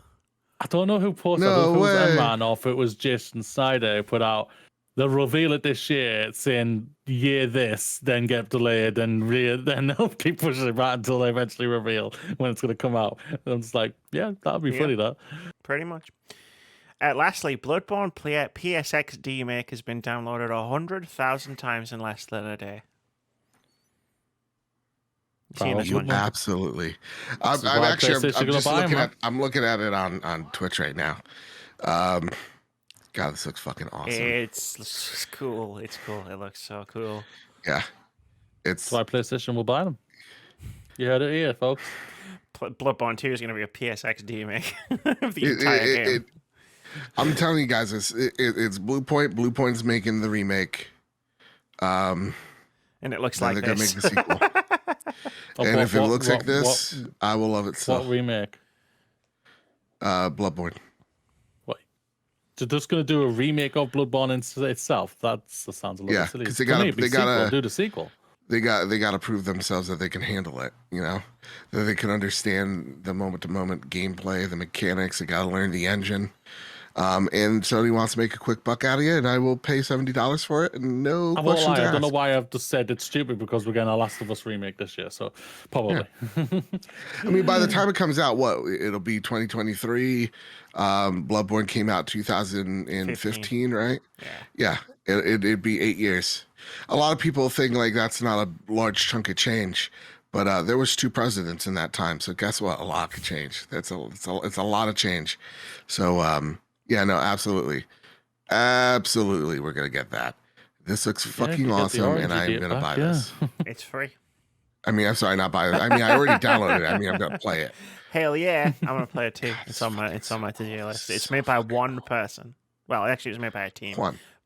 I don't know who posted it. If it was Emman or if it was Jason Snyder who put out, they'll reveal it this year, saying year this, then get delayed, then they'll keep pushing it right until they eventually reveal when it's going to come out. And I'm just like, yeah, that'd be funny, that. Pretty much. Lastly, Bloodborne PSX remake has been downloaded 100,000 times in less than a day. Seen this one? Absolutely. This is I'm why actually PlayStation I'm gonna just buy 'em, looking huh? I'm looking at it on Twitch right now. God, this looks fucking awesome. It's cool. It's cool. It looks so cool. Yeah. That's why PlayStation will buy them. You heard it here, folks. Bloodborne 2 is going to be a PSX remake of the entire game. I'm telling you guys, it's Blue Point. Blue Point's making the remake. And it looks like they're gonna make this. the sequel. And if it looks like this, I will love it so. What remake? Bloodborne. What? They're just going to do a remake of Bloodborne itself? That sounds a little silly. Because they gotta do the sequel. They got to prove themselves that they can handle it, that they can understand the moment to moment gameplay, the mechanics. They got to learn the engine. And Sony wants to make a quick buck out of you, and I will pay $70 for it, and no questions asked. I don't know why I've just said it's stupid, because we're getting a Last of Us remake this year, so probably. Yeah. I mean, by the time it comes out, it'll be 2023. Bloodborne came out 2015, right? Yeah. It'd be 8 years. A lot of people think like that's not a large chunk of change, but there was 2 presidents in that time, so guess what? A lot could change. It's a lot of change. So yeah, no, absolutely, we're gonna get that. This looks fucking awesome, and I'm gonna buy this. It's free. I mean, I'm sorry, not buy it. I mean, I already downloaded it. I mean, I'm gonna play it. Hell yeah, I'm gonna play it too. It's on my to-do list. It's made by one person. Well, actually, it was made by a team.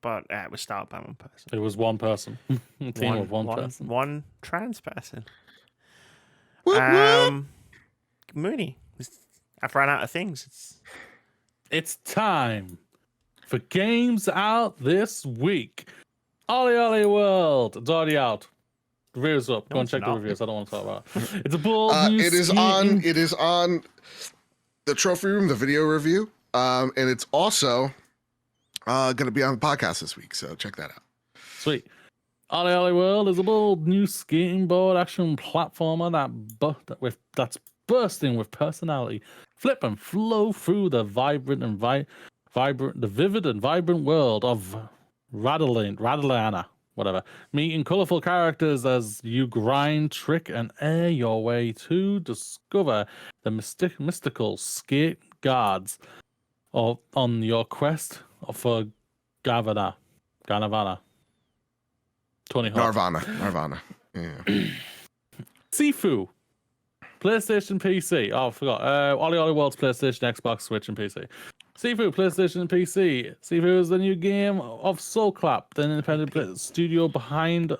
But it was started by one person. It was one person. A team of one person. One trans person. Whoop. Mooney, I've run out of things. It's time for games out this week. Ollie Ollie World. It's already out. Reviews up. Go and check the reviews. I don't want to talk about it. It's a bold new It is on the trophy room, the video review. And it's also going to be on the podcast this week, so check that out. Sweet. Ollie Ollie World is a bold new skateboard action platformer that's bursting with personality. Flip and flow through the vivid and vibrant world of Radalana, whatever. Meeting colorful characters as you grind, trick, and air your way to discover the mystical skate guards on your quest for Garvana. Tony Hawk. Nirvana. Yeah. Sifu. PlayStation, PC. Oh, I forgot. Ollie Ollie World's PlayStation, Xbox, Switch, and PC. Sifu, PlayStation, and PC. Sifu is the new game of Soulclap, the independent studio behind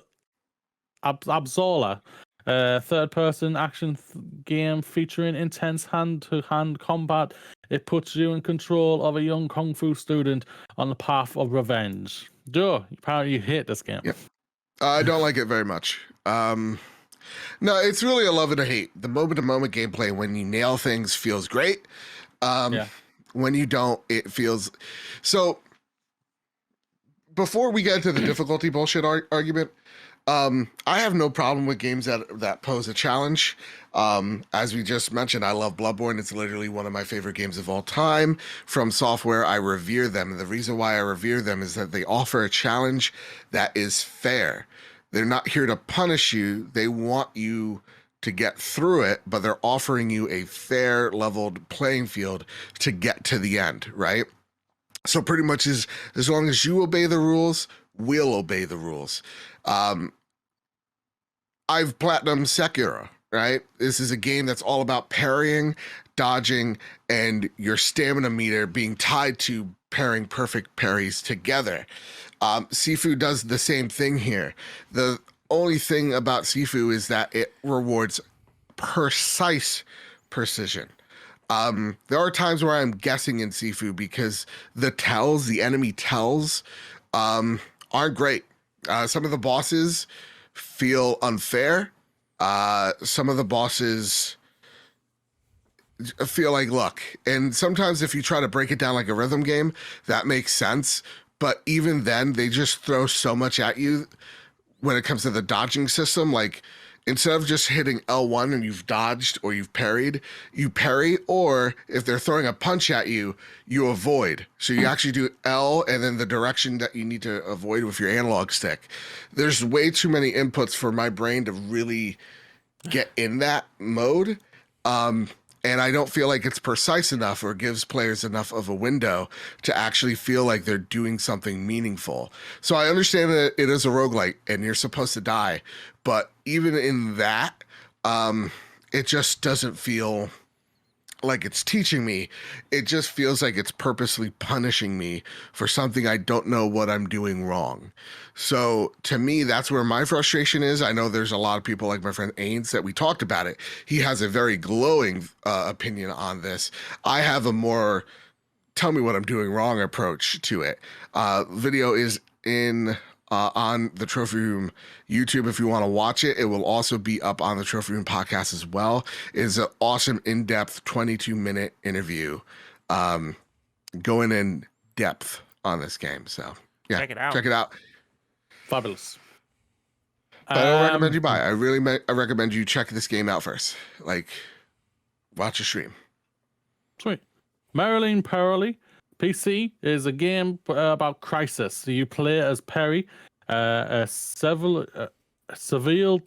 Absola, third-person action game featuring intense hand-to-hand combat. It puts you in control of a young kung fu student on the path of revenge. Joe, apparently you hate this game. Yep. I don't like it very much. No, it's really a love and a hate. The moment-to-moment gameplay, when you nail things, feels great. When you don't, it feels... So, before we get into the difficulty bullshit argument, I have no problem with games that pose a challenge. As we just mentioned, I love Bloodborne. It's literally one of my favorite games of all time. From Software, I revere them. And the reason why I revere them is that they offer a challenge that is fair. They're not here to punish you. They want you to get through it, but they're offering you a fair, leveled playing field to get to the end, right? So pretty much as long as you obey the rules, we'll obey the rules. I've platinumed Sekiro, right? This is a game that's all about parrying, dodging, and your stamina meter being tied to pairing perfect parries together. Sifu does the same thing here. The only thing about Sifu is that it rewards precise precision. There are times where I'm guessing in Sifu because the enemy tells, aren't great. Some of the bosses feel unfair. Some of the bosses feel like luck. And sometimes if you try to break it down like a rhythm game, that makes sense. But even then, they just throw so much at you when it comes to the dodging system. Like, instead of just hitting L1 and you've dodged or you've parried, you parry, or if they're throwing a punch at you, you avoid. So you actually do L and then the direction that you need to avoid with your analog stick. There's way too many inputs for my brain to really get in that mode. And I don't feel like it's precise enough or gives players enough of a window to actually feel like they're doing something meaningful. So I understand that it is a roguelike and you're supposed to die, but even in that, it just doesn't feel like it's teaching me. It just feels like it's purposely punishing me for something I don't know what I'm doing wrong. So to me, that's where my frustration is. I know there's a lot of people like my friend Ains that we talked about it. He has a very glowing opinion on this. I have a more tell me what I'm doing wrong approach to it. Video is in on the Trophy Room YouTube if you want to watch it. It will also be up on the Trophy Room podcast as well. It is an awesome in-depth 22-minute interview going in depth on this game. So yeah, Check it out. Check it out. Fabulous. But I don't recommend you buy it. I recommend you check this game out first. Like, watch a stream. Sweet. Marilyn Perry PC is a game about crisis. So you play as Perry, a severely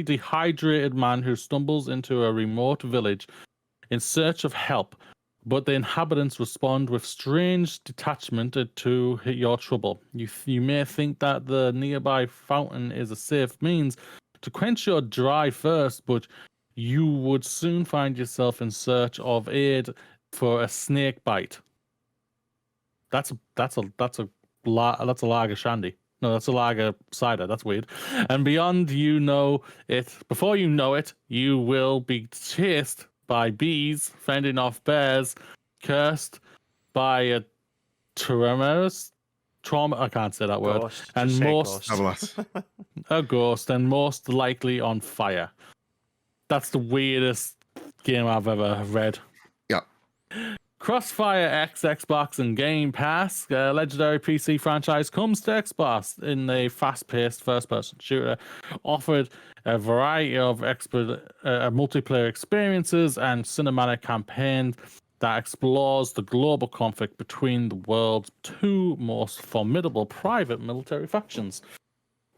dehydrated man who stumbles into a remote village in search of help, but the inhabitants respond with strange detachment to your trouble. You may think that the nearby fountain is a safe means to quench your dry thirst, but you would soon find yourself in search of aid for a snake bite. That's a lager shandy. No, that's a lager cider. That's weird. And before you know it, you will be chased by bees, fending off bears, cursed by a trauma. I can't say that word. Ghost. And Just say most ghost. a ghost, and most likely on fire. That's the weirdest game I've ever read. Yeah. Crossfire X, Xbox, and Game Pass, a legendary PC franchise, comes to Xbox in a fast-paced first-person shooter, offered a variety of multiplayer experiences and cinematic campaigns that explores the global conflict between the world's two most formidable private military factions.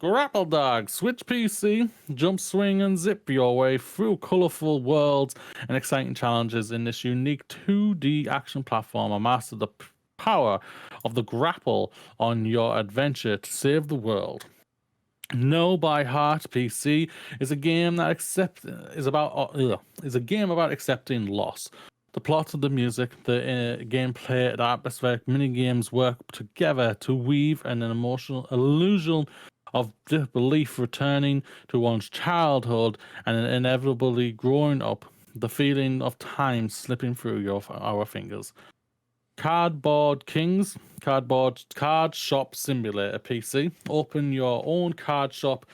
Grapple Dog, switch PC, jump, swing, and zip your way through colorful worlds and exciting challenges in this unique 2D action platformer. Master the power of the grapple on your adventure to save the world. Know by Heart PC is a game that is a game about accepting loss. The plot of the music, the gameplay, the atmospheric minigames work together to weave an emotional illusion of disbelief returning to one's childhood and inevitably growing up, the feeling of time slipping through our fingers. Cardboard Kings, card shop simulator PC. Open your own card shop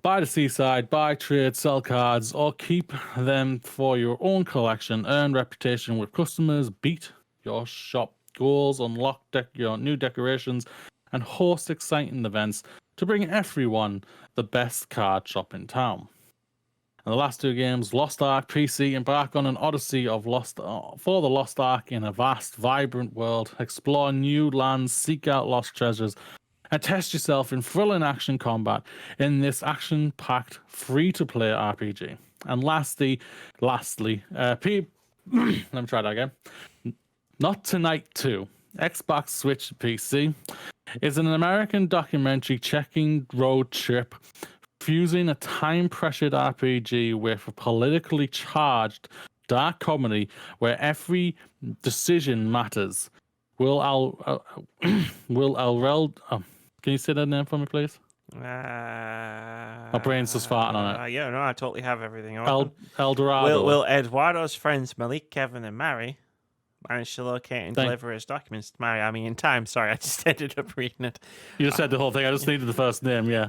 by the seaside, buy, trade, sell cards, or keep them for your own collection. Earn reputation with customers, beat your shop goals, unlock your new decorations, and host exciting events to bring everyone the best card shop in town. And the last two games, Lost Ark PC, embark on an odyssey of for the Lost Ark in a vast, vibrant world. Explore new lands, seek out lost treasures, and test yourself in thrilling action combat in this action-packed, free-to-play RPG. And lastly, let me try that again. Not Tonight 2, Xbox, Switch, PC, is an American documentary checking road trip, fusing a time-pressured RPG with a politically charged dark comedy where every decision matters. Can you say that name for me, please? My brain's just farting on it. Yeah, no, I totally have everything on. El Dorado. Will Eduardo's friends Malik, Kevin, and Mary manage to locate and deliver his documents to Mary? I mean, in time. Sorry, I just ended up reading it. You just said the whole thing. I just needed the first name. Yeah,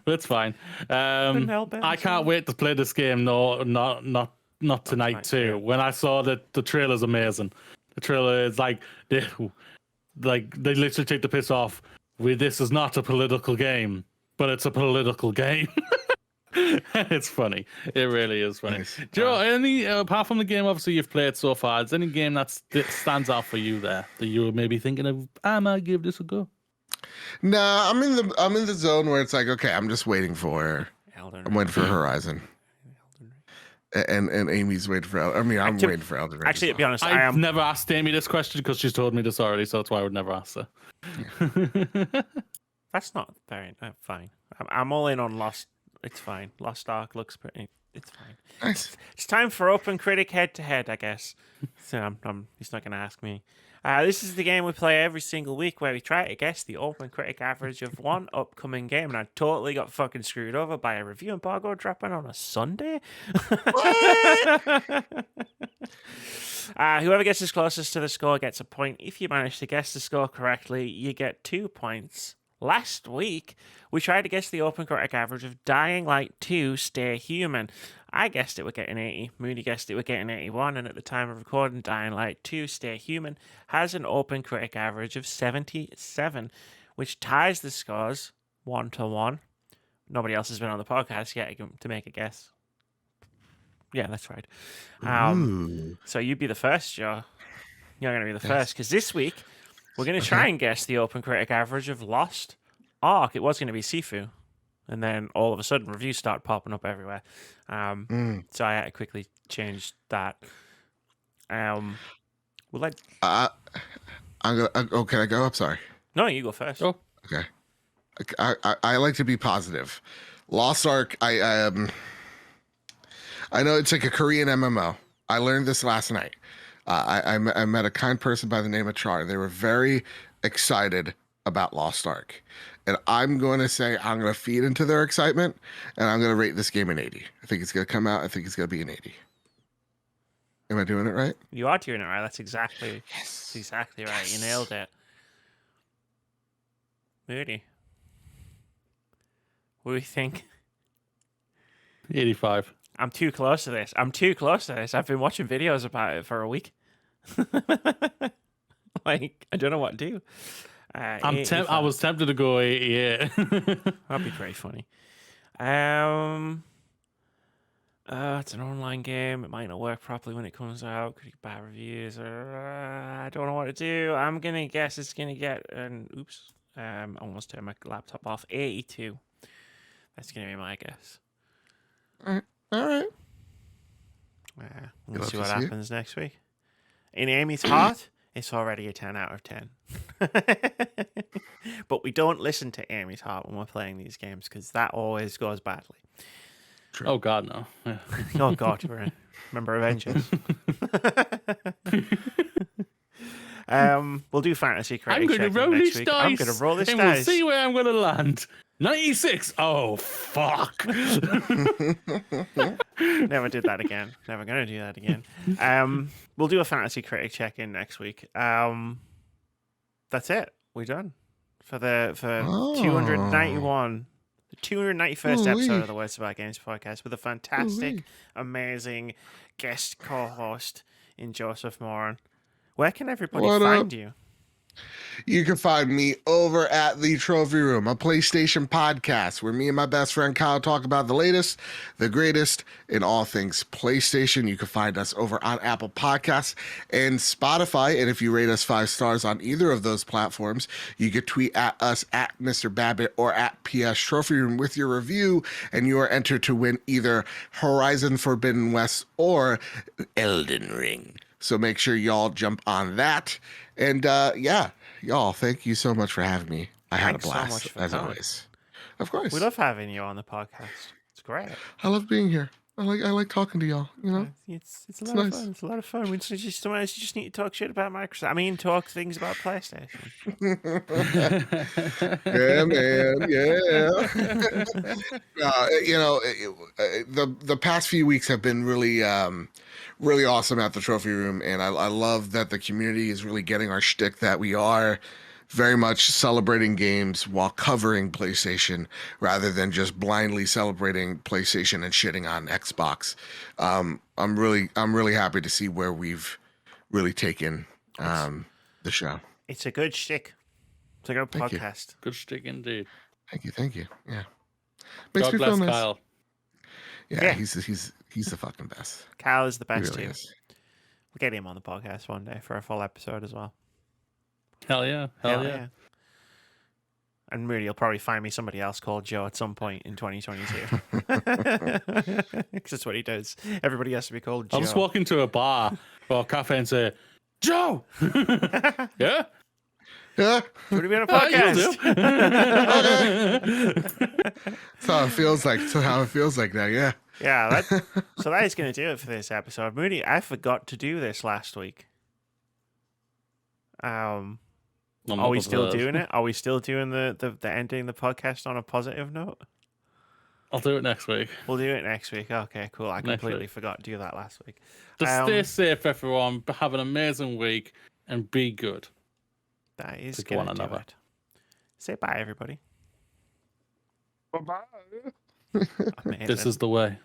but it's fine. I can't wait to play this game. No, not tonight too. When I saw that the trailer's amazing. The trailer is like they literally take the piss off. This is not a political game. but it's a political game. It's funny. It really is funny. Nice. Do you know any apart from the game obviously you've played so far? Is there any game that stands out for you there that you were maybe thinking of? I might give this a go. Nah, I'm in the zone where it's like, okay, I'm just waiting for Horizon. And Amy's waiting for I'm waiting for Elden Ring. Actually, to be honest, I've never asked Amy this question because she's told me this already, so that's why I would never ask her. Yeah. That's not very fine. I'm all in on Lost. It's fine. Lost Ark looks pretty. It's fine. Nice. It's time for OpenCritic head-to-head, I guess. So he's not going to ask me. This is the game we play every single week where we try to guess the OpenCritic average of one upcoming game. And I totally got fucking screwed over by a review embargo dropping on a Sunday. Whoever gets as closest to the score gets a point. If you manage to guess the score correctly, you get 2 points. Last week, we tried to guess the OpenCritic average of Dying Light 2 Stay Human. I guessed it would get an 80. Mooney guessed it would get an 81. And at the time of recording, Dying Light 2 Stay Human has an OpenCritic average of 77, which ties the scores 1-1. Nobody else has been on the podcast yet to make a guess. Yeah, that's right. So you'd be the first, Joe. You're going to be the first, because this week, we're going to try and guess the OpenCritic average of Lost Ark. It was going to be Sifu. And then all of a sudden, reviews start popping up everywhere. So I had to quickly change that. I'm gonna. Oh, can I go? I'm sorry. No, you go first. Oh, okay. I like to be positive. Lost Ark. I know it's like a Korean MMO. I learned this last night. I met a kind person by the name of Char. They were very excited about Lost Ark. And I'm going to say I'm going to feed into their excitement, and I'm going to rate this game an 80. I think it's going to come out. I think it's going to be an 80. Am I doing it right? You are doing it right. That's exactly right. Yes. You nailed it. Moody. What do you think? 85. I'm too close to this. I've been watching videos about it for a week. Like, I don't know what to do. I was tempted to go 88. That'd be pretty funny. It's an online game. It might not work properly when it comes out. Could get bad reviews. I don't know what to do. I'm gonna guess it's gonna get an oops. I almost turned my laptop off. 82. That's gonna be my guess. All right. We'll see what happens next week. In Amy's heart, it's already a 10 out of 10. But we don't listen to Amy's heart when we're playing these games because that always goes badly. True. Oh, God, no. Yeah. Oh, God, remember Avengers. We'll do fantasy critic. I'm going to roll this dice. I'm going to roll this and dice. We'll see where I'm going to land. 96. Oh, fuck. Never did that again. Never going to do that again. We'll do a fantasy critic check-in next week. That's it. We're done for 291, the 291st episode of the Words About Games podcast with a fantastic, amazing guest co-host in Joseph Moran. Where can everybody find you? You can find me over at the Trophy Room, a PlayStation podcast where me and my best friend Kyle talk about the latest, the greatest in all things PlayStation. You can find us over on Apple Podcasts and Spotify. And if you rate us 5 stars on either of those platforms, you can tweet at us at Mr. Babbitt or at PS Trophy Room with your review, and you are entered to win either Horizon Forbidden West or Elden Ring. So make sure y'all jump on that. And y'all, thank you so much for having me. I had a blast, as always. Of course. We love having you on the podcast. It's great. I love being here. I like talking to y'all, you know? It's a lot of fun. It's a lot of fun. We sometimes you just need to talk shit about Microsoft. I mean, talk things about PlayStation. Yeah, man. Yeah. The past few weeks have been really really awesome at the Trophy Room, and I love that the community is really getting our shtick that we are very much celebrating games while covering PlayStation rather than just blindly celebrating PlayStation and shitting on Xbox. I'm really happy to see where we've really taken the show. It's a good shtick. It's a good podcast. Good shtick indeed. Thank you. Yeah, makes God me feel bless nice. Kyle. Yeah, Yeah. he's the fucking best. Kyle is the He best really too. is. We'll get him on the podcast one day for a full episode as well. Hell yeah. Hell yeah. And Moody will probably find me somebody else called Joe at some point in 2022. Because that's what he does. Everybody has to be called Joe. I'll just walk into a bar or a cafe and say, Joe! Yeah? Yeah, Would have been a You'll podcast. do. that's how it feels like. That's how it feels like now. Yeah. Yeah, so that is going to do it for this episode. Moody, I forgot to do this last week. Are we still doing it? Are we still doing the ending the podcast on a positive note? I'll do it next week. We'll do it next week. Okay, cool. I Next completely week. forgot to do that last week. Just stay safe, everyone. Have an amazing week and be good. That is To one going to do another. it. Say bye, everybody. Bye-bye. Amazing. This is the way.